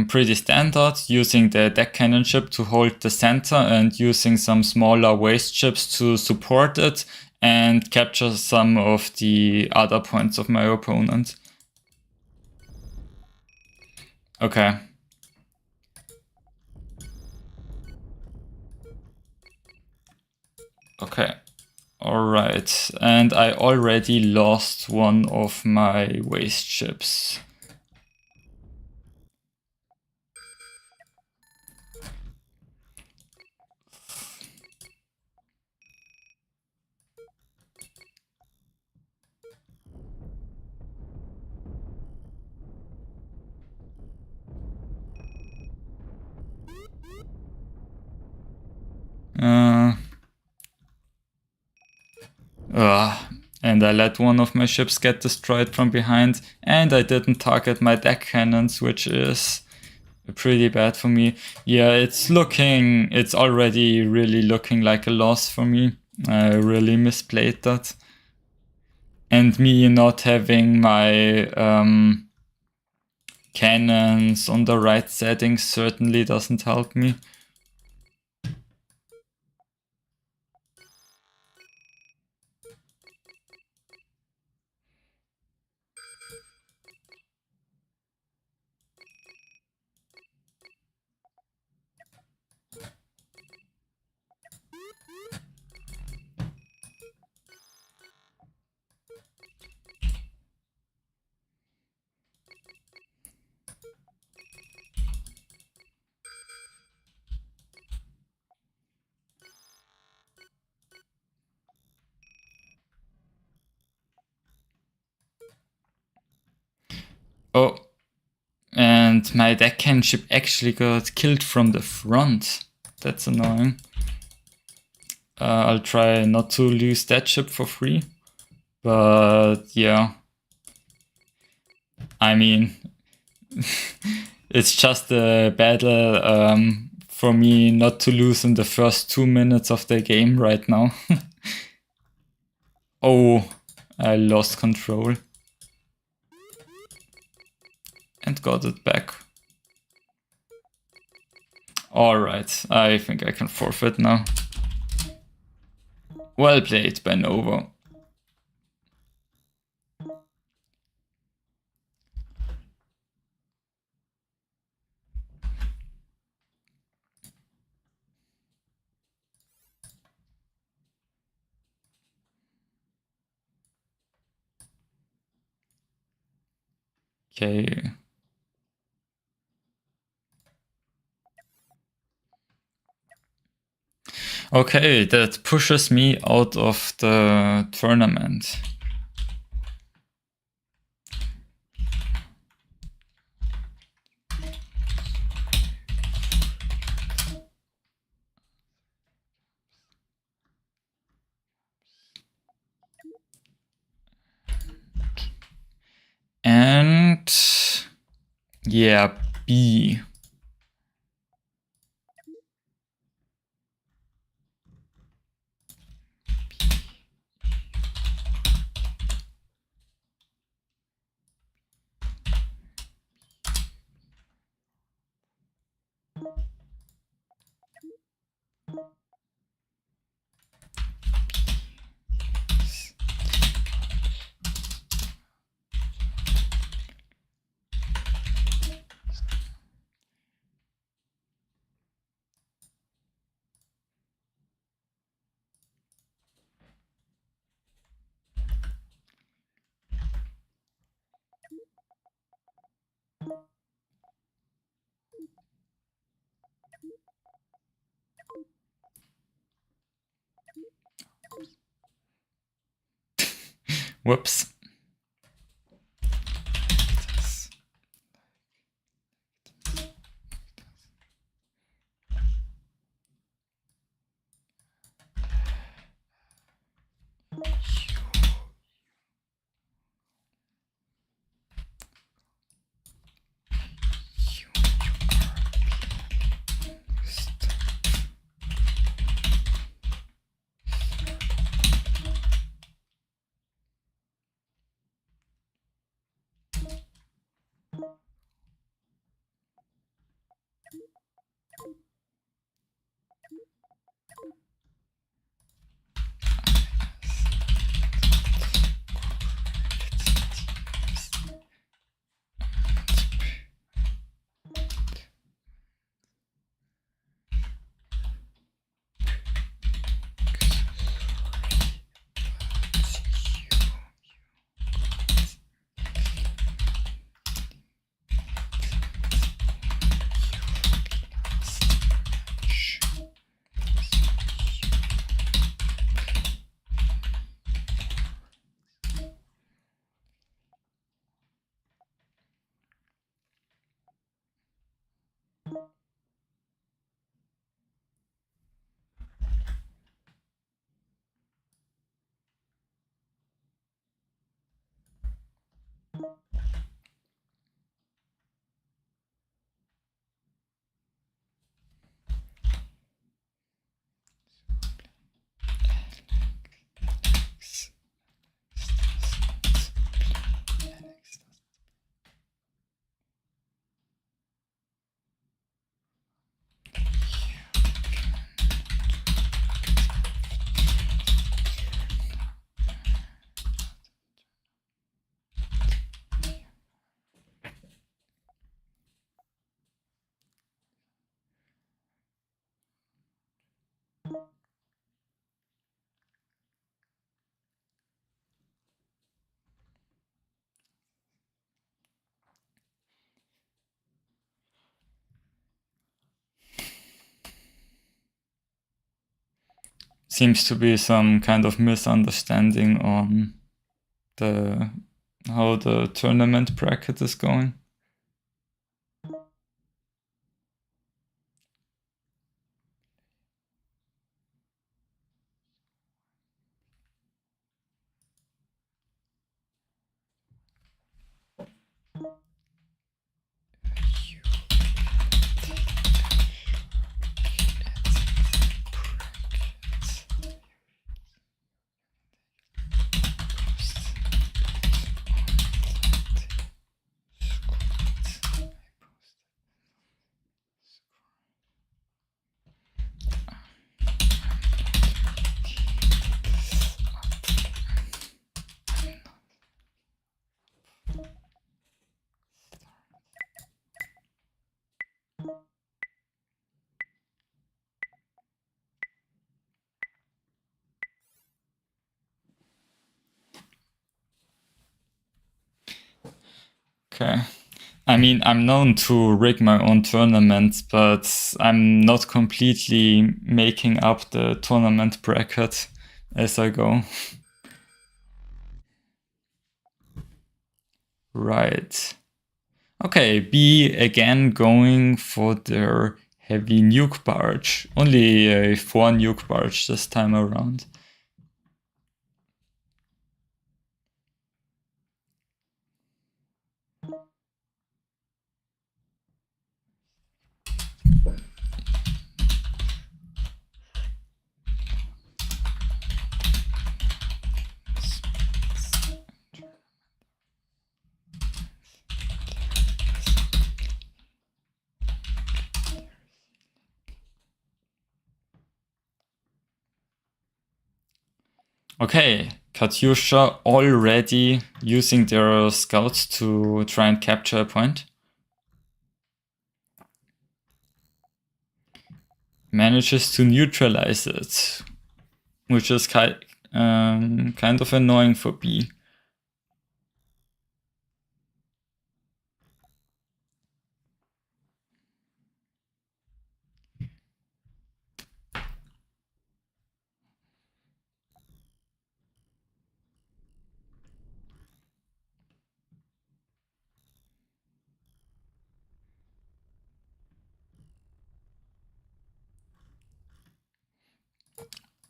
pretty standard, using the deck cannon ship to hold the center and using some smaller waste ships to support it and capture some of the other points of my opponent. Okay. Okay. Alright, and I already lost one of my waste ships. And I let one of my ships get destroyed from behind, and I didn't target my deck cannons, which is pretty bad for me. Yeah, it's already really looking like a loss for me. I really misplayed that. And me not having my cannons on the right settings certainly doesn't help me. Oh, and my deck cannon ship actually got killed from the front. That's annoying. I'll try not to lose that ship for free. But yeah, I mean, it's just a battle for me not to lose in the first 2 minutes of the game right now. Oh, I lost control. And got it back. Alright, I think I can forfeit now. Well played by Nova. Okay. Okay, that pushes me out of the tournament. And yeah, B. Whoops. seems to be some kind of misunderstanding on how the tournament bracket is going. Okay. I mean, I'm known to rig my own tournaments, but I'm not completely making up the tournament bracket as I go. Right. Okay, B again going for their heavy nuke barge. Only a 4 nuke barge this time around. Okay, Katyusha already using their scouts to try and capture a point. Manages to neutralize it, which is kind of annoying for B.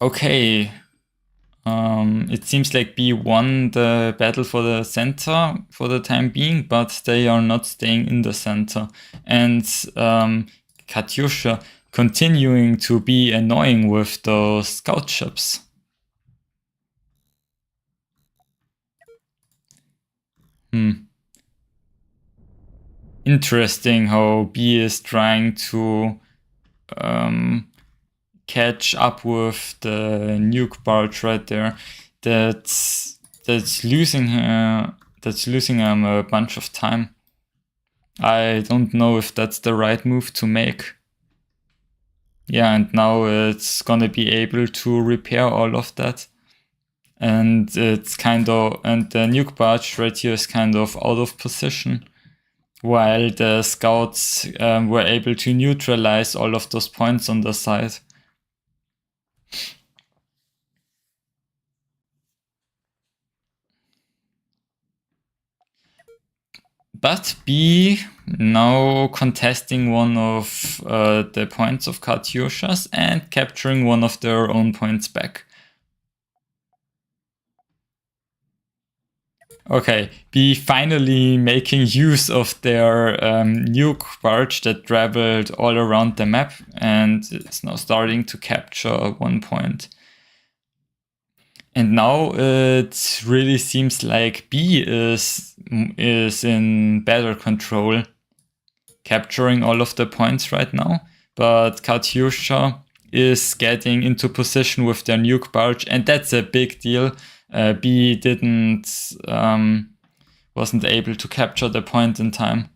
Okay, it seems like B won the battle for the center for the time being, but they are not staying in the center. And Katyusha continuing to be annoying with those scout ships. Interesting how B is trying to catch up with the nuke barge right there. That's losing him a bunch of time. I don't know if that's the right move to make. Yeah, and now it's gonna be able to repair all of that. And it's and the nuke barge right here is kind of out of position, while the scouts were able to neutralize all of those points on the side. But B now contesting one of the points of Katyusha's and capturing one of their own points back. Okay, B finally making use of their nuke barge that traveled all around the map and is now starting to capture 1 point. And now it really seems like B is in better control, capturing all of the points right now. But Katyusha is getting into position with their nuke barge, and that's a big deal. B wasn't able to capture the point in time,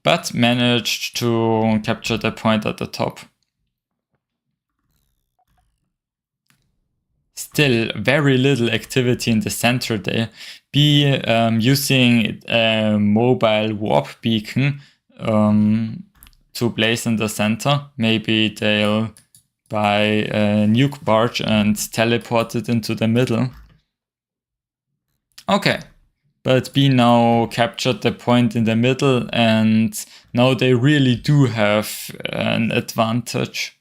but managed to capture the point at the top. Still very little activity in the center there. B using a mobile warp beacon to place in the center. Maybe they'll by a nuke barge and teleported into the middle. Okay, but B now captured the point in the middle, and now they really do have an advantage.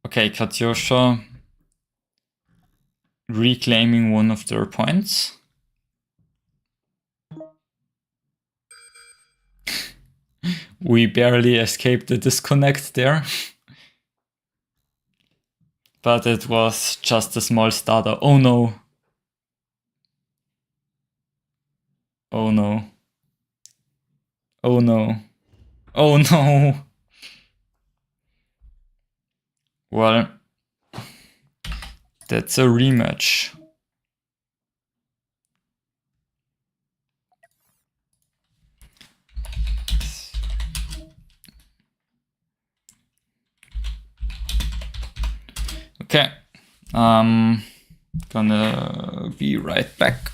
Okay, Katyusha reclaiming one of their points. We barely escaped the disconnect there. But it was just a small starter. Oh no. Oh no. Oh no. Oh no. Well, that's a rematch. Okay, gonna be right back.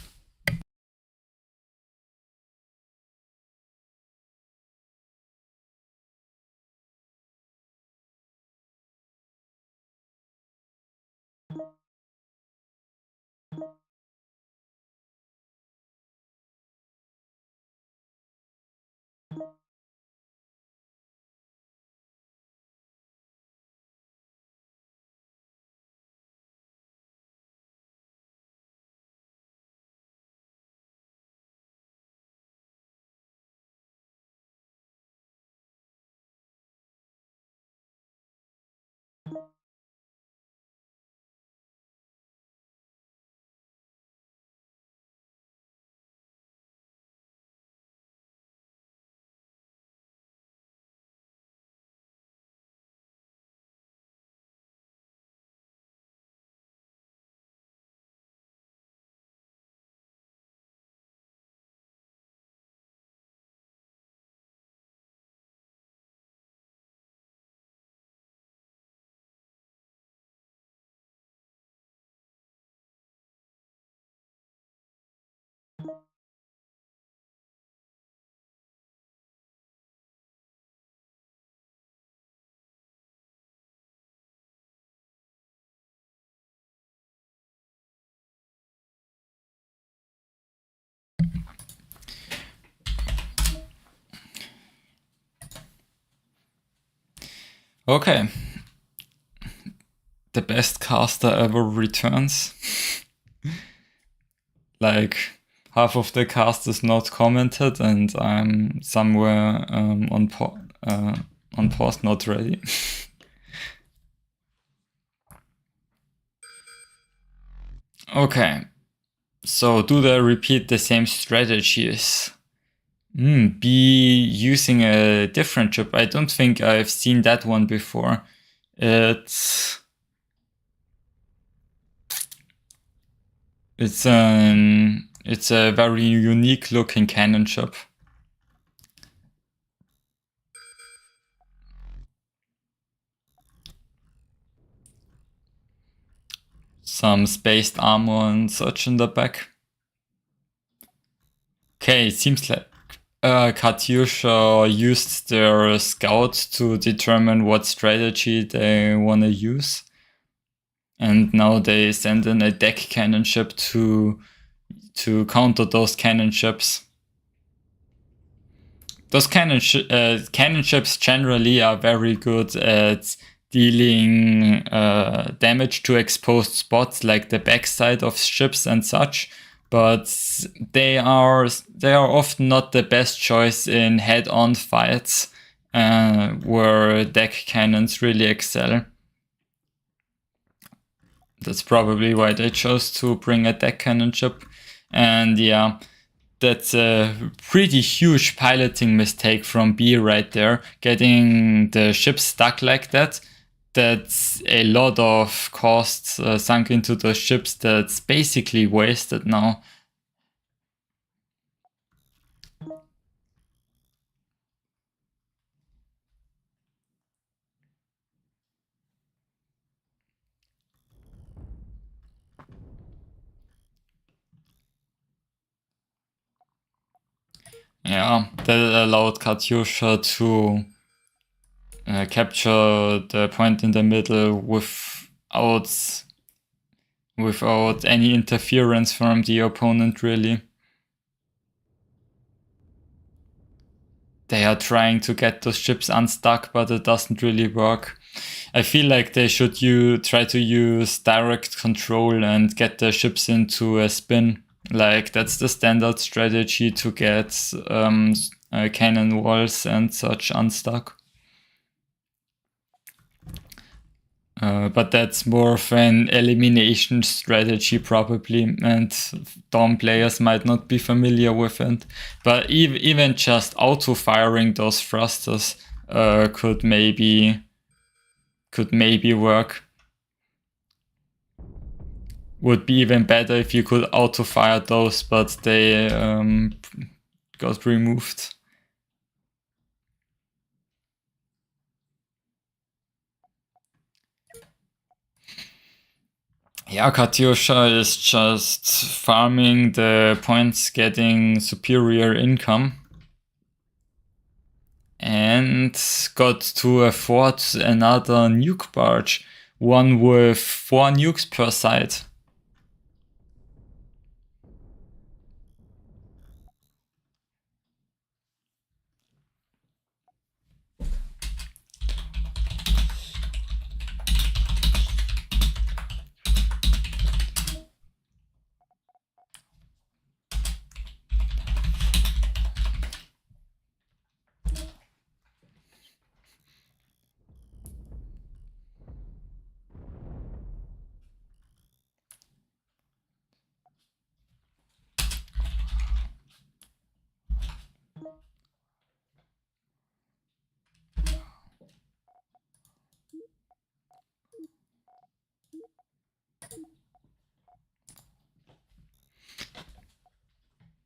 Okay. The best caster ever returns. Like, half of the cast is not commented, and I'm somewhere on pause, not ready. Okay, so do they repeat the same strategies? Be using a different chip. I don't think I've seen that one before. It's a very unique looking cannon chip. Some spaced armor and such in the back. Okay, it seems like Katyusha used their scout to determine what strategy they want to use. And now they send in a deck cannon ship to counter those cannon ships. Those cannon ships generally are very good at dealing damage to exposed spots like the backside of ships and such, but they are often not the best choice in head-on fights where deck cannons really excel. That's probably why they chose to bring a deck cannon ship. And yeah, that's a pretty huge piloting mistake from B right there, getting the ship stuck like that. that's a lot of costs sunk into those ships that's basically wasted now. Yeah, that allowed Katyusha to capture the point in the middle without any interference from the opponent, really. They are trying to get those ships unstuck, but it doesn't really work. I feel like they should try to use direct control and get their ships into a spin. Like, that's the standard strategy to get cannon walls and such unstuck. But that's more of an elimination strategy probably, and Dom players might not be familiar with it. But even just auto-firing those thrusters could maybe work. Would be even better if you could auto-fire those, but they got removed. Yeah, Katyusha is just farming the points, getting superior income. And got to afford another nuke barge, one with 4 nukes per side.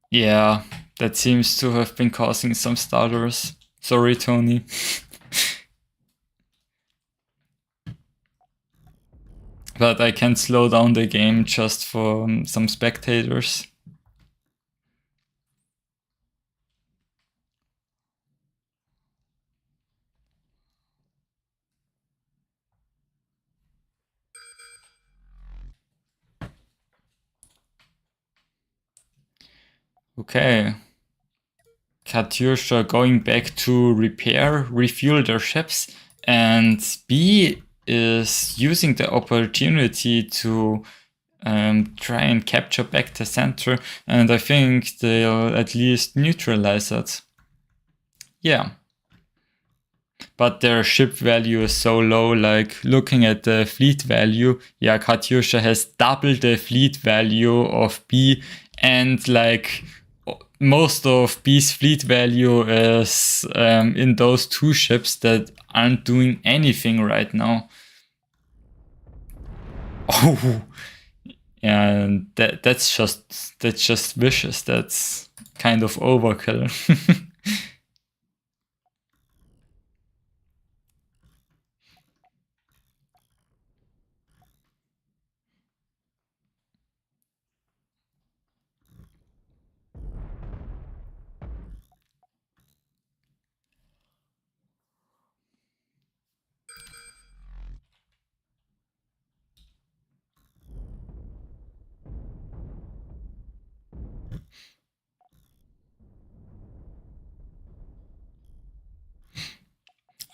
Yeah, that seems to have been causing some stutters. Sorry, Tony. But I can slow down the game just for some spectators. Okay. Katyusha going back to refuel their ships, and B is using the opportunity to try and capture back the center, and I think they'll at least neutralize it. Yeah. But their ship value is so low, like looking at the fleet value, yeah, Katyusha has double the fleet value of B, and like most of B's fleet value is in those 2 ships that aren't doing anything right now. Oh, and that's just vicious. That's kind of overkill.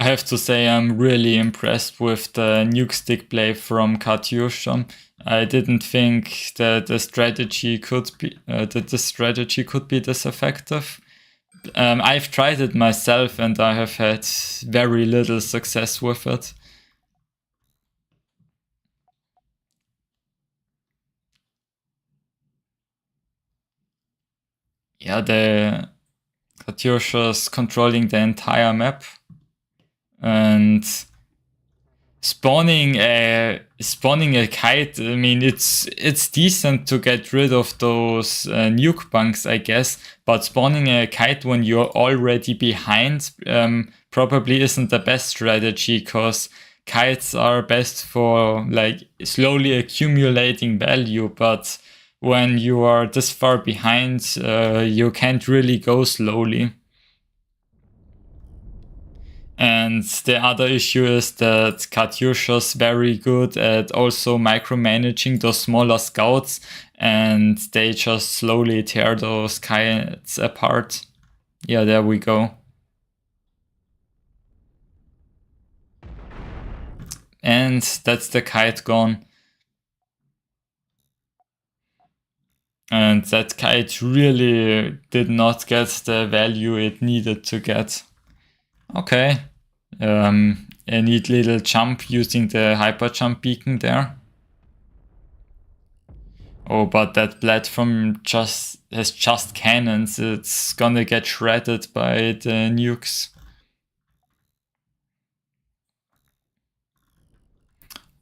I have to say I'm really impressed with the nuke stick play from Katyusha. I didn't think that the strategy could be this effective. I've tried it myself and I have had very little success with it. Yeah, the Katyusha's controlling the entire map, and spawning a kite, I mean, it's decent to get rid of those nuke bunks, I guess, but spawning a kite when you're already behind probably isn't the best strategy, because kites are best for like slowly accumulating value, but when you are this far behind, you can't really go slowly. And the other issue is that Katyusha's very good at also micromanaging those smaller scouts, and they just slowly tear those kites apart. Yeah, there we go. And that's the kite gone. And that kite really did not get the value it needed to get. Okay. A neat little jump using the hyper jump beacon there. Oh, but that platform has just cannons. It's gonna get shredded by the nukes.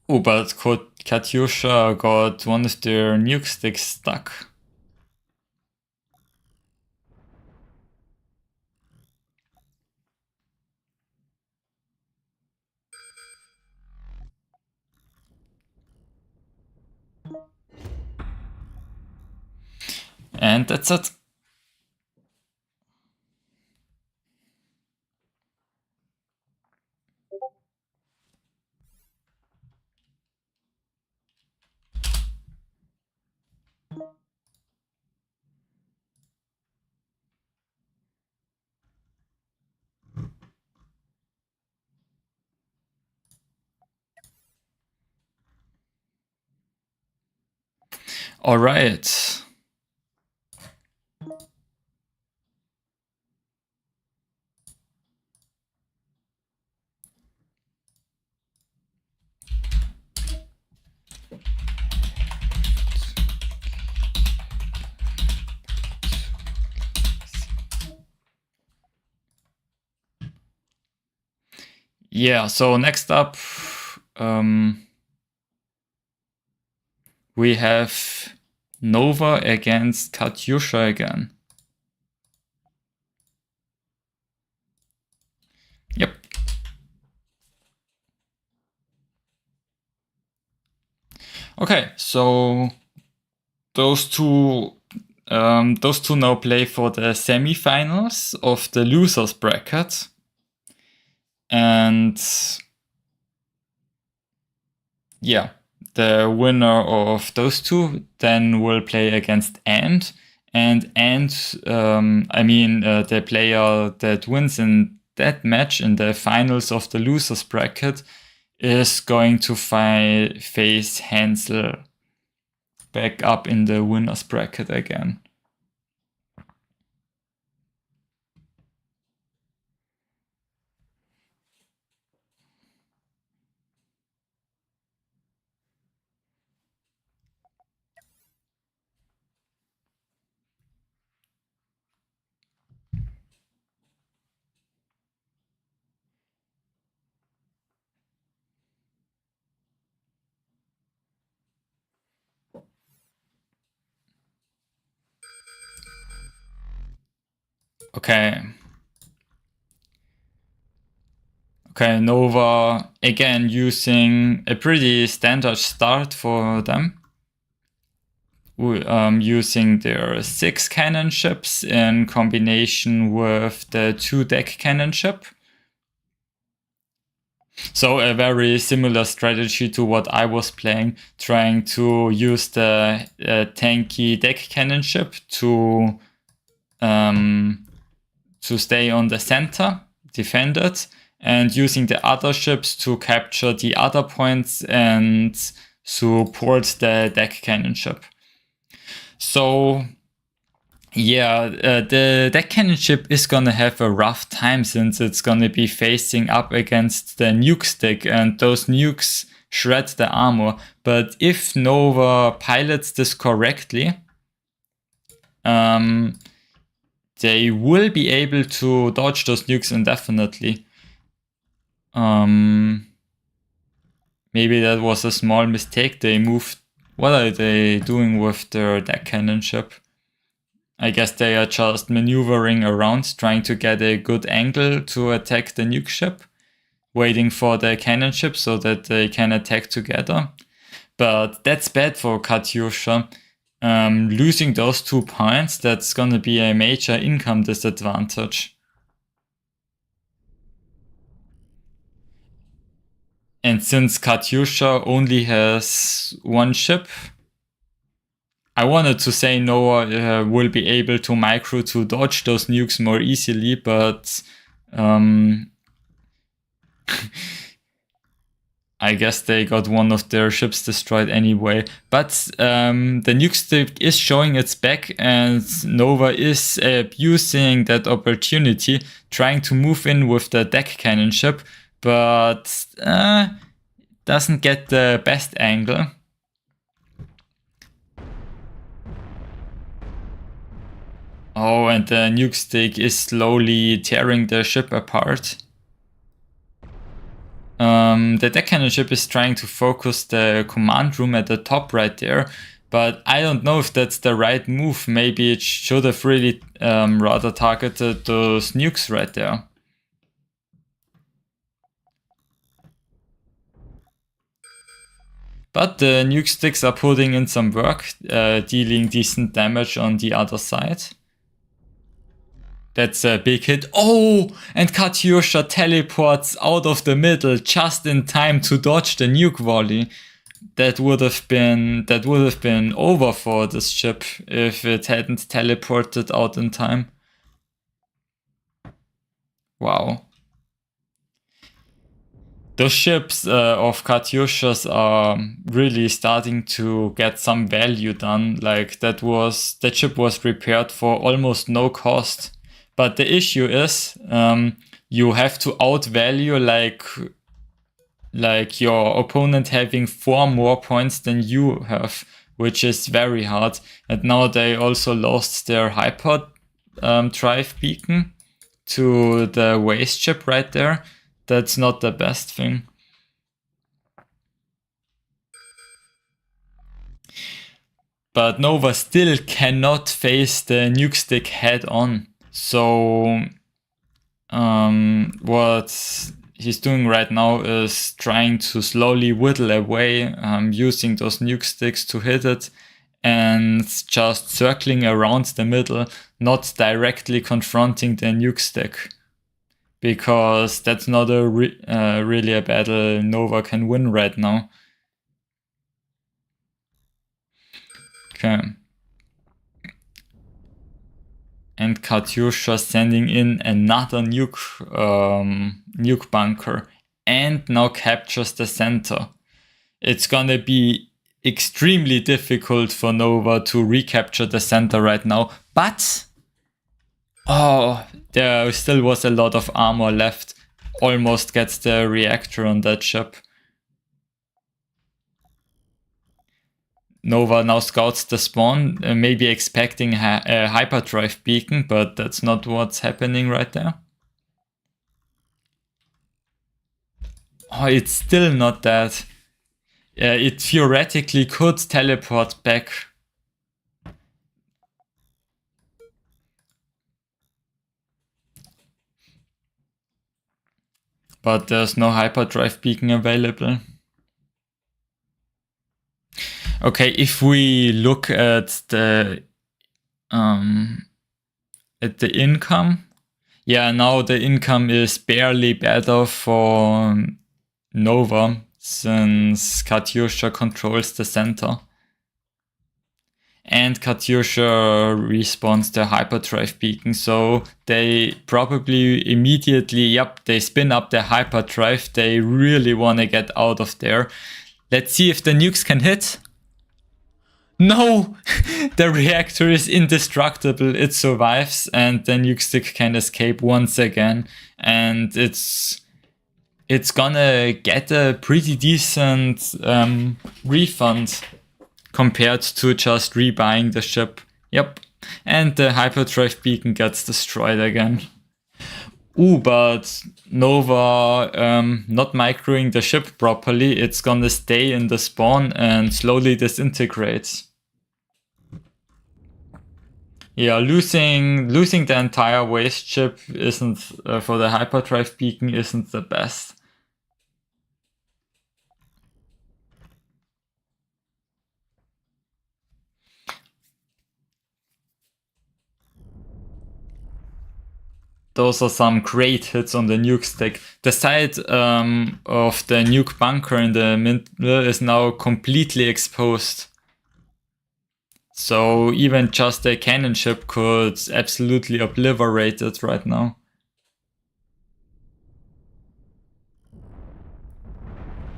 Oh, but Katyusha got one of their nuke sticks stuck. And that's it. All right. Yeah, so next up, we have Nova against Katyusha again. Yep. Okay, so those two now play for the semifinals of the losers bracket. And yeah, the winner of those two then will play against Ant. And Ant, the player that wins in that match in the finals of the losers bracket is going to face Hansel back up in the winners bracket again. Okay. Okay, Nova again using a pretty standard start for them. Using their 6 cannon ships in combination with the 2 deck cannon ship. So a very similar strategy to what I was playing, trying to use the tanky deck cannon ship to stay on the center, defend it, and using the other ships to capture the other points and support the deck cannon ship. So yeah, the deck cannon ship is gonna have a rough time, since it's gonna be facing up against the nuke stick, and those nukes shred the armor. But if Nova pilots this correctly, they will be able to dodge those nukes indefinitely. Maybe that was a small mistake. They moved. What are they doing with their deck cannon ship? I guess they are just maneuvering around, trying to get a good angle to attack the nuke ship, waiting for the cannon ship so that they can attack together. But that's bad for Katyusha. Losing those 2 points, that's gonna be a major income disadvantage. And since Katyusha only has 1 ship, I wanted to say Noah will be able to micro to dodge those nukes more easily, but I guess they got one of their ships destroyed anyway. But the nuke stick is showing its back, and Nova is abusing that opportunity, trying to move in with the deck cannon ship, but doesn't get the best angle. Oh, and the nuke stick is slowly tearing the ship apart. The deck cannon ship is trying to focus the command room at the top right there, but I don't know if that's the right move. Maybe it should have really rather targeted those nukes right there. But the nuke sticks are putting in some work, dealing decent damage on the other side. That's a big hit. Oh, and Katyusha teleports out of the middle just in time to dodge the nuke volley. That would have been over for this ship if it hadn't teleported out in time. Wow. Those ships of Katyushas are really starting to get some value done. Like that ship was repaired for almost no cost. But the issue is you have to outvalue like your opponent having 4 more points than you have, which is very hard. And now they also lost their hyperdrive beacon to the waste ship right there. That's not the best thing. But Nova still cannot face the nuke stick head on. So what he's doing right now is trying to slowly whittle away, using those nuke sticks to hit it, and just circling around the middle, not directly confronting the nuke stick, because that's not a really a battle Nova can win right now. Okay. And Katyusha sending in another nuke bunker, and now captures the center. It's gonna be extremely difficult for Nova to recapture the center right now, but oh, there still was a lot of armor left. Almost gets the reactor on that ship. Nova now scouts the spawn, maybe expecting a hyperdrive beacon, but that's not what's happening right there. Oh, it's still not that. It theoretically could teleport back. But there's no hyperdrive beacon available. Okay, if we look at the income, yeah, now the income is barely better for Nova since Katyusha controls the center. And Katyusha respawns the hyperdrive beacon, so they probably immediately, they spin up their hyperdrive. They really want to get out of there. Let's see if the nukes can hit. No! The reactor is indestructible, it survives, and the nuke stick can escape once again. And it's gonna get a pretty decent refund compared to just rebuying the ship. Yep. And the hyperdrive beacon gets destroyed again. Ooh, but Nova not microing the ship properly, it's gonna stay in the spawn and slowly disintegrate. Yeah, losing the entire waste ship isn't for the hyperdrive beacon isn't the best. Those are some great hits on the nuke stick. The side of the nuke bunker in the middle is now completely exposed. So even just a cannon ship could absolutely obliterate it right now.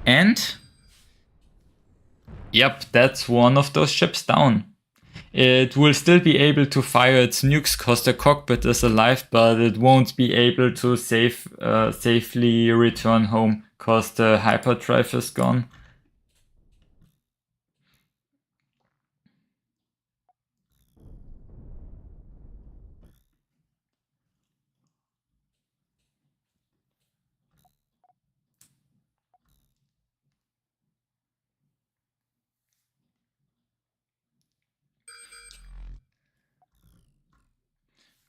And yep, that's one of those ships down. It will still be able to fire its nukes because the cockpit is alive, but it won't be able to safely return home because the hyperdrive is gone.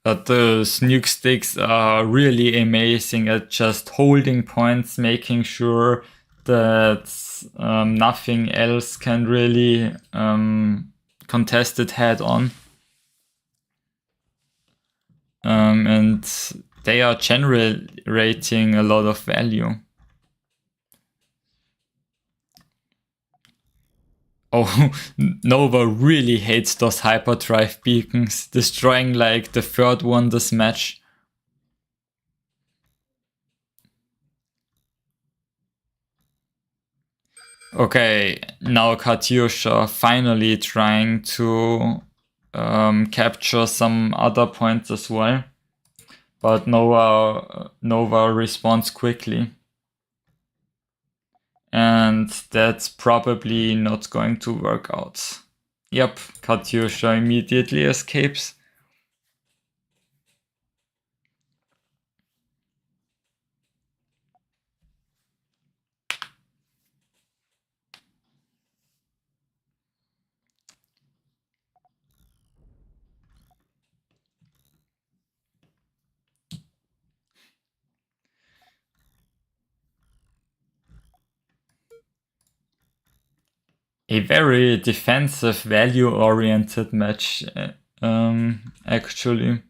But those nuke sticks are really amazing at just holding points, making sure that nothing else can really contest it head on. And they are generating a lot of value. Oh, Nova really hates those hyperdrive beacons, destroying like the third one this match. Okay, now Katyusha finally trying to capture some other points as well. But Nova responds quickly. And that's probably not going to work out. Yep, Katyusha immediately escapes. A very defensive, value-oriented match, actually.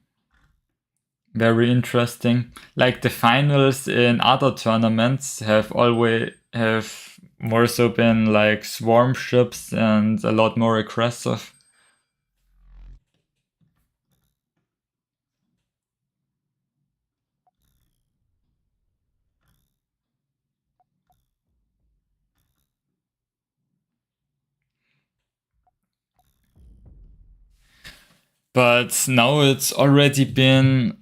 Very interesting. Like the finals in other tournaments have more so been like swarm ships and a lot more aggressive. But now it's already been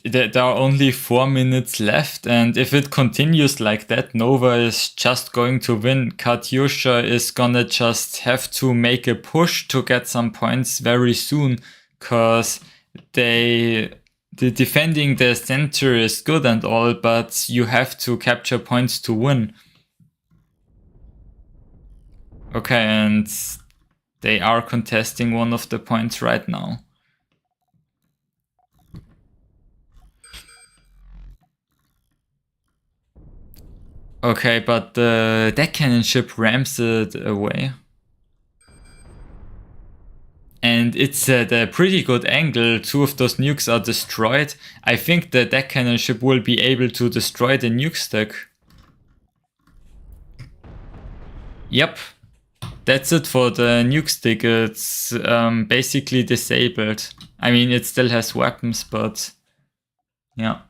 there are only 4 minutes left, and if it continues like that, Nova is just going to win. Katyusha is gonna just have to make a push to get some points very soon, cause the defending the center is good and all, but you have to capture points to win. Okay, and they are contesting one of the points right now. Okay, but the deck cannon ship rams it away. And it's at a pretty good angle. 2 of those nukes are destroyed. I think the deck cannon ship will be able to destroy the nuke stack. Yep. That's it for the nuke stick. It's basically disabled. I mean, it still has weapons, but yeah.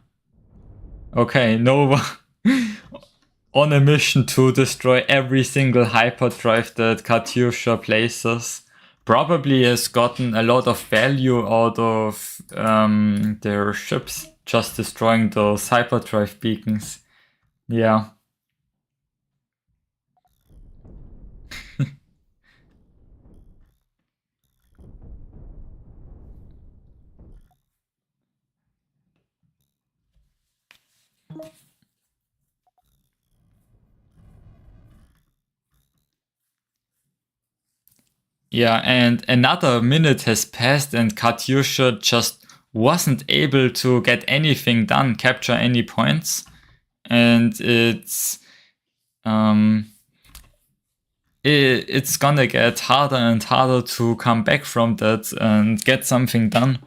Okay, Nova on a mission to destroy every single hyperdrive that Katyusha places. Probably has gotten a lot of value out of their ships, just destroying those hyperdrive beacons. Yeah. Yeah, and another minute has passed and Katyusha just wasn't able to get anything done, capture any points. And it's gonna get harder and harder to come back from that and get something done.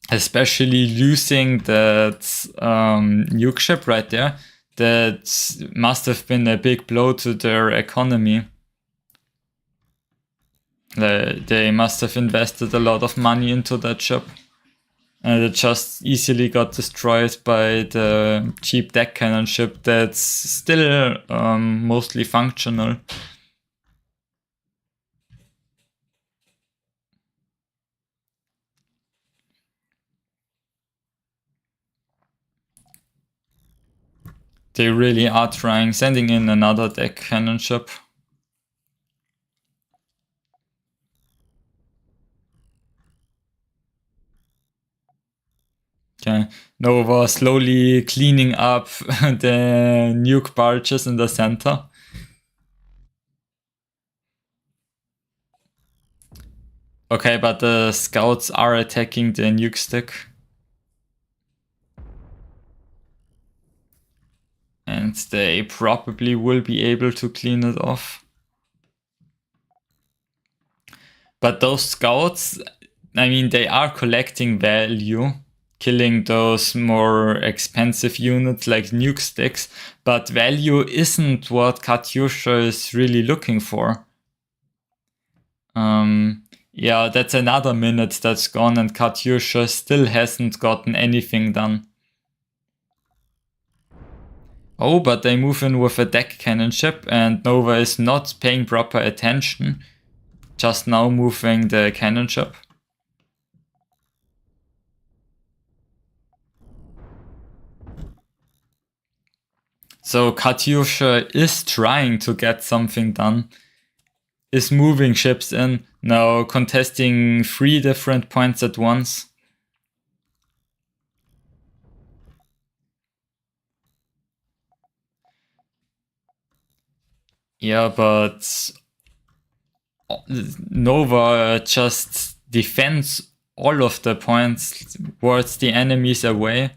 Especially losing that nuke ship right there. That must have been a big blow to their economy. They must have invested a lot of money into that ship. And it just easily got destroyed by the cheap deck cannon ship that's still mostly functional. They really are trying, sending in another deck cannon ship. Okay, Nova slowly cleaning up the nuke barges in the center. Okay, but the scouts are attacking the nuke stick. And they probably will be able to clean it off. But those scouts, I mean, they are collecting value, killing those more expensive units like nuke sticks, but value isn't what Katyusha is really looking for. Yeah, that's another minute that's gone and Katyusha still hasn't gotten anything done. Oh, but they move in with a deck cannon ship and Nova is not paying proper attention. Just now moving the cannon ship. So Katyusha is trying to get something done. Is moving ships in, now contesting 3 different points at once. Yeah, but Nova just defends all of the points towards the enemies away.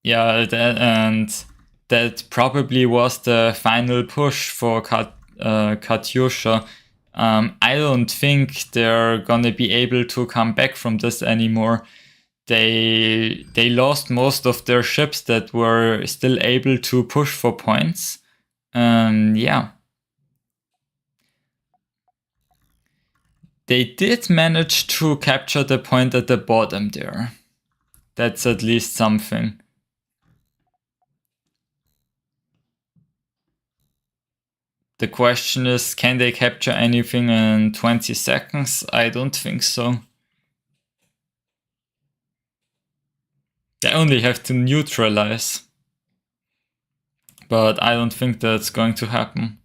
Yeah, and that probably was the final push for Katyusha. I don't think they're gonna be able to come back from this anymore. They lost most of their ships that were still able to push for points. Yeah. They did manage to capture the point at the bottom there. That's at least something. The question is, can they capture anything in 20 seconds? I don't think so. They only have to neutralize. But I don't think that's going to happen.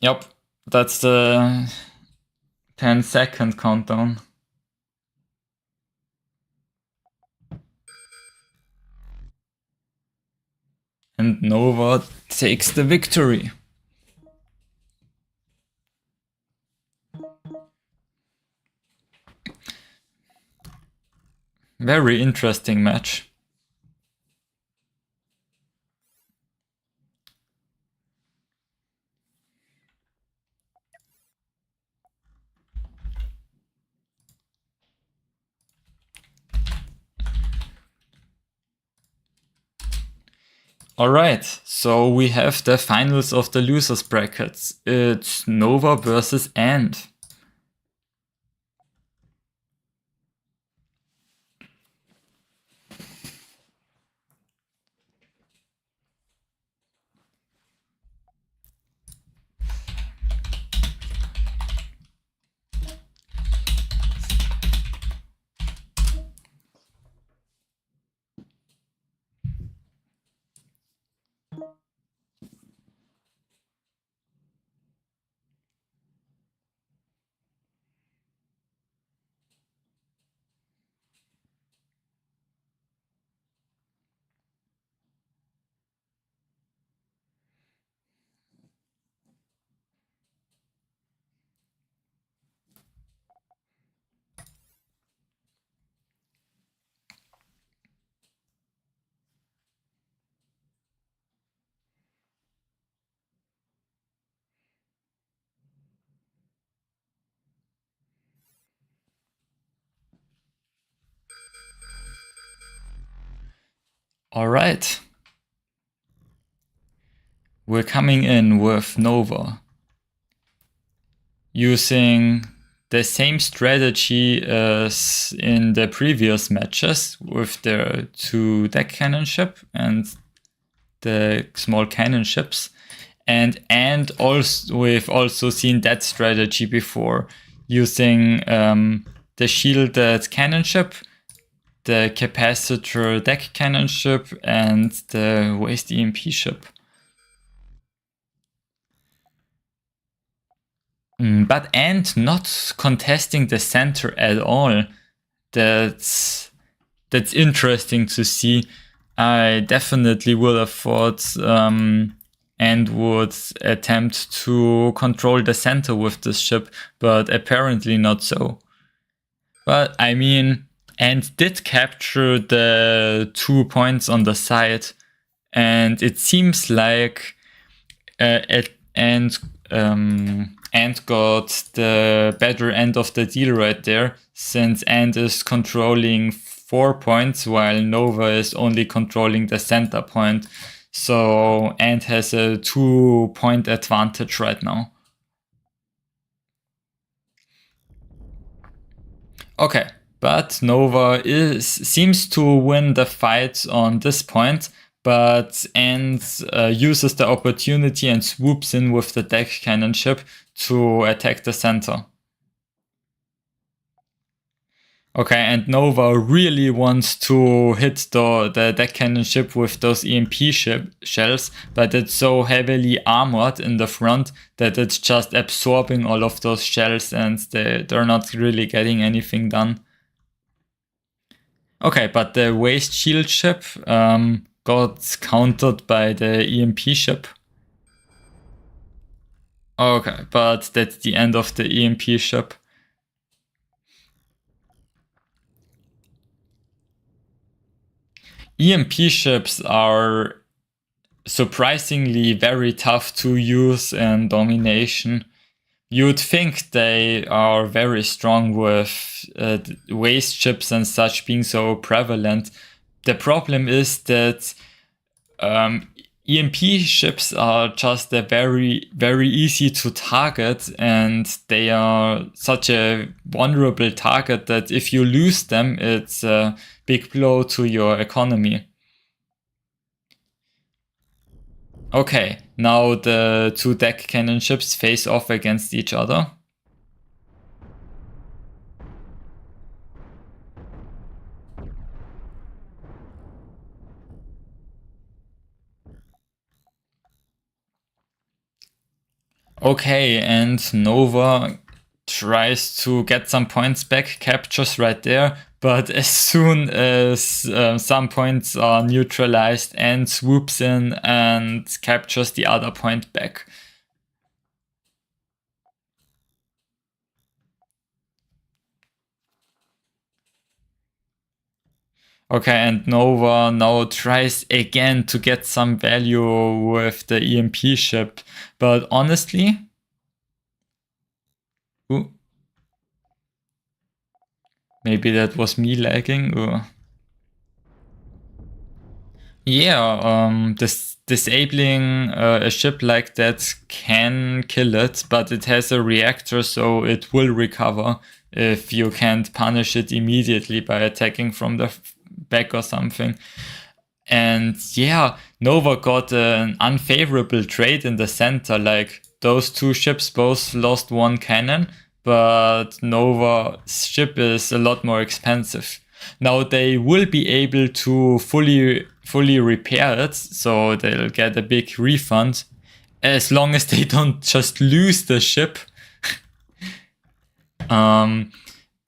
Yep, that's the 10-second countdown. And Nova takes the victory. Very interesting match. Alright, so we have the finals of the losers brackets. It's Nova versus End. Alright. We're coming in with Nova, using the same strategy as in the previous matches with their 2 deck cannon ship and the small cannon ships. And also we've also seen that strategy before, using the shielded cannon ship, the capacitor deck cannon ship, and the waste EMP ship. But and not contesting the center at all. That's interesting to see. I definitely would have thought and would attempt to control the center with this ship, but apparently not so. But I mean, and did capture the 2 points on the side, and it seems like and got the better end of the deal right there, since Ant is controlling 4 points while Nova is only controlling the center point. So Ant has a 2-point advantage right now. Okay, but Nova seems to win the fight on this point, but Ant uses the opportunity and swoops in with the deck cannon ship to attack the center. Okay, and Nova really wants to hit the deck cannon ship with those EMP shells, but it's so heavily armored in the front that it's just absorbing all of those shells, and they're not really getting anything done. Okay, but the waste shield ship got countered by the EMP ship. Okay, but that's the end of the EMP ship. EMP ships are surprisingly very tough to use in domination. You'd think they are very strong with waste ships and such being so prevalent. The problem is that EMP ships are just a very, very easy to target, and they are such a vulnerable target that if you lose them, it's a big blow to your economy. Okay, now the 2 deck cannon ships face off against each other. Okay, and Nova tries to get some points back, captures right there, but as soon as some points are neutralized, and swoops in and captures the other point back. Okay, and Nova now tries again to get some value with the EMP ship, but honestly, ooh, maybe that was me lagging. Or yeah, disabling a ship like that can kill it, but it has a reactor, so it will recover if you can't punish it immediately by attacking from the back or something. And yeah, Nova got an unfavorable trade in the center. Like, those 2 ships both lost 1 cannon, but Nova's ship is a lot more expensive. Now they will be able to fully repair it, so they'll get a big refund, as long as they don't just lose the ship.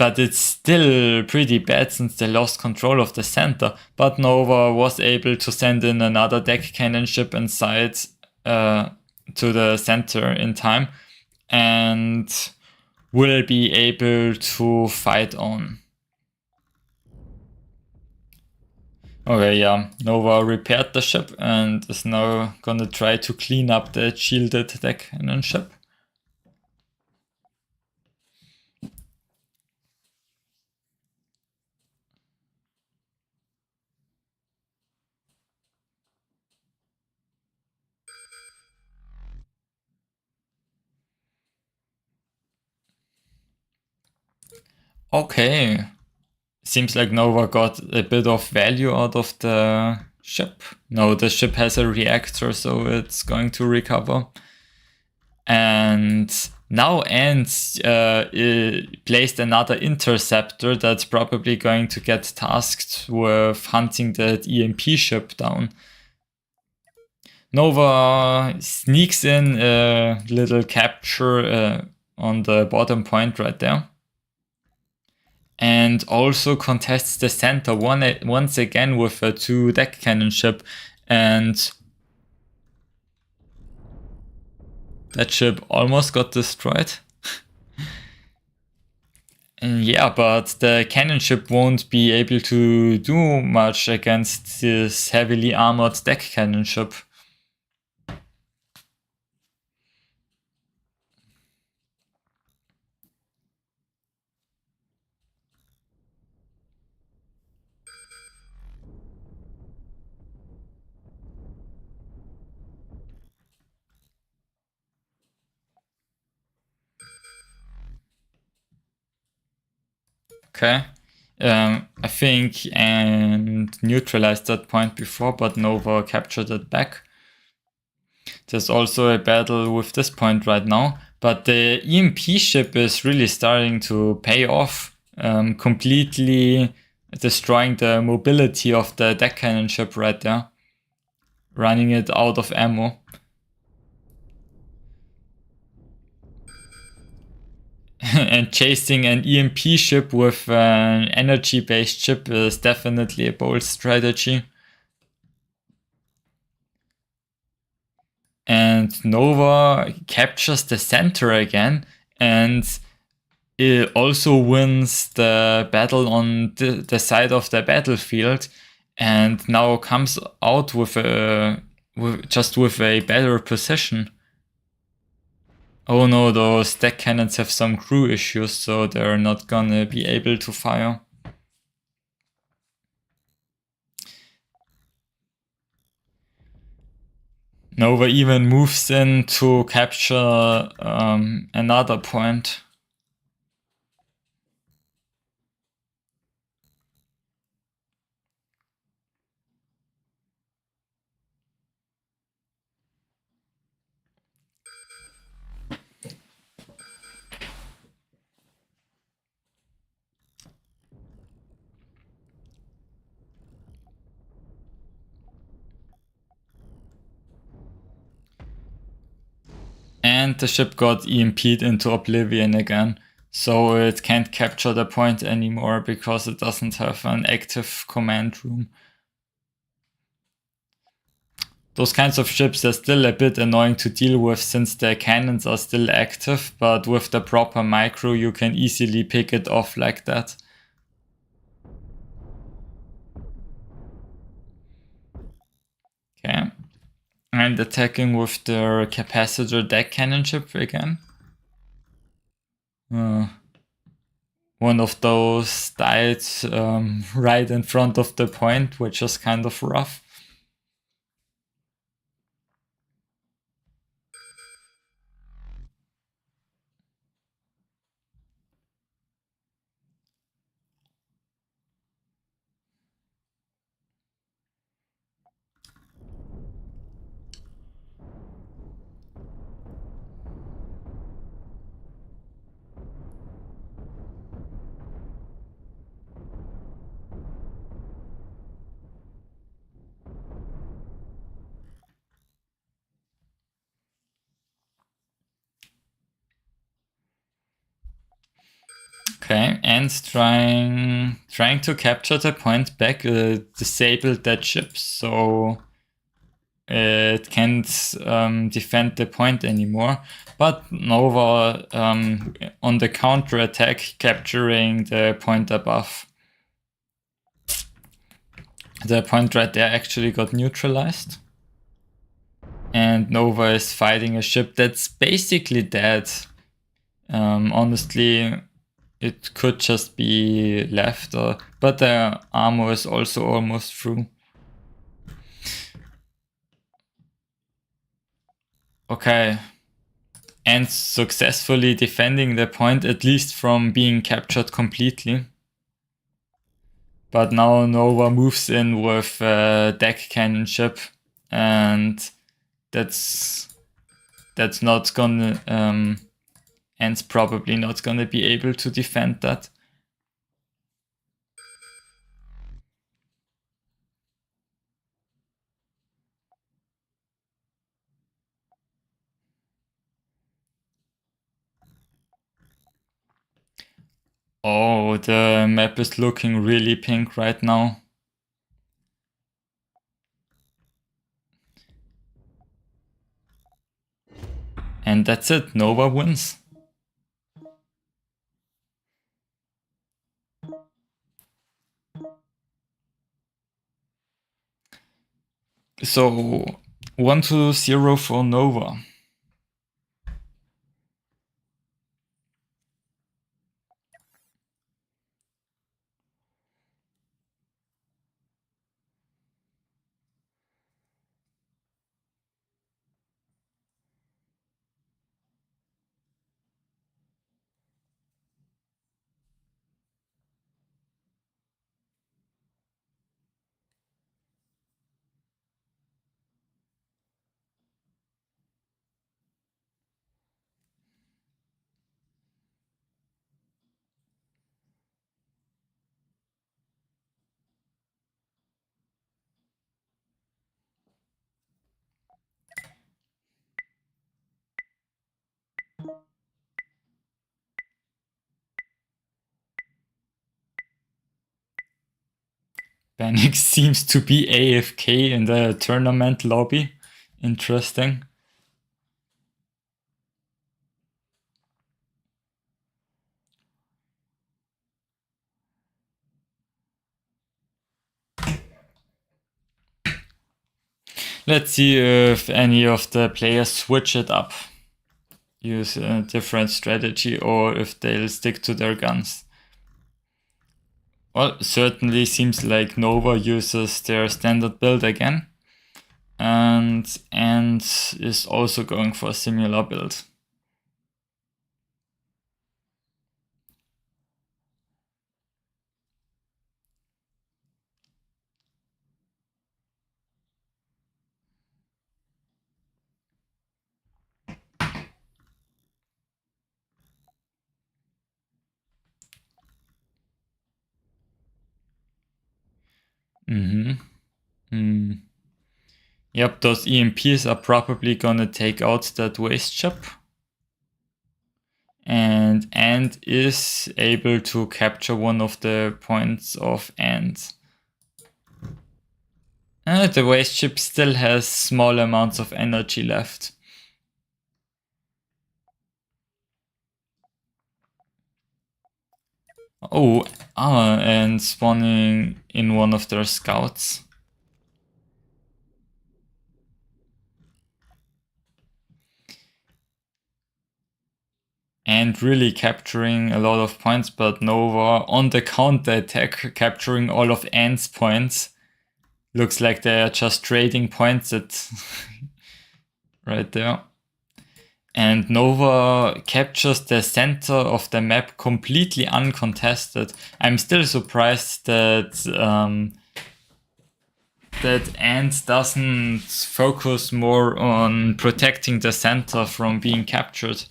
But it's still pretty bad since they lost control of the center. But Nova was able to send in another deck cannon ship inside to the center in time, and will be able to fight on. Okay, yeah, Nova repaired the ship and is now gonna try to clean up the shielded deck cannon ship. Okay. Seems like Nova got a bit of value out of the ship. No, the ship has a reactor, so it's going to recover. And now Ant placed another interceptor that's probably going to get tasked with hunting that EMP ship down. Nova sneaks in a little capture on the bottom point right there. And also contests the center once again with a 2-deck cannon ship. And that ship almost got destroyed. And yeah, but the cannon ship won't be able to do much against this heavily armored deck cannon ship. Okay. I think and neutralized that point before, but Nova captured it back. There's also a battle with this point right now, but the EMP ship is really starting to pay off, completely destroying the mobility of the deck cannon ship right there, running it out of ammo. And chasing an EMP ship with an energy-based ship is definitely a bold strategy. And Nova captures the center again, and it also wins the battle on the side of the battlefield, and now comes out with a better position. Oh no, those deck cannons have some crew issues, so they're not gonna be able to fire. Nova even moves in to capture another point. And the ship got EMP'd into oblivion again, so it can't capture the point anymore because it doesn't have an active command room. Those kinds of ships are still a bit annoying to deal with since their cannons are still active, but with the proper micro you can easily pick it off like that. Okay. And attacking with their capacitor deck cannon ship again. One of those died right in front of the point, which is kind of rough. Okay, and trying to capture the point back, disabled that ship, so it can't defend the point anymore. But Nova on the counter attack, capturing the point above. The point right there actually got neutralized. And Nova is fighting a ship that's basically dead. Honestly, it could just be left, but the armor is also almost through. Okay. and successfully defending the point, at least from being captured completely. But now Nova moves in with deck cannonship, and that's not gonna and probably not gonna be able to defend that. Oh, the map is looking really pink right now. And that's it, Nova wins. So 1-0 for Nova. Banix seems to be AFK in the tournament lobby. Interesting. Let's see if any of the players switch it up, use a different strategy, or if they'll stick to their guns. Well, certainly seems like Nova uses their standard build again, and is also going for a similar build. Yep, those EMPs are probably gonna take out that waste ship. And is able to capture one of the points of Ant. The waste ship still has small amounts of energy left. Oh, and spawning in one of their scouts. And really capturing a lot of points, but Nova on the counter attack capturing all of Ant's points. Looks like they're just trading points at right there. And Nova captures the center of the map completely uncontested. I'm still surprised that that Ant doesn't focus more on protecting the center from being captured.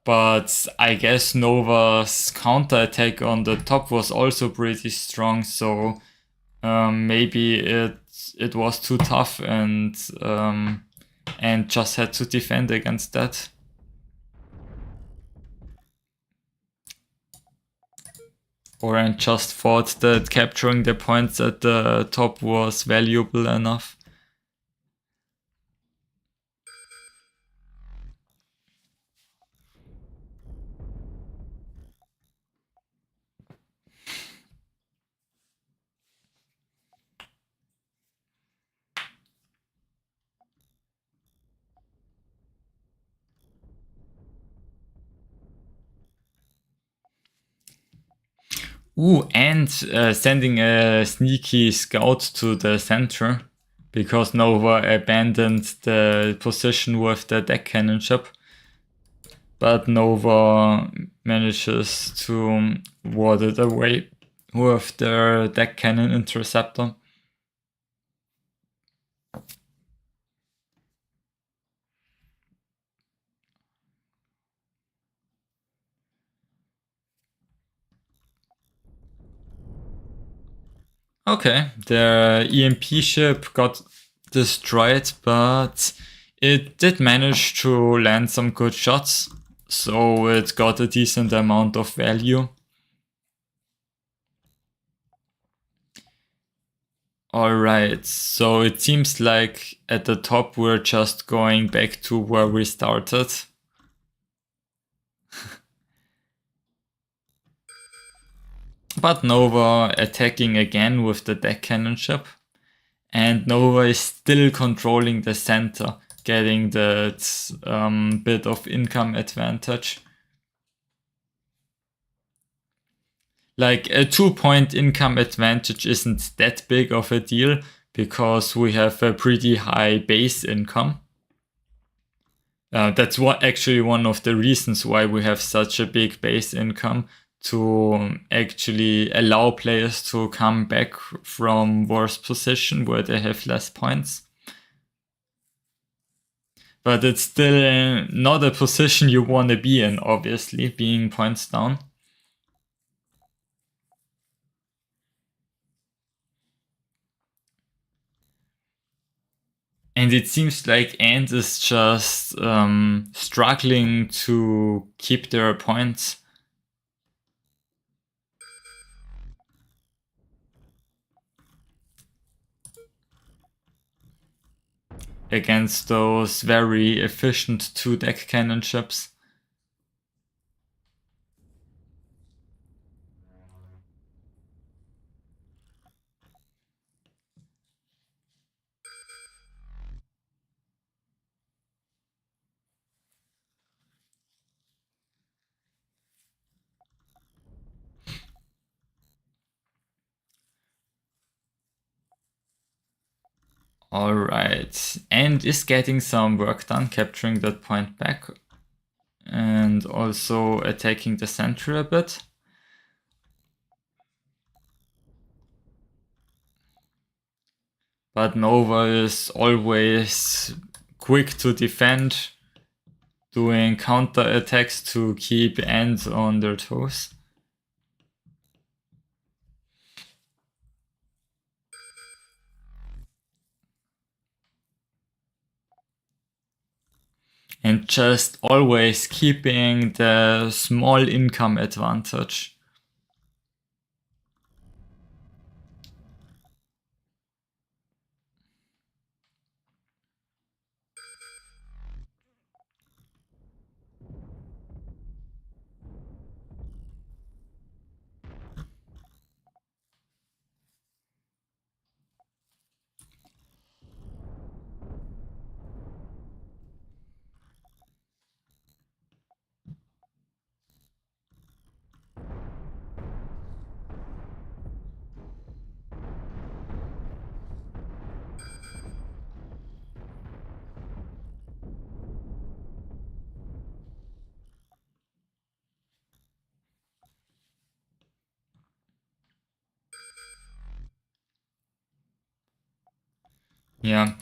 But I guess Nova's counterattack on the top was also pretty strong, so maybe it was too tough and just had to defend against that. Or and just thought that capturing the points at the top was valuable enough. And sending a sneaky scout to the center. because Nova abandoned the position with the deck cannon ship. But Nova manages to ward it away with their deck cannon interceptor. Okay, their EMP ship got destroyed, but it did manage to land some good shots, so it got a decent amount of value. Alright, so it seems like at the top we're just going back to where we started. But Nova attacking again with the deck cannon ship. And Nova is still controlling the center, getting that bit of income advantage. Like a 2-point income advantage isn't that big of a deal because we have a pretty high base income. That's actually one of the reasons why we have such a big base income, to actually allow players to come back from worse position where they have less points. But it's still not a position you want to be in, obviously, being points down. And it seems like Ant is just struggling to keep their points. Against those very efficient 2-deck cannon ships. Alright, and is getting some work done, capturing that point back. And also attacking the center a bit. But Nova is always quick to defend, doing counter attacks to keep Ant on their toes. And just always keeping the small income advantage. Yeah,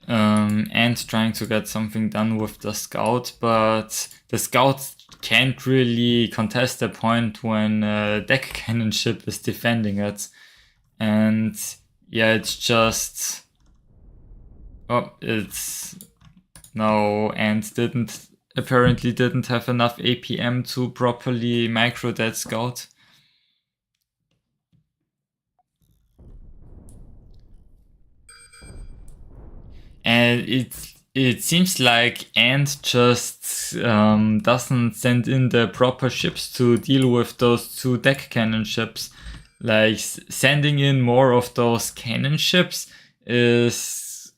and trying to get something done with the scout, but the scout can't really contest the point when a deck cannon ship is defending it. And yeah, it's just... Oh, it's... No, and apparently didn't have enough APM to properly micro that scout. And it seems like Ant just doesn't send in the proper ships to deal with those 2 deck cannon ships. Like, sending in more of those cannon ships is...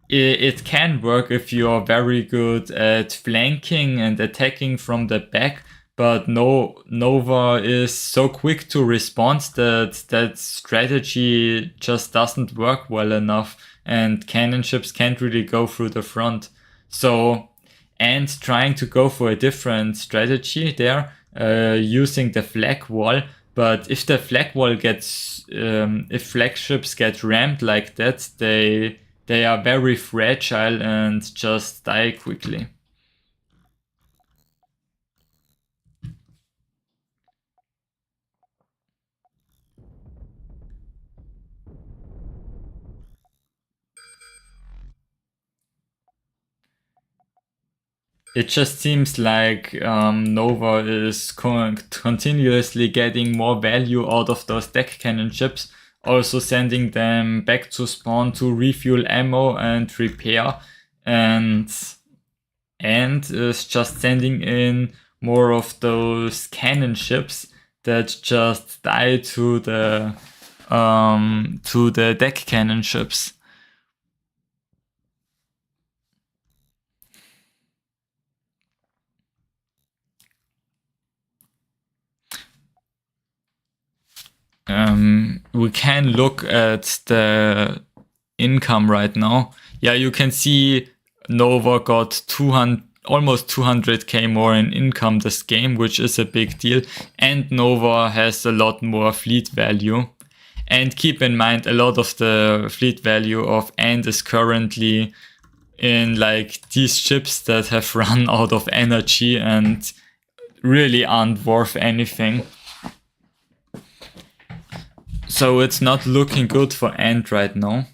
It can work if you're very good at flanking and attacking from the back, but Nova is so quick to respond that that strategy just doesn't work well enough, and cannon ships can't really go through the front. So, and trying to go for a different strategy there, using the flag wall. But if the flag wall gets, if flagships get rammed like that, they are very fragile and just die quickly. It just seems like Nova is continuously getting more value out of those deck cannon ships, also sending them back to spawn to refuel ammo and repair, and is just sending in more of those cannon ships that just die to the deck cannon ships. We can look at the income right now. Yeah, you can see Nova got 200, almost 200k more in income this game, which is a big deal. And Nova has a lot more fleet value. And keep in mind, a lot of the fleet value of Ant is currently in like these ships that have run out of energy and really aren't worth anything. So it's not looking good for Ant right now.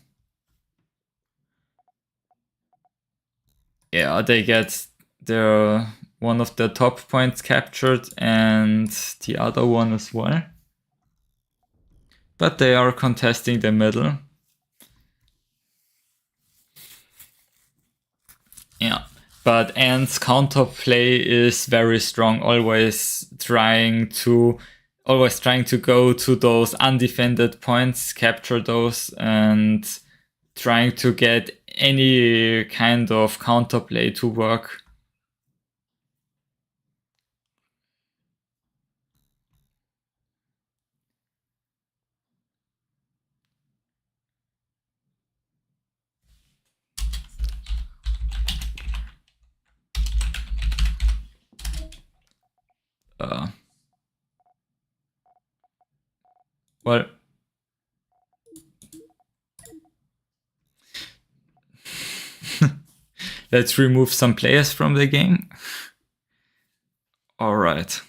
Yeah, they get their one of the top points captured and the other one as well. But they are contesting the middle. Yeah, but Ant's counterplay is very strong, always trying to go to those undefended points, capture those, and trying to get any kind of counterplay to work. Well, let's remove some players from the game. All right.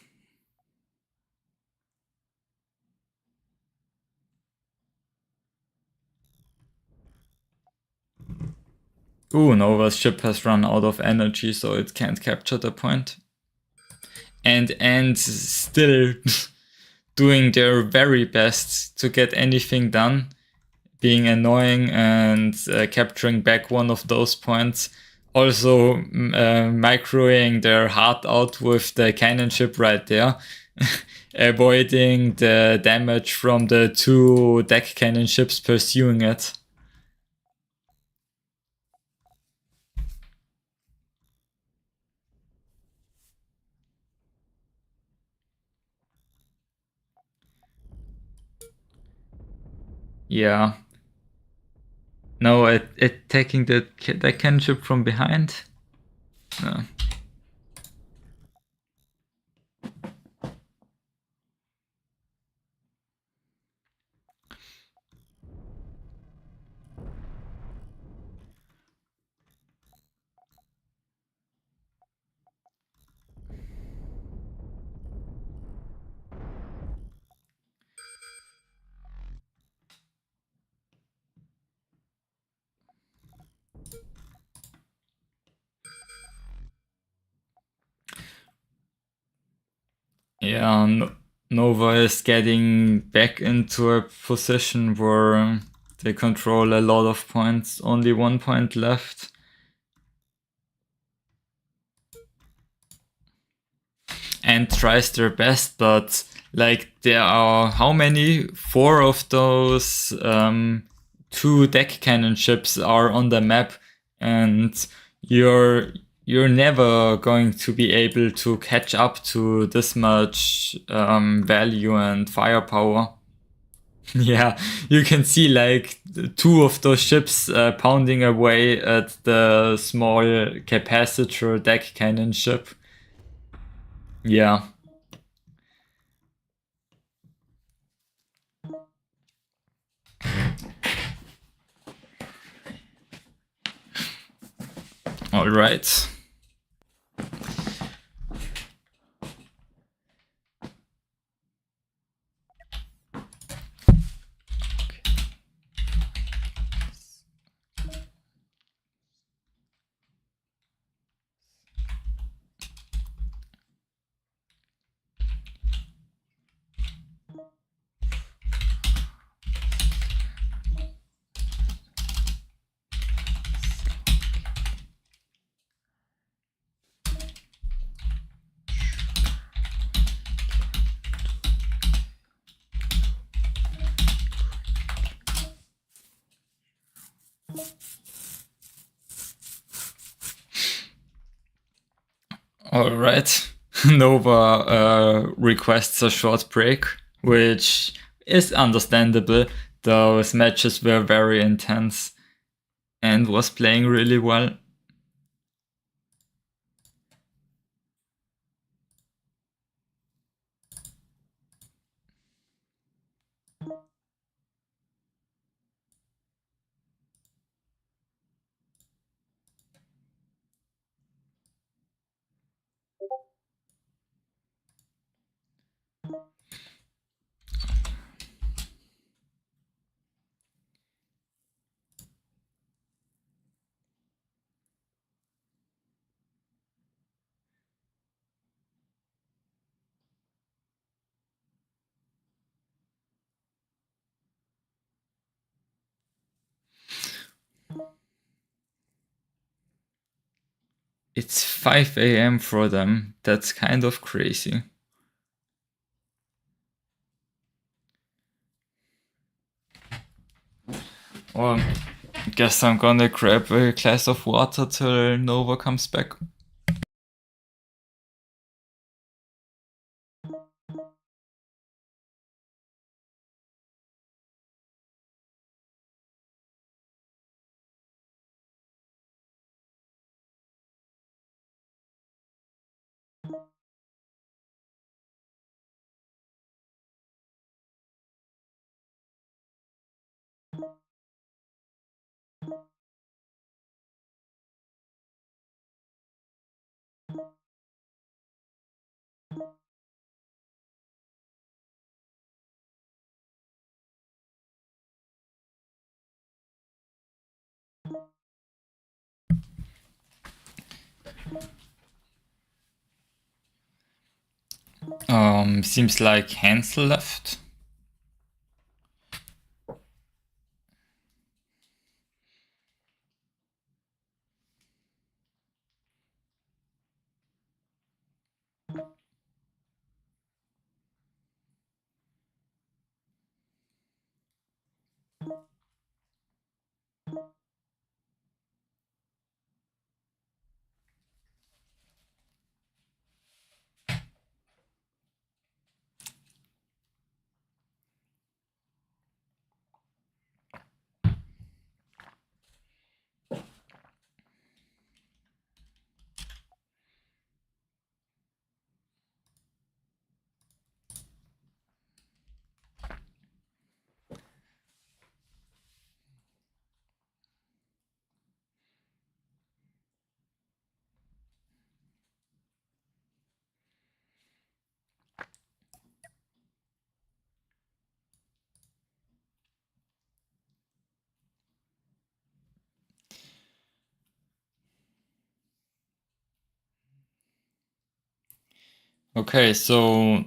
Ooh, Nova's ship has run out of energy, so it can't capture the point. And still doing their very best to get anything done, being annoying and capturing back one of those points. Also microing their heart out with the cannon ship right there, avoiding the damage from the two deck cannon ships pursuing it. Yeah. No, it taking the cannon ship from behind. No. Yeah, Nova is getting back into a position where they control a lot of points, only 1 point left. And tries their best, but like there are how many? 4 of those 2 deck cannon ships are on the map, and you you're never going to be able to catch up to this much value and firepower. Yeah, you can see like two of those ships pounding away at the small capacitor deck cannon ship. Yeah. All right. All right. Nova requests a short break, which is understandable. Those matches were very intense and was playing really well. It's 5 a.m. for them. That's kind of crazy. Well, guess I'm gonna grab a glass of water till Nova comes back. Seems like Hansel left. Okay, so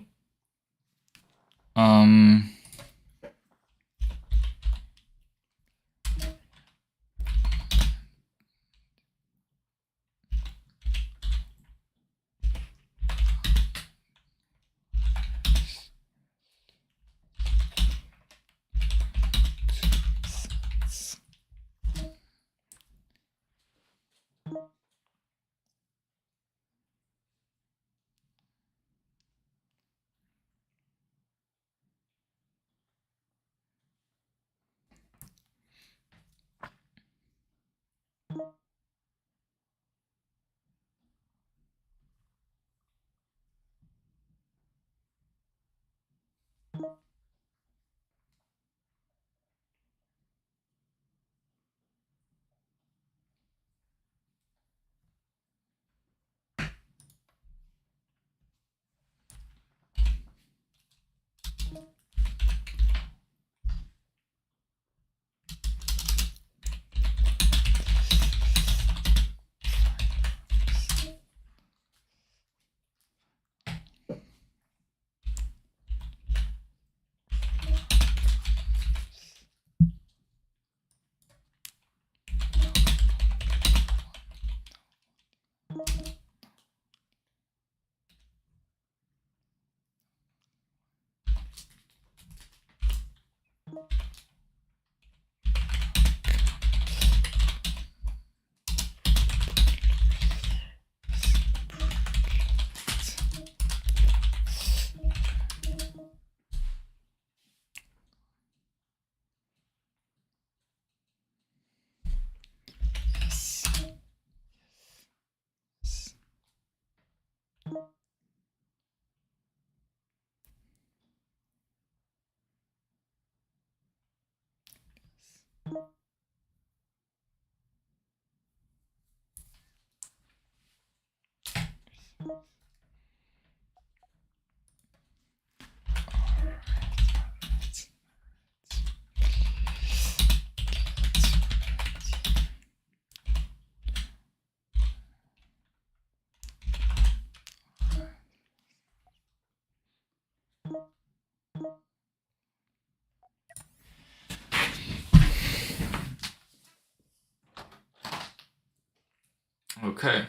Okay,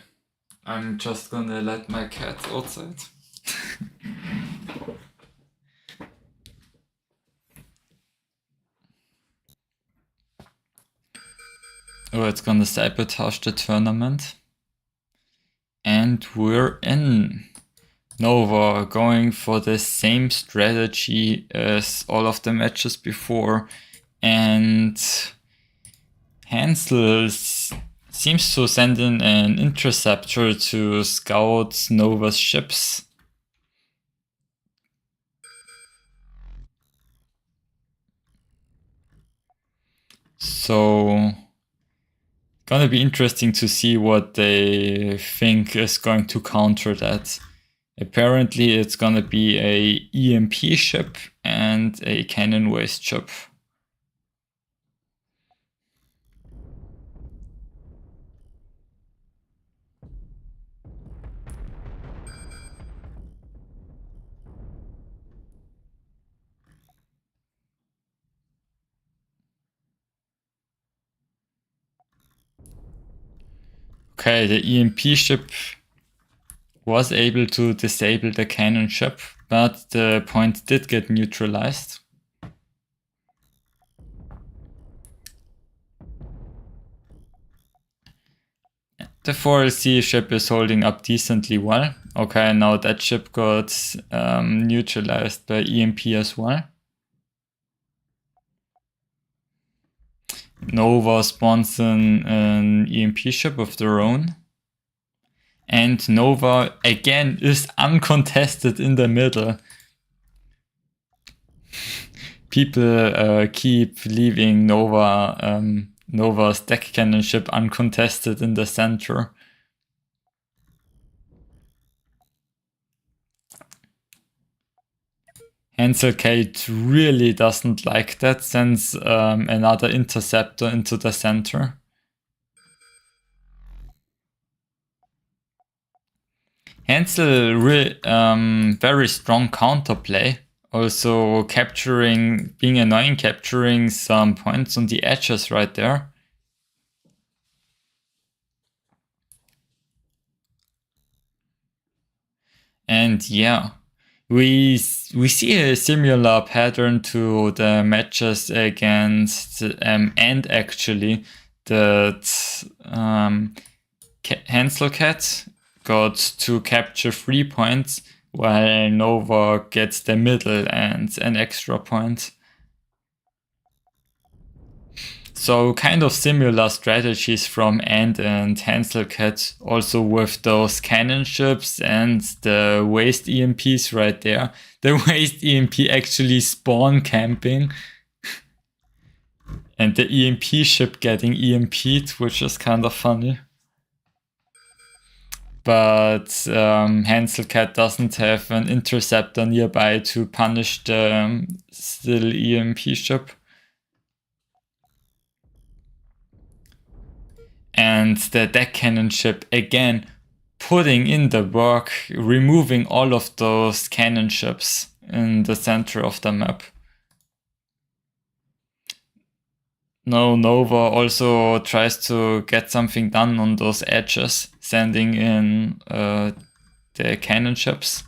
I'm just gonna let my cat outside. Oh, it's gonna sabotage the tournament. And we're in. Nova going for the same strategy as all of the matches before. And Hansel seems to send in an interceptor to scout Nova's ships. So gonna be interesting to see what they think is going to counter that. Apparently it's gonna be a EMP ship and a cannon waste ship. Okay, the EMP ship was able to disable the cannon ship, but the point did get neutralized. The 4LC ship is holding up decently well. Okay, now that ship got neutralized by EMP as well. Nova spawns an EMP ship of their own. And Nova again is uncontested in the middle. People keep leaving Nova's deck cannon ship uncontested in the center. Hansel Kate really doesn't like that, sends another interceptor into the center. Hansel, very strong counterplay. Also being annoying, capturing some points on the edges right there. And yeah, we see a similar pattern to the matches against and actually that Hansel Cat got to capture 3 points while Nova gets the middle and an extra point. So kind of similar strategies from Ant and Hansel Cat, also with those cannon ships and the waste EMPs right there. The waste EMP actually spawn camping. And the EMP ship getting EMP'd, which is kind of funny. But Hansel Cat doesn't have an interceptor nearby to punish the still EMP ship. And the deck cannon ship again putting in the work, removing all of those cannon ships in the center of the map. Now Nova also tries to get something done on those edges, sending in the cannon ships.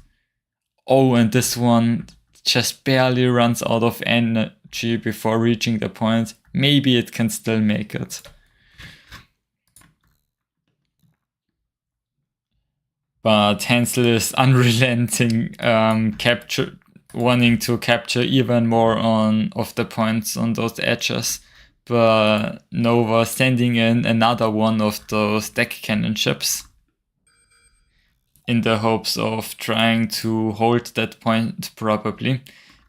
Oh, and this one just barely runs out of energy before reaching the point. Maybe it can still make it. But Hansel is unrelenting, wanting to capture even more of the points on those edges. But Nova sending in another one of those deck cannon ships in the hopes of trying to hold that point probably.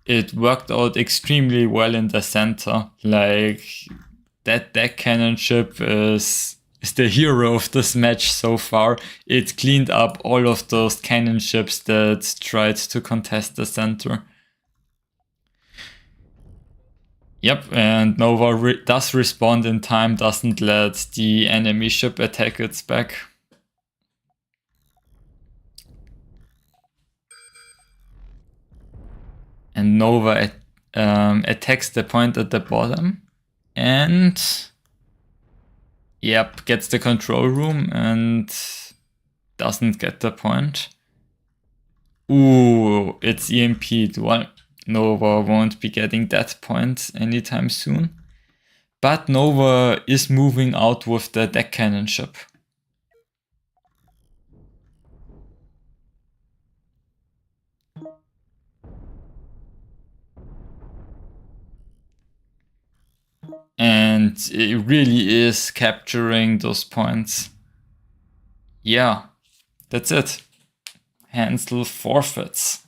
It worked out extremely well in the center. Like, that deck cannon ship is the hero of this match so far. It cleaned up all of those cannon ships that tried to contest the center. Yep, and Nova does respond in time, doesn't let the enemy ship attack its back. And Nova attacks the point at the bottom and yep, gets the control room and doesn't get the point. Ooh, it's EMP'd. Well, Nova won't be getting that point anytime soon. But Nova is moving out with the deck cannon ship. And it really is capturing those points. Yeah, that's it. Hansel forfeits.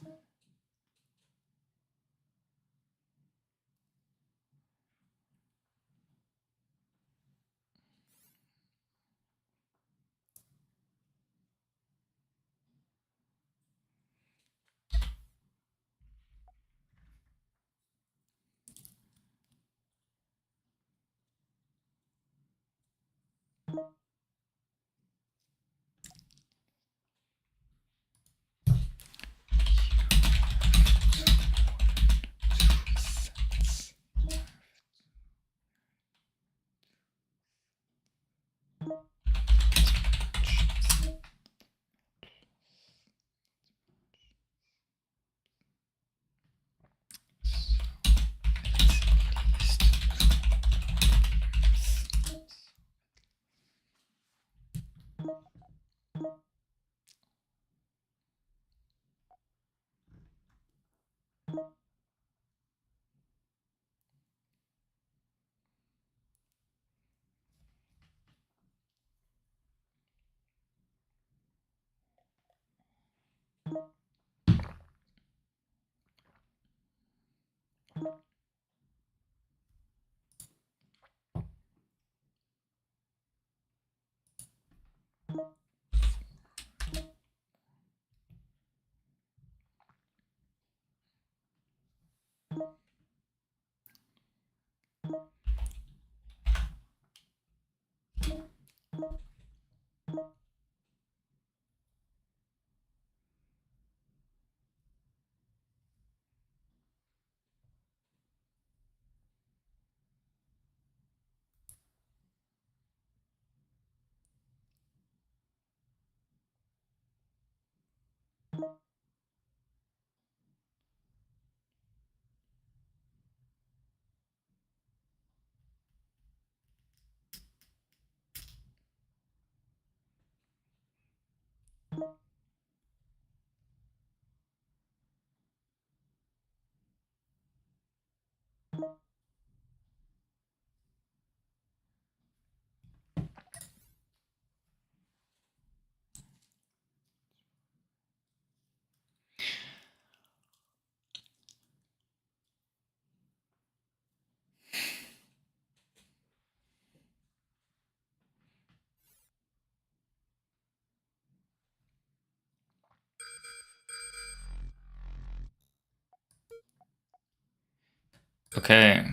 Okay.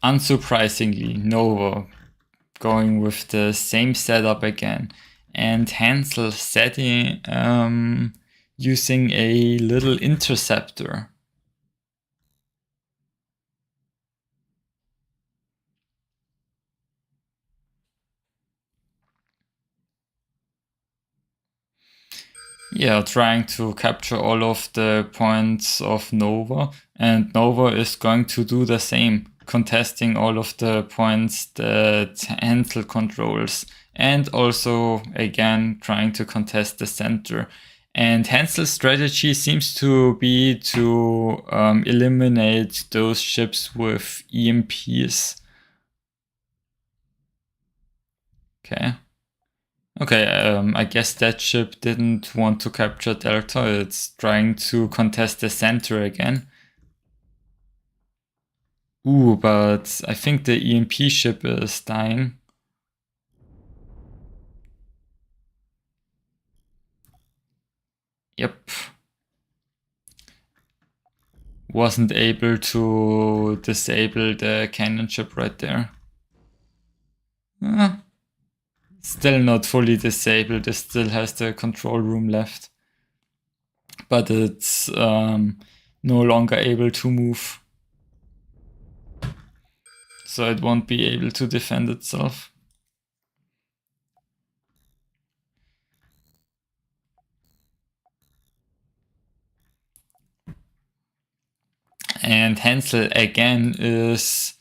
Unsurprisingly, Nova going with the same setup again. And Hansel setting using a little interceptor. Yeah, trying to capture all of the points of Nova, and Nova is going to do the same, contesting all of the points that Hansel controls, and also again trying to contest the center. And Hansel's strategy seems to be to eliminate those ships with EMPs. Okay. Okay, I guess that ship didn't want to capture Delta. It's trying to contest the center again. Ooh, but I think the EMP ship is dying. Yep. Wasn't able to disable the cannon ship right there. Still not fully disabled. It still has the control room left. But it's no longer able to move. So it won't be able to defend itself. And Hansel again is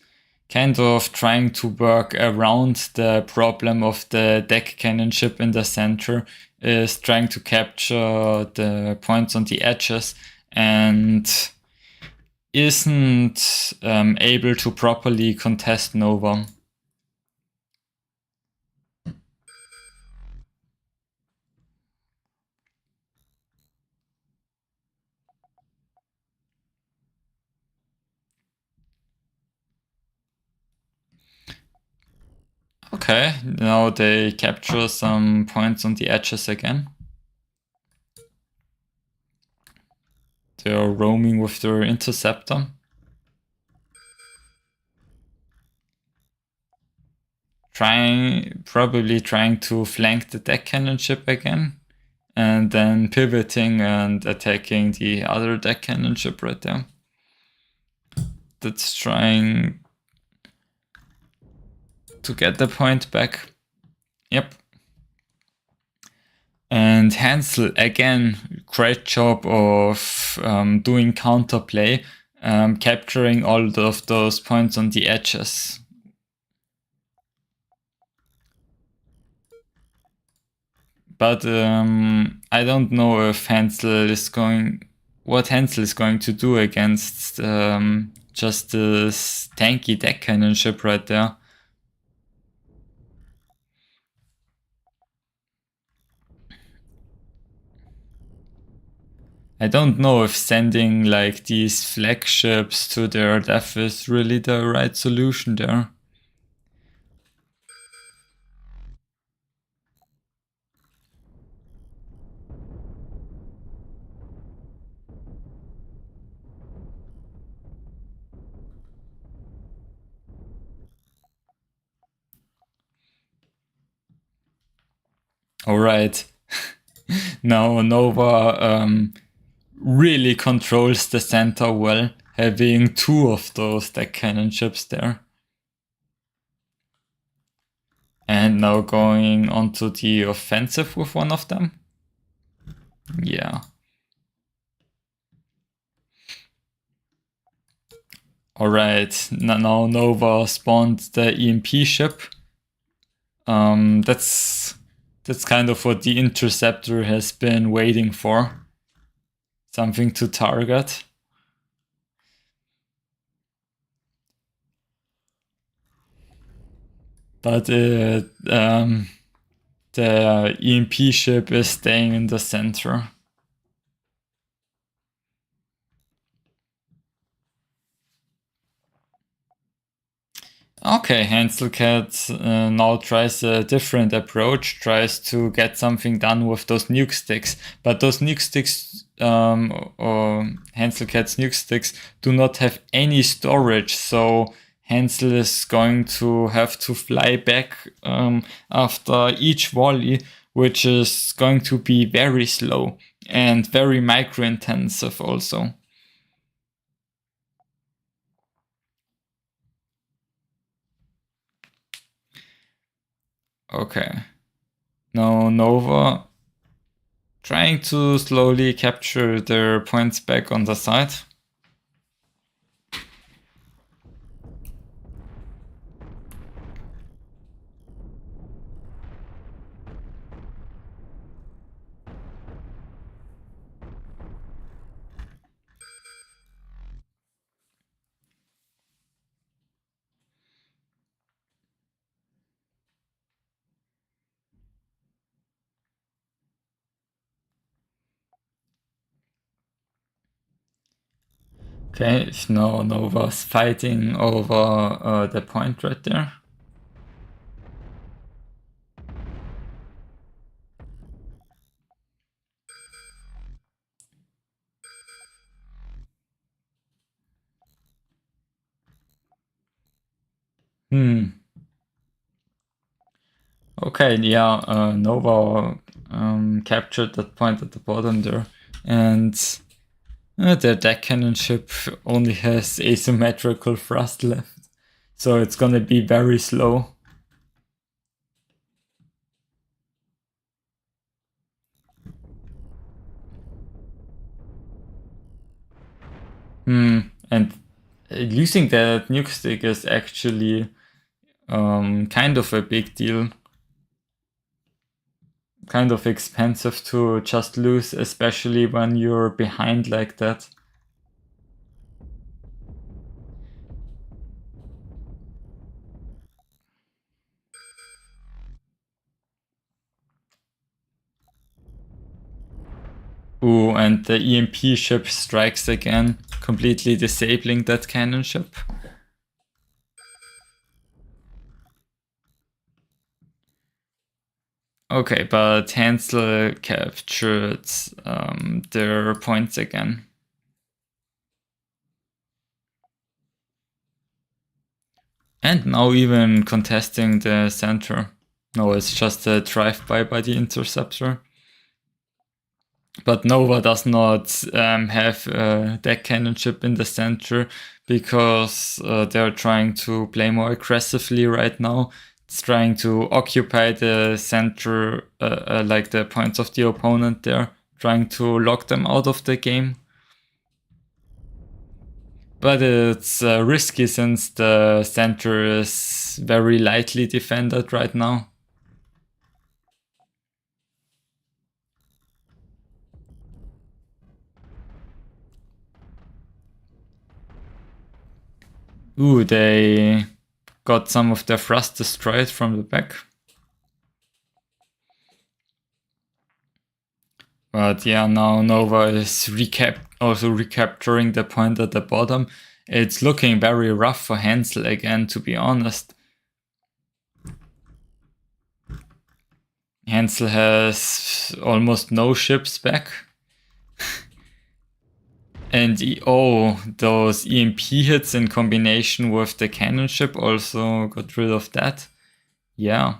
kind of trying to work around the problem of the deck cannon ship in the center, is trying to capture the points on the edges and isn't able to properly contest Nova. Okay, now they capture some points on the edges again. They're roaming with their interceptor. Probably trying to flank the deck cannon ship again. And then pivoting and attacking the other deck cannon ship right there. That's trying to get the point back. Yep. And Hansel, again, great job of doing counterplay, capturing all of those points on the edges. But I don't know if what Hansel is going to do against just this tanky deck cannon ship right there. I don't know if sending like these flagships to their death is really the right solution there. Alright. Now Nova really controls the center well, having two of those deck cannon ships there. And now going onto the offensive with one of them. Yeah. Alright, now Nova spawned the EMP ship. That's kind of what the interceptor has been waiting for. Something to target. But the EMP ship is staying in the center. Okay, Hansel Cat now tries a different approach, tries to get something done with those nuke sticks. But those nuke sticks, or Hansel Cat's nuke sticks, do not have any storage, so Hansel is going to have to fly back after each volley, which is going to be very slow and very micro-intensive also. Okay. Now Nova trying to slowly capture their points back on the side. Okay, now Nova's fighting over the point right there. Okay, yeah, Nova captured that point at the bottom there, and the deck cannon ship only has asymmetrical thrust left, so it's gonna be very slow. And losing that nuke stick is actually kind of a big deal. Kind of expensive to just lose, especially when you're behind like that. Ooh, and the EMP ship strikes again, completely disabling that cannon ship. Okay, but Hansel captured their points again. And now even contesting the center. No, it's just a drive-by by the interceptor. But Nova does not have a deck cannon ship in the center because they're trying to play more aggressively right now. It's trying to occupy the center, like the points of the opponent there, trying to lock them out of the game. But it's risky since the center is very lightly defended right now. Ooh, they got some of their thrust destroyed from the back. But yeah, now Nova is also recapturing the point at the bottom. It's looking very rough for Hansel again, to be honest. Hansel has almost no ships back. And those EMP hits in combination with the cannon ship also got rid of that. Yeah.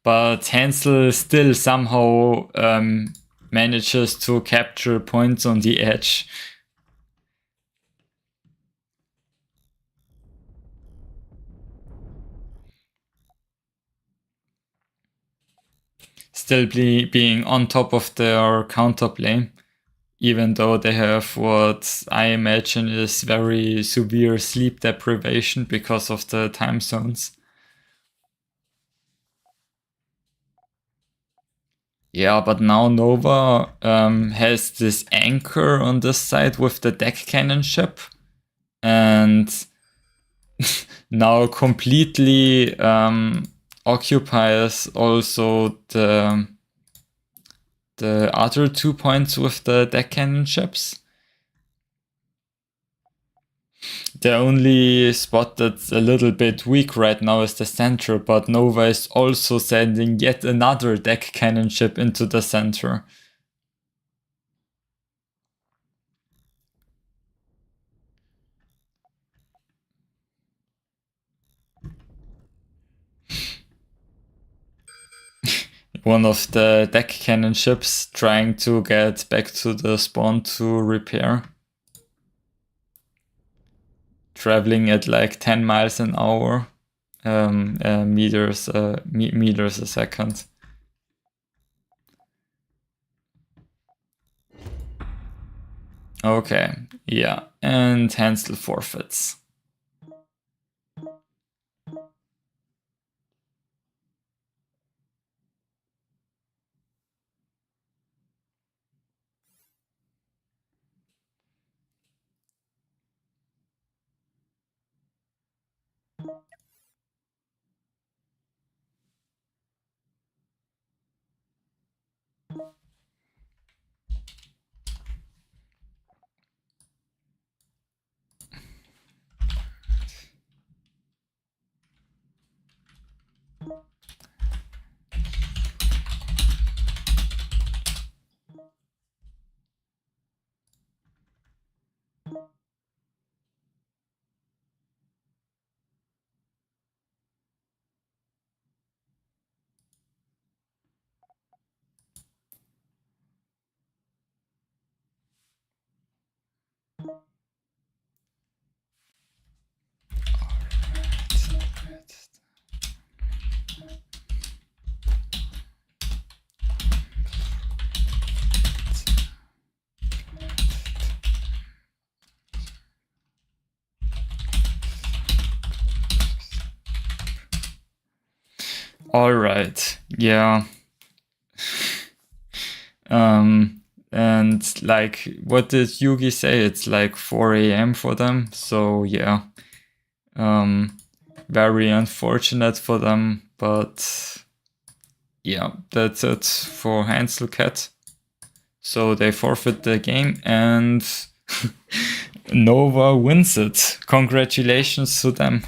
But Hansel still somehow manages to capture points on the edge. Still being on top of their counterplay, even though they have what I imagine is very severe sleep deprivation because of the time zones. Yeah, but now Nova has this anchor on this side with the deck cannon ship, and now completely occupies also the other 2 points with the deck cannon ships. The only spot that's a little bit weak right now is the center, but Nova is also sending yet another deck cannon ship into the center. One of the deck cannon ships trying to get back to the spawn to repair. Traveling at like 10 miles an hour, meters a second. Okay, yeah, and Hansel forfeits. All right, yeah. And like, what did Yugi say? It's like 4 a.m. for them. So yeah, very unfortunate for them. But yeah, that's it for Hansel Cat. So they forfeit the game and Nova wins it. Congratulations to them.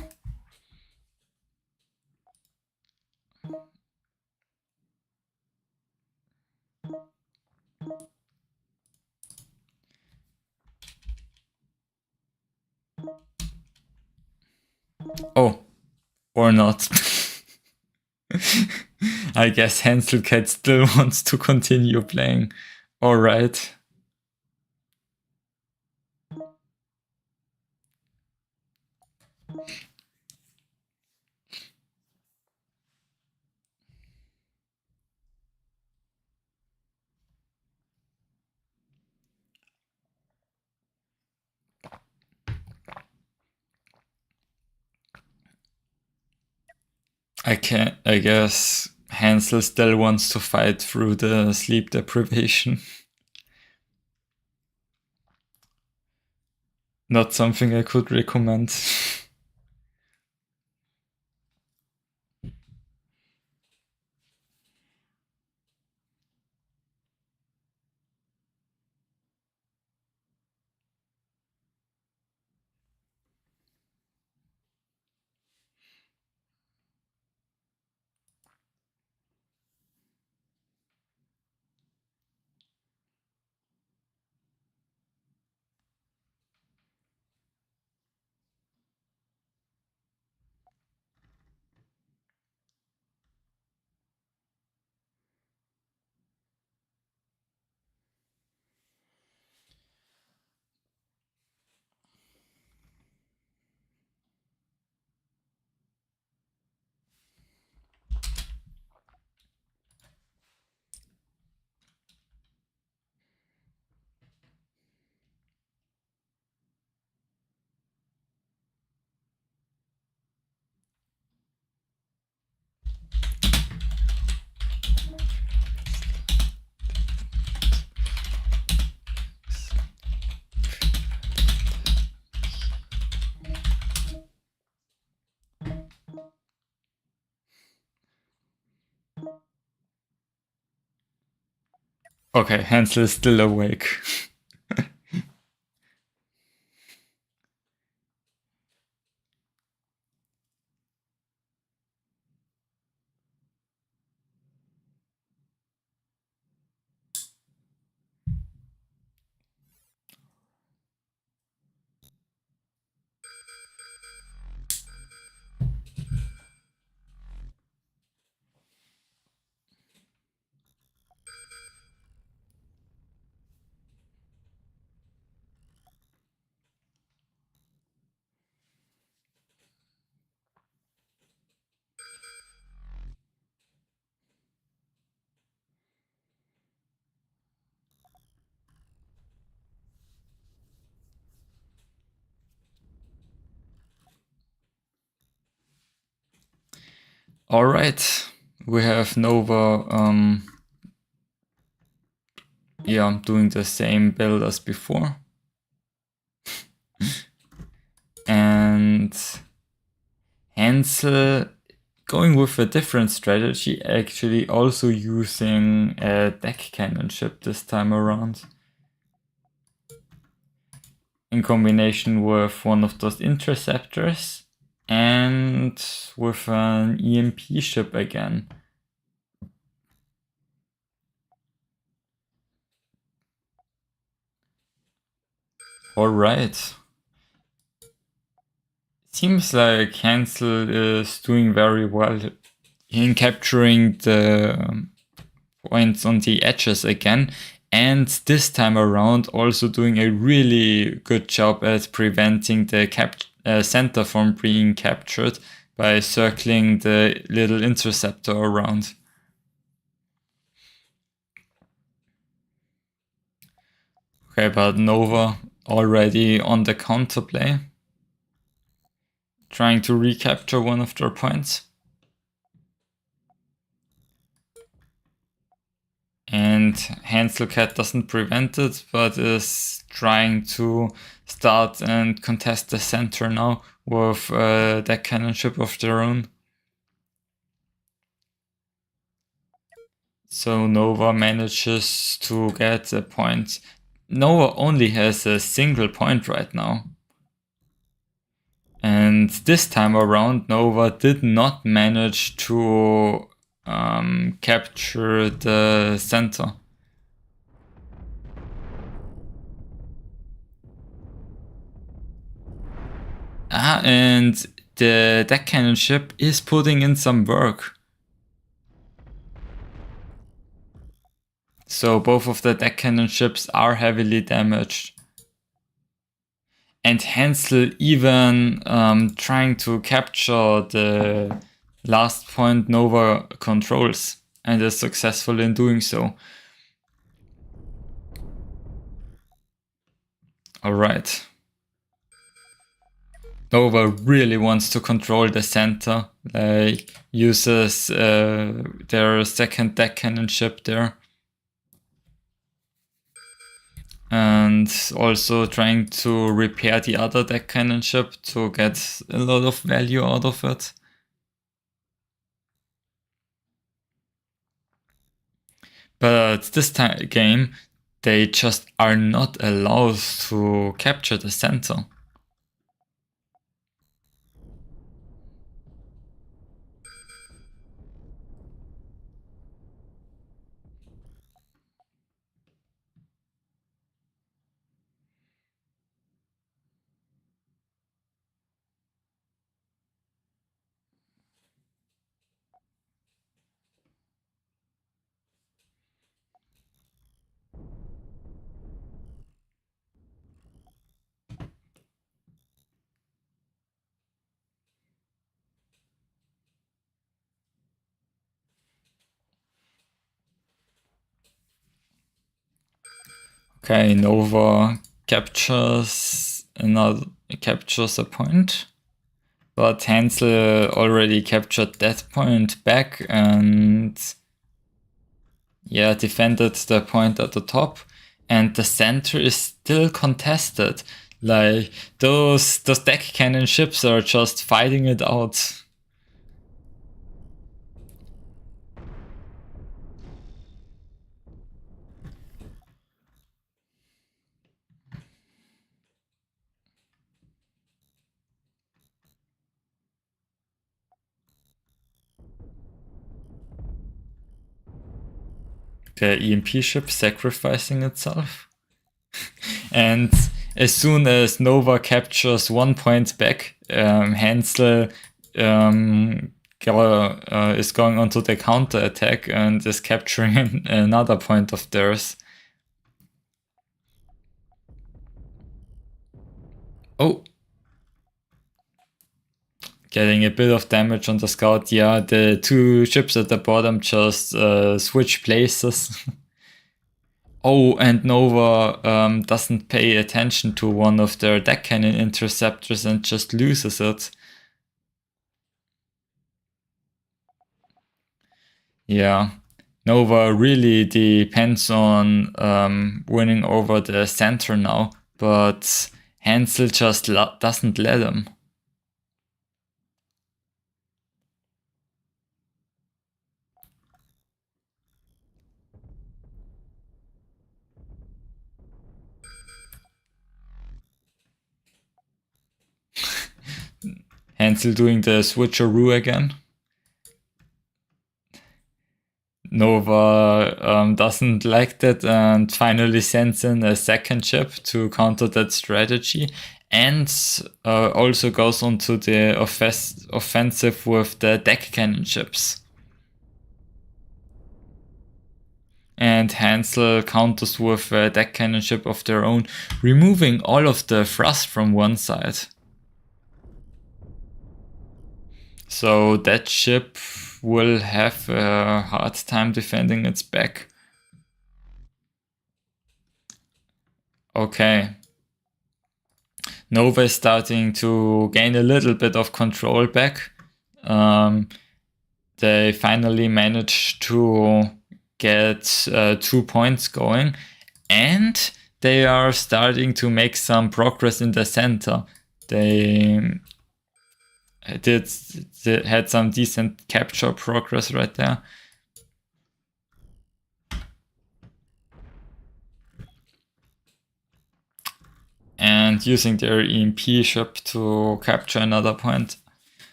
Oh, or not. I guess Hansel Cat still wants to continue playing. Alright. I guess Hansel still wants to fight through the sleep deprivation. Not something I could recommend. Okay, Hansel is still awake. All right, we have Nova, yeah, doing the same build as before. And Hansel going with a different strategy, actually also using a deck cannon ship this time around. In combination with one of those interceptors. and with an EMP ship again. Alright. Seems like Hansel is doing very well in capturing the points on the edges again, and this time around also doing a really good job at preventing the center from being captured by circling the little interceptor around. Okay, but Nova already on the counterplay, trying to recapture one of their points. And Hansel Cat doesn't prevent it, but is trying to start and contest the center now with a deck cannon ship of their own. So Nova manages to get a point. Nova only has a single point right now. And this time around, Nova did not manage to capture the center. And the deck cannon ship is putting in some work. So both of the deck cannon ships are heavily damaged. And Hansel even trying to capture the last point Nova controls, and is successful in doing so. Alright. Nova really wants to control the center, like uses their second deck cannon ship there. And also trying to repair the other deck cannon ship to get a lot of value out of it. But this game, they just are not allowed to capture the center. Okay, Nova captures a point, but Hansel already captured that point back and defended the point at the top, and the center is still contested. Like those deck cannon ships are just fighting it out. The EMP ship sacrificing itself. And as soon as Nova captures 1 point back, Hansel is going onto the counter attack and is capturing another point of theirs. Oh! Getting a bit of damage on the scout. Yeah, the two ships at the bottom just switch places. Oh, and Nova doesn't pay attention to one of their deck cannon interceptors and just loses it. Yeah, Nova really depends on winning over the center now, but Hansel just doesn't let him. Hansel doing the switcheroo again. Nova doesn't like that and finally sends in a second ship to counter that strategy, and also goes onto the offensive with the deck cannon ships. And Hansel counters with a deck cannon ship of their own, removing all of the thrust from one side. So that ship will have a hard time defending its back. Okay. Nova is starting to gain a little bit of control back. They finally managed to get 2 points going, and they are starting to make some progress in the center. They had some decent capture progress right there. And using their EMP ship to capture another point.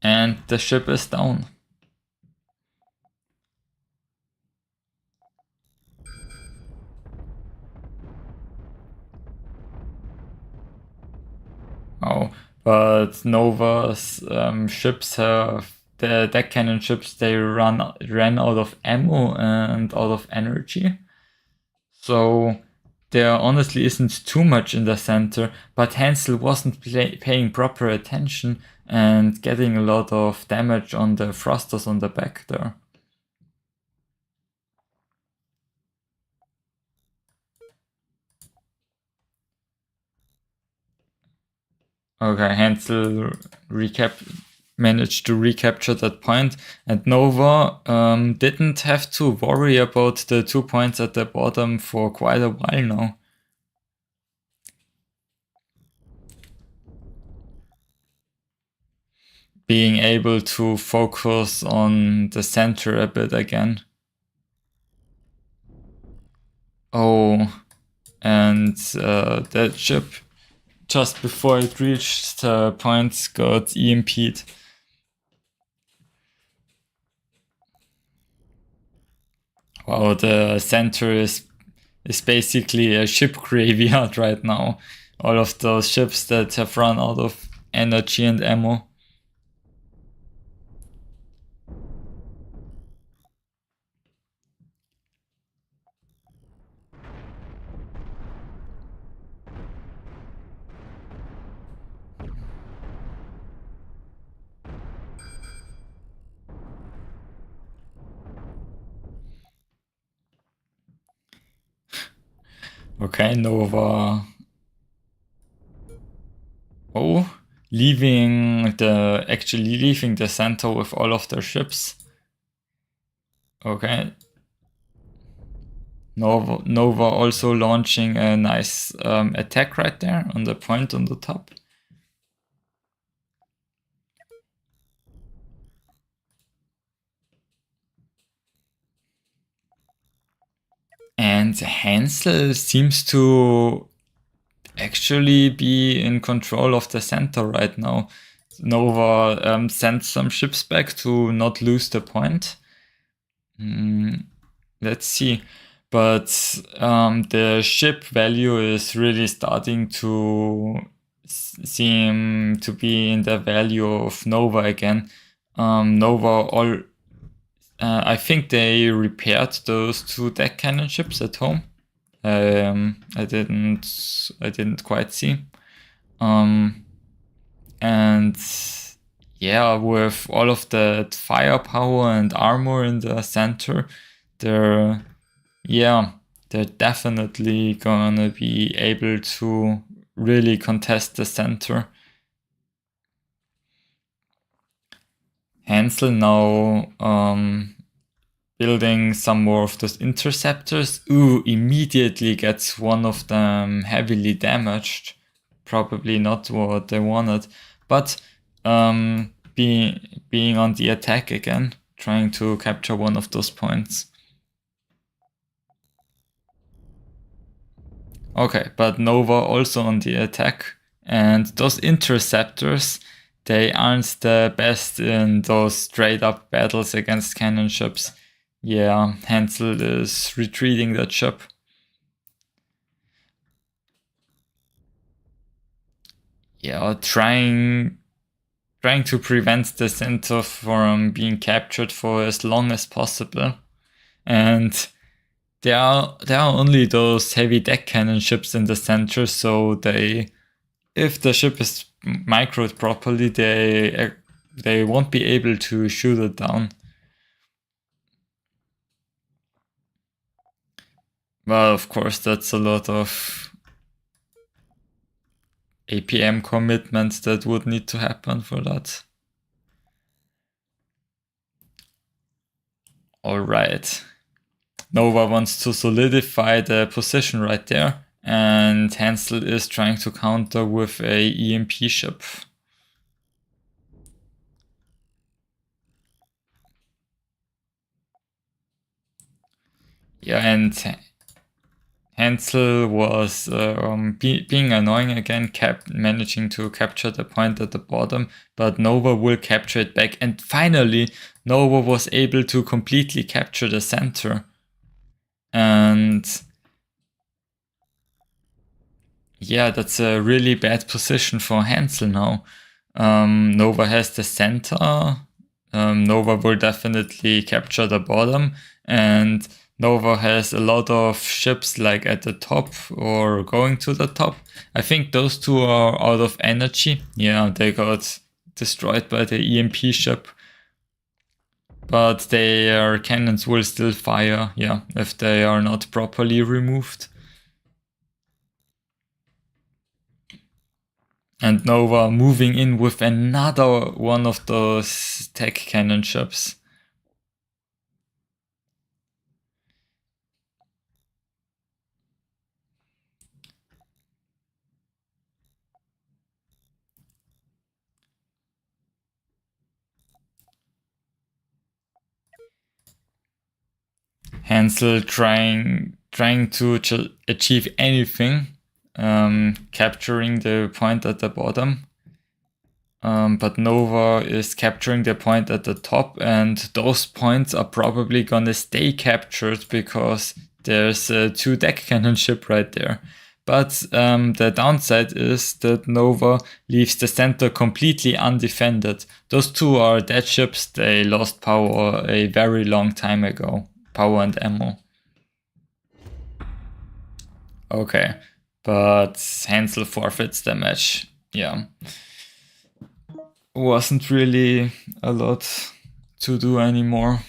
And the ship is down. Oh, but Nova's ships have the deck cannon ships. They ran out of ammo and out of energy, so there honestly isn't too much in the center. But Hansel wasn't paying proper attention and getting a lot of damage on the thrusters on the back there. Okay, Hansel managed to recapture that point, and Nova didn't have to worry about the 2 points at the bottom for quite a while now. Being able to focus on the center a bit again. Oh, and that ship, just before it reached the points, got EMP'd. Wow, the center is basically a ship graveyard right now. All of those ships that have run out of energy and ammo. Okay, Nova. Oh, actually leaving the center with all of their ships. Okay. Nova also launching a nice attack right there on the point on the top. And Hansel seems to actually be in control of the center right now. Nova sent some ships back to not lose the point. Let's see. But the ship value is really starting to seem to be in the value of Nova again. Nova I think they repaired those 2 deck cannon ships at home. I didn't quite see. And yeah, with all of that firepower and armor in the center, they're definitely gonna be able to really contest the center. Hansel now building some more of those interceptors. Ooh, immediately gets one of them heavily damaged. Probably not what they wanted, but being on the attack again, trying to capture one of those points. Okay, but Nova also on the attack, and those interceptors, they aren't the best in those straight up battles against cannon ships. Yeah, Hansel is retreating that ship. Yeah, trying to prevent the center from being captured for as long as possible. And there are only those heavy deck cannon ships in the center, so if the ship is microed properly, they won't be able to shoot it down. Well, of course, that's a lot of APM commitments that would need to happen for that. Alright. Nova wants to solidify the position right there, and Hansel is trying to counter with a EMP ship. Yeah, and Hansel was being annoying again, kept managing to capture the point at the bottom, but Nova will capture it back. And finally, Nova was able to completely capture the center. And yeah, that's a really bad position for Hansel now. Nova has the center. Nova will definitely capture the bottom, and Nova has a lot of ships like at the top or going to the top. I think those two are out of energy. Yeah, they got destroyed by the EMP ship, but their cannons will still fire, yeah, if they are not properly removed. And Nova moving in with another one of those tech cannon ships. Hansel trying to achieve anything, capturing the point at the bottom. But Nova is capturing the point at the top, and those points are probably gonna stay captured because there's a 2 deck cannon ship right there. But the downside is that Nova leaves the center completely undefended. Those two are dead ships, they lost power a very long time ago. Power and ammo. Okay, but Hansel forfeits the match. Yeah. Wasn't really a lot to do anymore.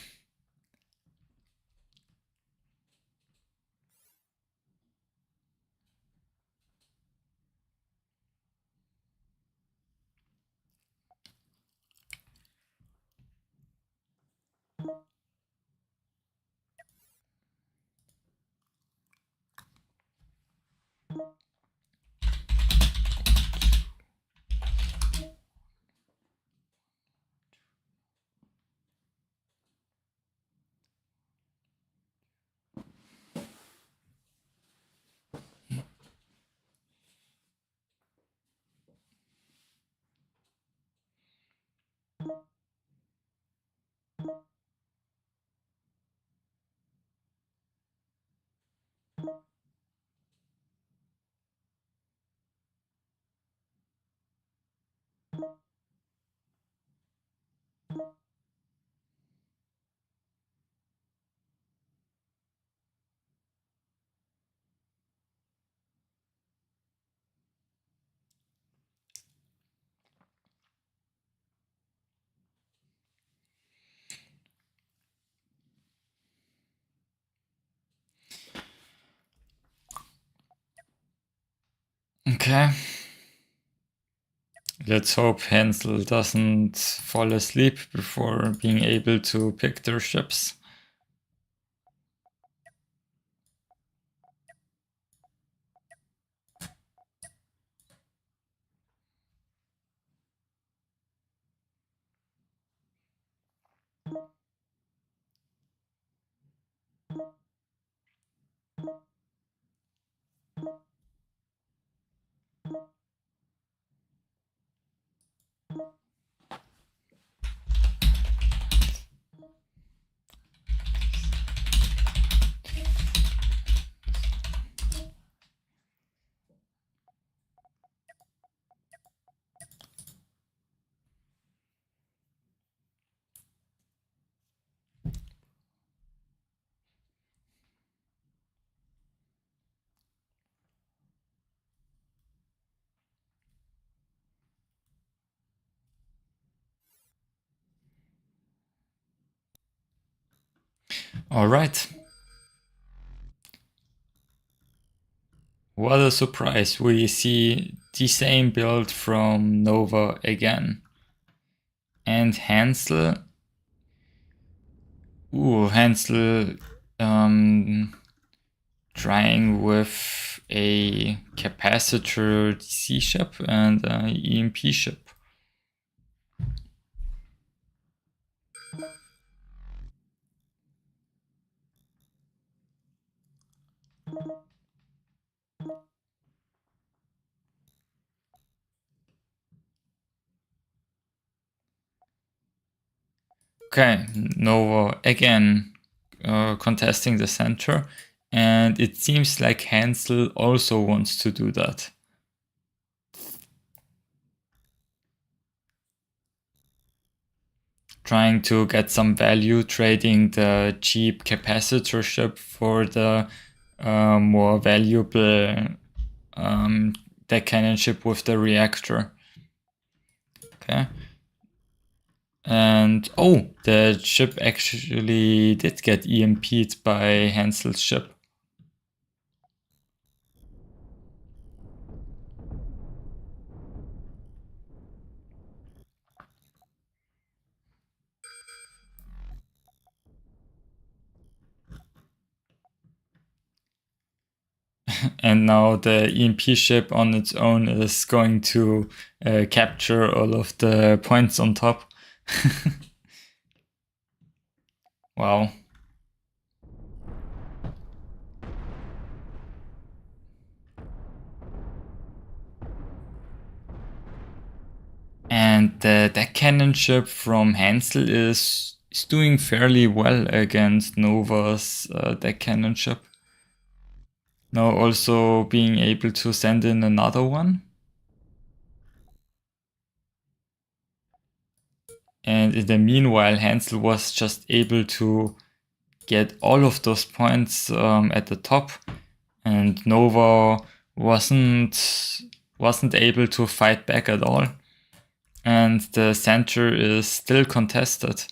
Okay. Let's hope Hansel doesn't fall asleep before being able to pick their ships. All right. What a surprise. We see the same build from Nova again. And Hansel. Ooh, Hansel trying with a capacitor DC ship and an EMP ship. Okay, Nova again contesting the center, and it seems like Hansel also wants to do that. Trying to get some value, trading the cheap capacitor ship for the more valuable deck cannon ship with the reactor. Okay. And oh, the ship actually did get EMP'd by Hansel's ship. And now the EMP ship on its own is going to capture all of the points on top. Wow. And the deck cannon ship from Hansel is doing fairly well against Nova's deck cannon ship. Now also being able to send in another one. And in the meanwhile, Hansel was just able to get all of those points at the top, and Nova wasn't able to fight back at all. And the center is still contested.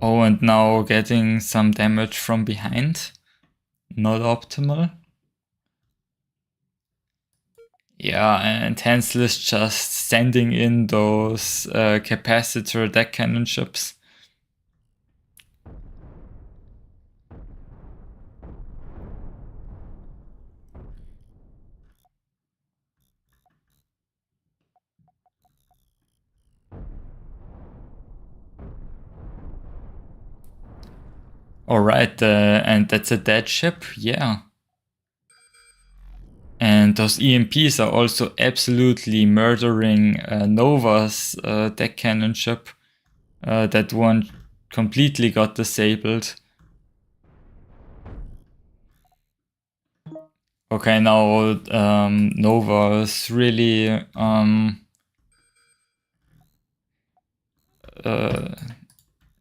Oh, and now getting some damage from behind. Not optimal. Yeah, and Hansel is just sending in those capacitor deck cannon ships. Alright, and that's a dead ship, yeah. And those EMPs are also absolutely murdering Nova's deck cannon ship. That one completely got disabled. Okay, now Nova's really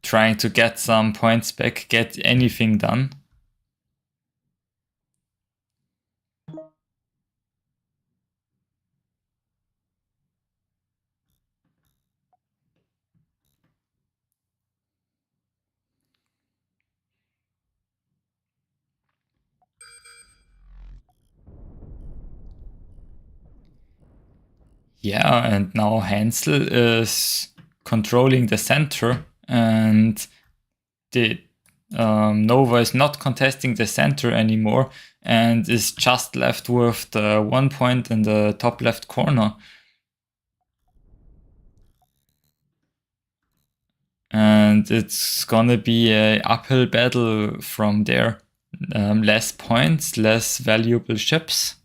trying to get some points back, get anything done. Yeah, and now Hansel is controlling the center, and the Nova is not contesting the center anymore and is just left with the 1 point in the top left corner. And it's gonna be a uphill battle from there. Less points, less valuable ships.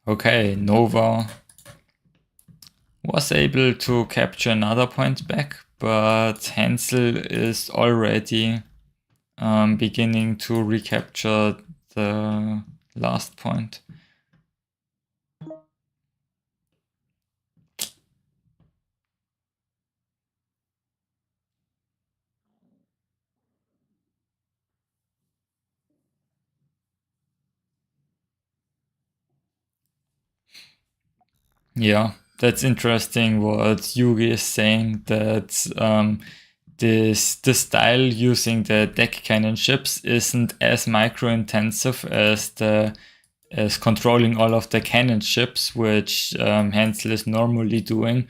Okay, Nova was able to capture another point back, but Hansel is already beginning to recapture the last point. Yeah, that's interesting what Yugi is saying, that this style using the deck cannon ships isn't as micro intensive as controlling all of the cannon ships, which Hansel is normally doing.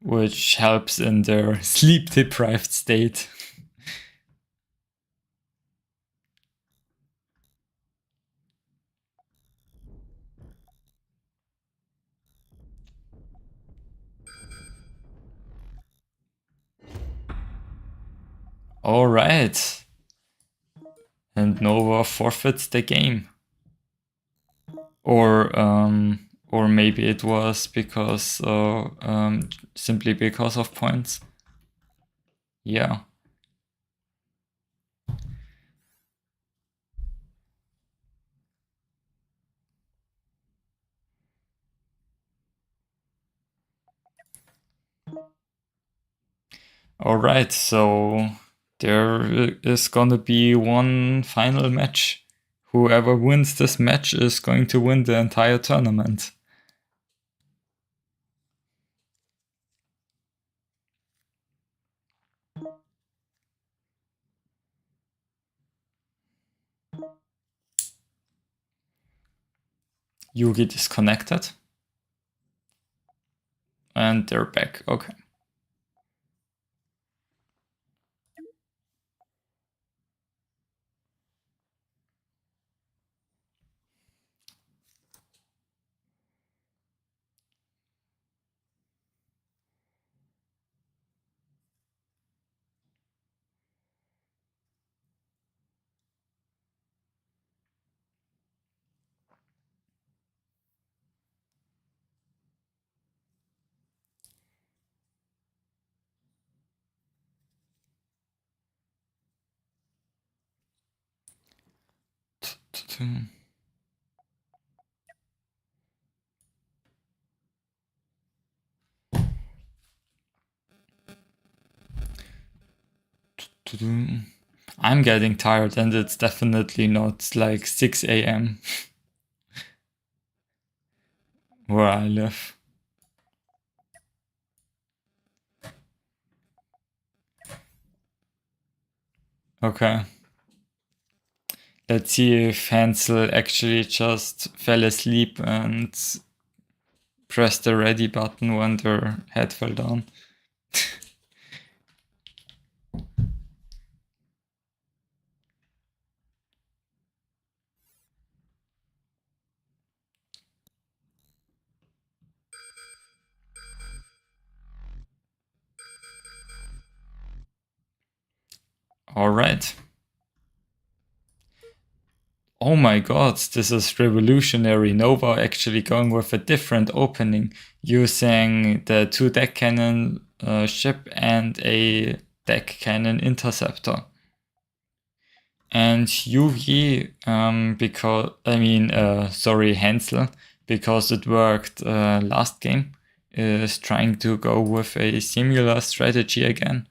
Which helps in their sleep deprived state. All right. And Nova forfeits the game. Or maybe it was because simply because of points. Yeah. All right. So there is gonna be one final match. Whoever wins this match is going to win the entire tournament. Yugi disconnected. And they're back. Okay. I'm getting tired, and it's definitely not like 6 a.m. where I live. Okay. Let's see if Hansel actually just fell asleep and pressed the ready button when their head fell down. All right. Oh my god, this is revolutionary. Nova actually going with a different opening, using the 2 deck cannon ship and a deck cannon interceptor. And Yugi, Hansel, because it worked last game, is trying to go with a similar strategy again.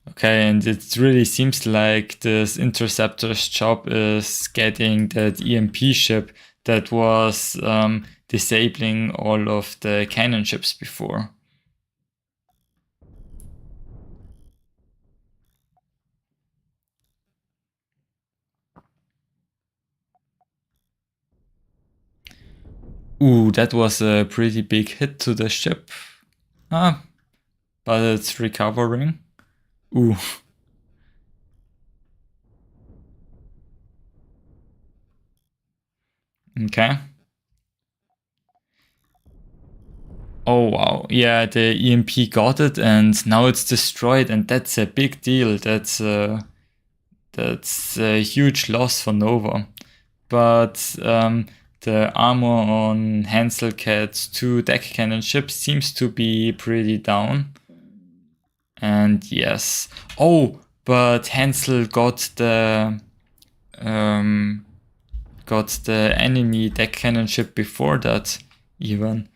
Okay, and it really seems like this interceptor's job is getting that EMP ship that was disabling all of the cannon ships before. Ooh, that was a pretty big hit to the ship. Ah, but it's recovering. Ooh. Okay. Oh wow, yeah, the EMP got it and now it's destroyed, and that's a big deal. That's a huge loss for Nova. But the armor on Hansel Cat's 2 deck cannon ships seems to be pretty down. And yes. Oh, but Hansel got the enemy deck cannon ship before that even.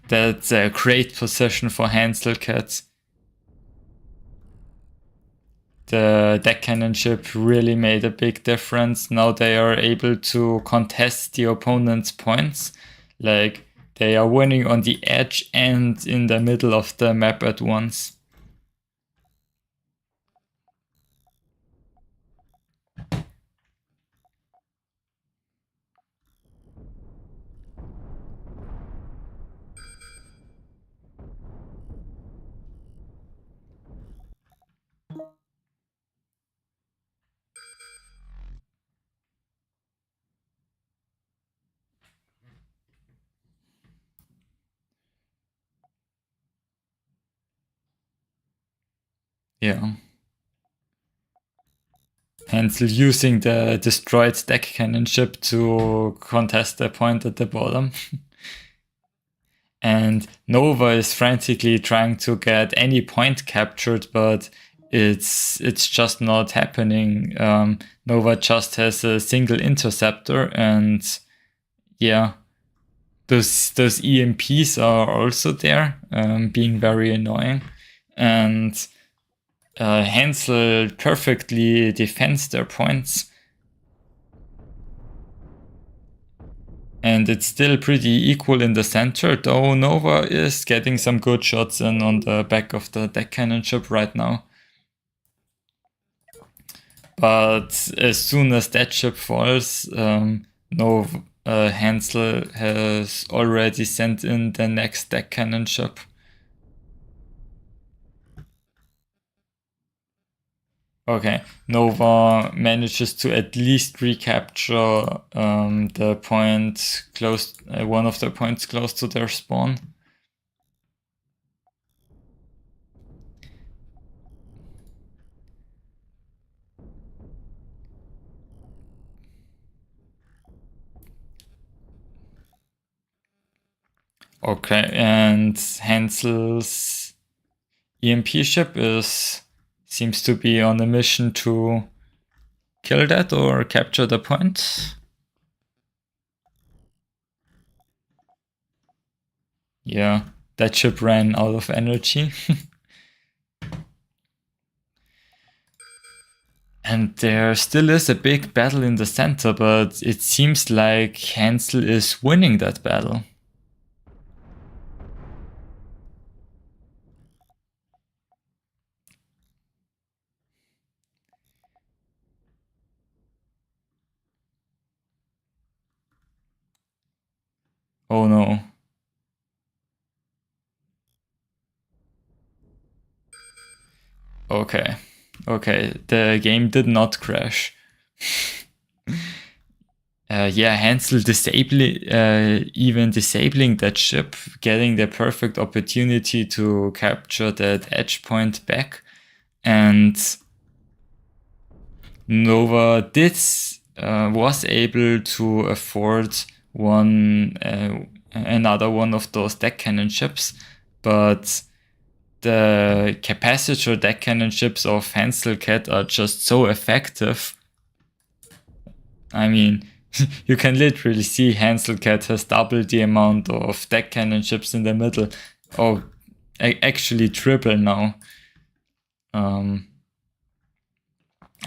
That's a great position for Hansel Cat. The deck cannon ship really made a big difference. Now they are able to contest the opponent's points. Like, they are winning on the edge and in the middle of the map at once. Yeah. Hansel using the destroyed deck cannon ship to contest the point at the bottom. And Nova is frantically trying to get any point captured, but it's just not happening. Nova just has a single interceptor, and yeah, those EMPs are also there, being very annoying. And Hansel perfectly defends their points. And it's still pretty equal in the center, though Nova is getting some good shots in on the back of the deck cannon ship right now. But as soon as that ship falls, Hansel has already sent in the next deck cannon ship. Okay, Nova manages to at least recapture the point close, one of the points close to their spawn. Okay, and Hansel's EMP ship seems to be on a mission to kill that or capture the point. Yeah, that ship ran out of energy. And there still is a big battle in the center, but it seems like Hansel is winning that battle. Oh no. Okay. Okay, the game did not crash. Yeah, Hansel even disabling that ship, getting the perfect opportunity to capture that edge point back. And Nova was able to afford another one of those deck cannon ships, but the capacitor deck cannon ships of Hansel Cat are just so effective. I mean, you can literally see Hansel Cat has doubled the amount of deck cannon ships in the middle. Oh, actually triple now.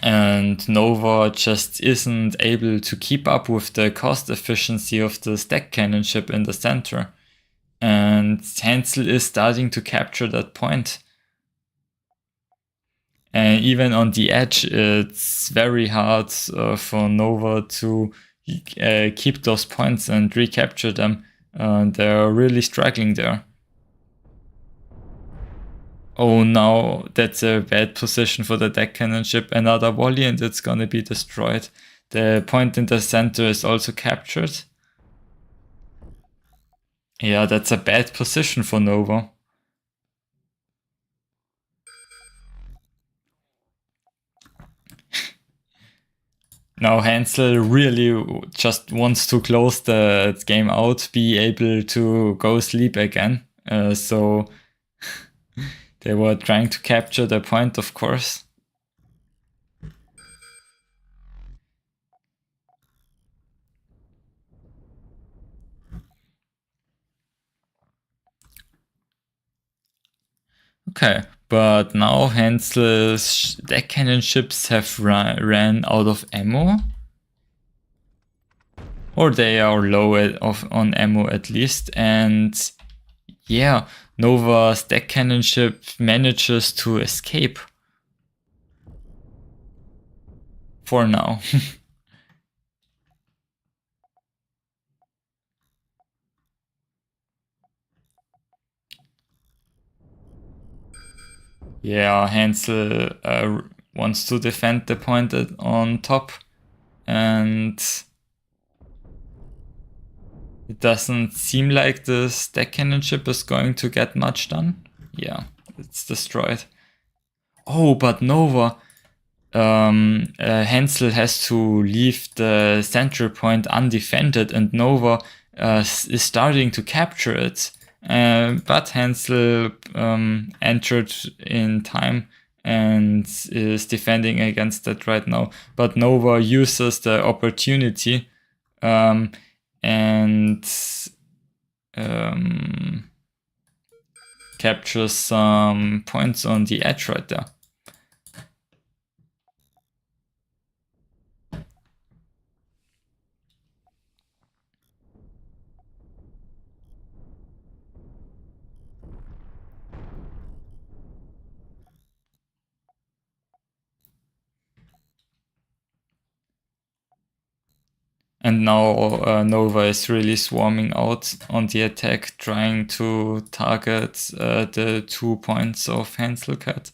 And Nova just isn't able to keep up with the cost efficiency of the deck cannon ship in the center. And Hansel is starting to capture that point. And even on the edge, it's very hard for Nova to keep those points and recapture them. They're really struggling there. Oh, now that's a bad position for the deck cannon ship. Another volley and it's gonna be destroyed. The point in the center is also captured. Yeah, that's a bad position for Nova. Now Hansel really just wants to close the game out, be able to go sleep again. So they were trying to capture the point, of course. Okay, but now Hansel's deck cannon ships have ran out of ammo. Or they are low on ammo at least. And yeah, Nova's deck cannon ship manages to escape. For now. Yeah, Hansel wants to defend the point on top, and it doesn't seem like the stack cannon ship is going to get much done. Yeah, it's destroyed. Oh, but Nova, Hansel has to leave the central point undefended, and Nova is starting to capture it. But Hansel entered in time and is defending against that right now. But Nova uses the opportunity and captures some points on the edge right there. And now Nova is really swarming out on the attack, trying to target the 2 points of Hansel cut.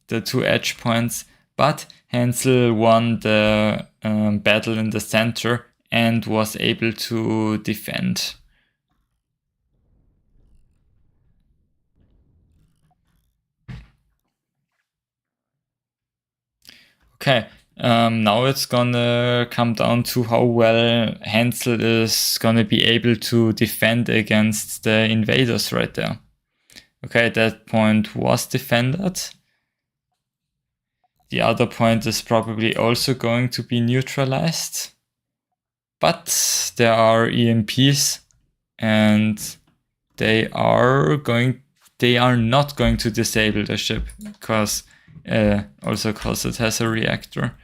The 2 edge points. But Hansel won the battle in the center and was able to defend. Okay, now it's gonna come down to how well Hansel is gonna be able to defend against the invaders right there. Okay, that point was defended. The other point is probably also going to be neutralized. But there are EMPs and they are not going to disable the ship because it has a reactor.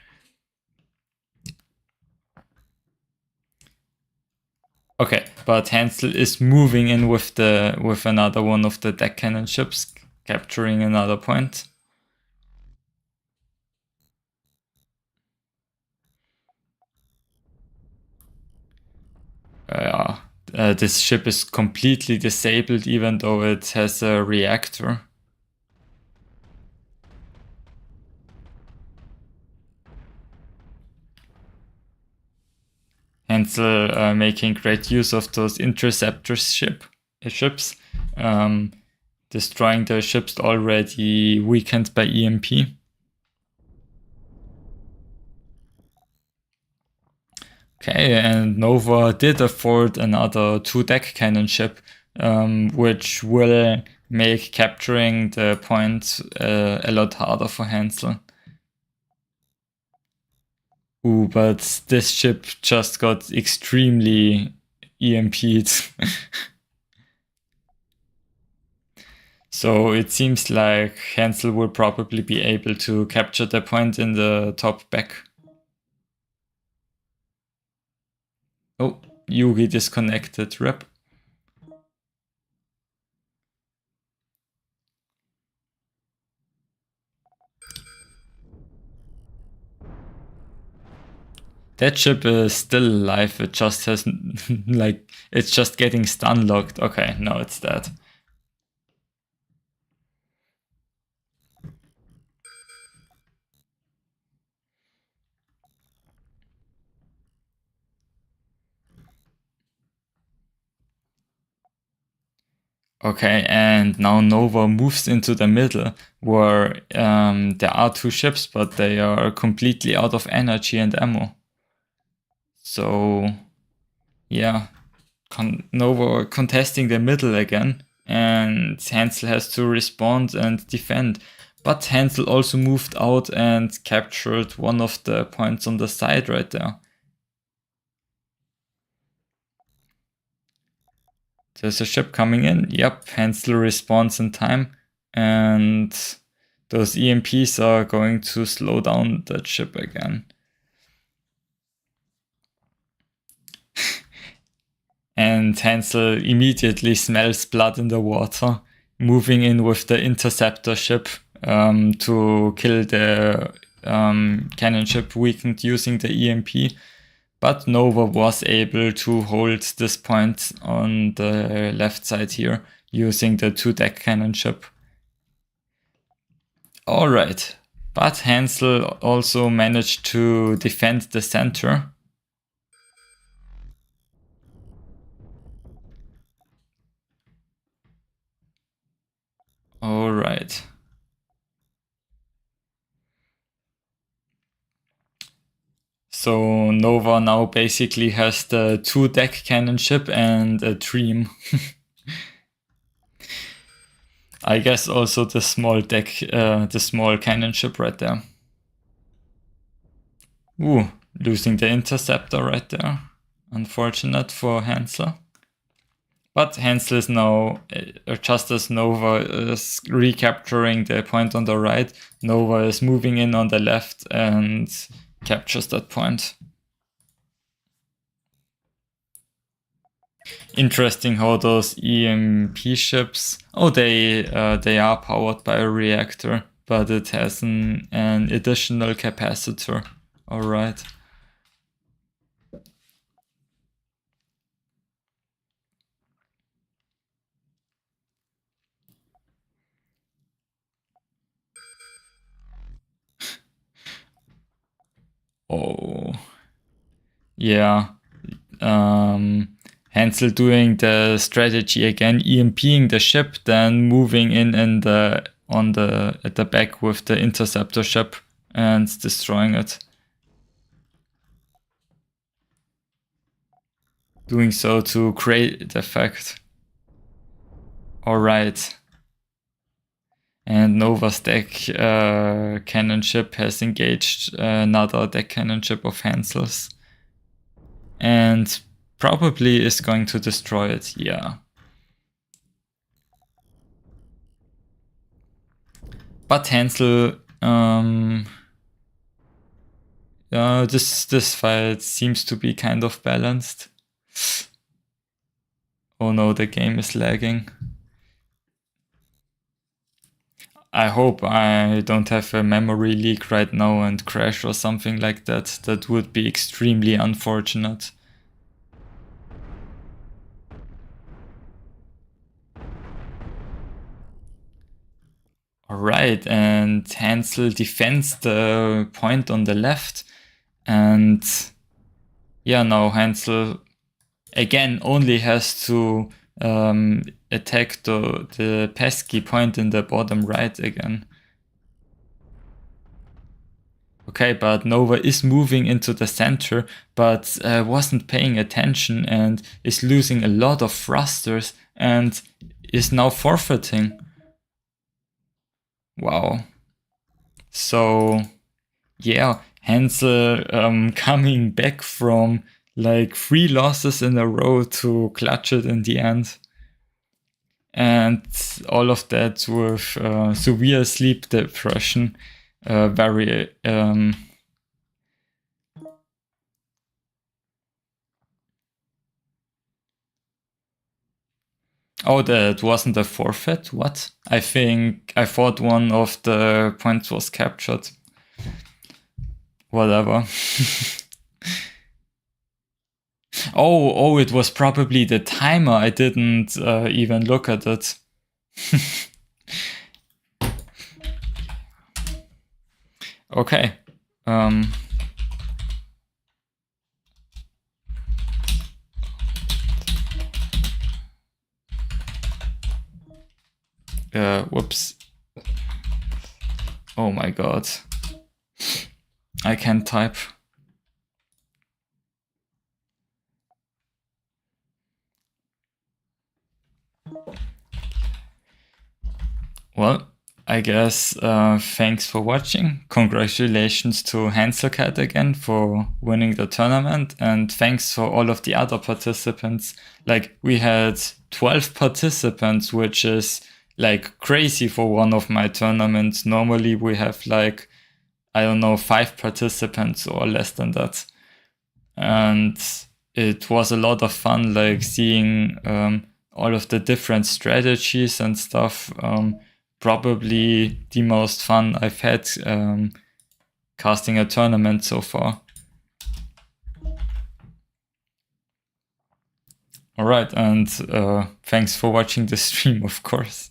Okay, but Hansel is moving in with another one of the deck cannon ships, capturing another point. This ship is completely disabled even though it has a reactor. Hansel making great use of those interceptor ships, destroying the ships already weakened by EMP. Okay, and Nova did afford another 2 deck cannon ship, which will make capturing the point a lot harder for Hansel. Ooh, but this ship just got extremely EMP'd. So it seems like Hansel will probably be able to capture the point in the top back. Oh, Yugi disconnected, rep. That ship is still alive, it just has, like, it's just getting stun locked. Okay, now it's dead. Okay, and now Nova moves into the middle where there are two ships, but they are completely out of energy and ammo. So yeah, Nova contesting the middle again, and Hansel has to respond and defend. But Hansel also moved out and captured one of the points on the side right there. There's a ship coming in. Yep, Hansel responds in time, and those EMPs are going to slow down that ship again. And Hansel immediately smells blood in the water, moving in with the interceptor ship to kill the cannon ship weakened using the EMP. But Nova was able to hold this point on the left side here using the 2-deck cannon ship. Alright, but Hansel also managed to defend the center. Alright. So Nova now basically has the 2-deck cannon ship and a Dream. I guess also the small deck, the small cannon ship right there. Ooh, losing the interceptor right there. Unfortunate for Hansel. But Hansel is now, just as Nova is recapturing the point on the right, Nova is moving in on the left and captures that point. Interesting how those EMP ships, they are powered by a reactor, but it has an additional capacitor. Alright. Oh. Yeah. Hansel doing the strategy again, EMPing the ship, then moving in at the back with the interceptor ship and destroying it. Doing so to create the effect. Alright. And Nova's deck cannon ship has engaged another deck cannon ship of Hansel's. And probably is going to destroy it, yeah. But Hansel, this fight seems to be kind of balanced. Oh no, the game is lagging. I hope I don't have a memory leak right now and crash or something like that. That would be extremely unfortunate. Alright, and Hansel defends the point on the left. And yeah, now Hansel again only has to attack the pesky point in the bottom right again. Okay, but Nova is moving into the center, but wasn't paying attention and is losing a lot of thrusters and is now forfeiting. Wow. So yeah, Hansel coming back from like 3 losses in a row to clutch it in the end. And all of that with severe sleep depression. Very oh, that wasn't a forfeit? What? I thought one of the points was captured. Whatever. Oh, it was probably the timer. I didn't even look at it. Okay. Whoops. Oh my god. I can't type. Well, I guess thanks for watching. Congratulations to Hanselcat again for winning the tournament, and thanks for all of the other participants. Like, we had 12 participants, which is like crazy for one of my tournaments. Normally we have like, I don't know, 5 participants or less than that. And it was a lot of fun, like seeing all of the different strategies and stuff. Probably the most fun I've had casting a tournament so far. Alright, and thanks for watching the stream, of course.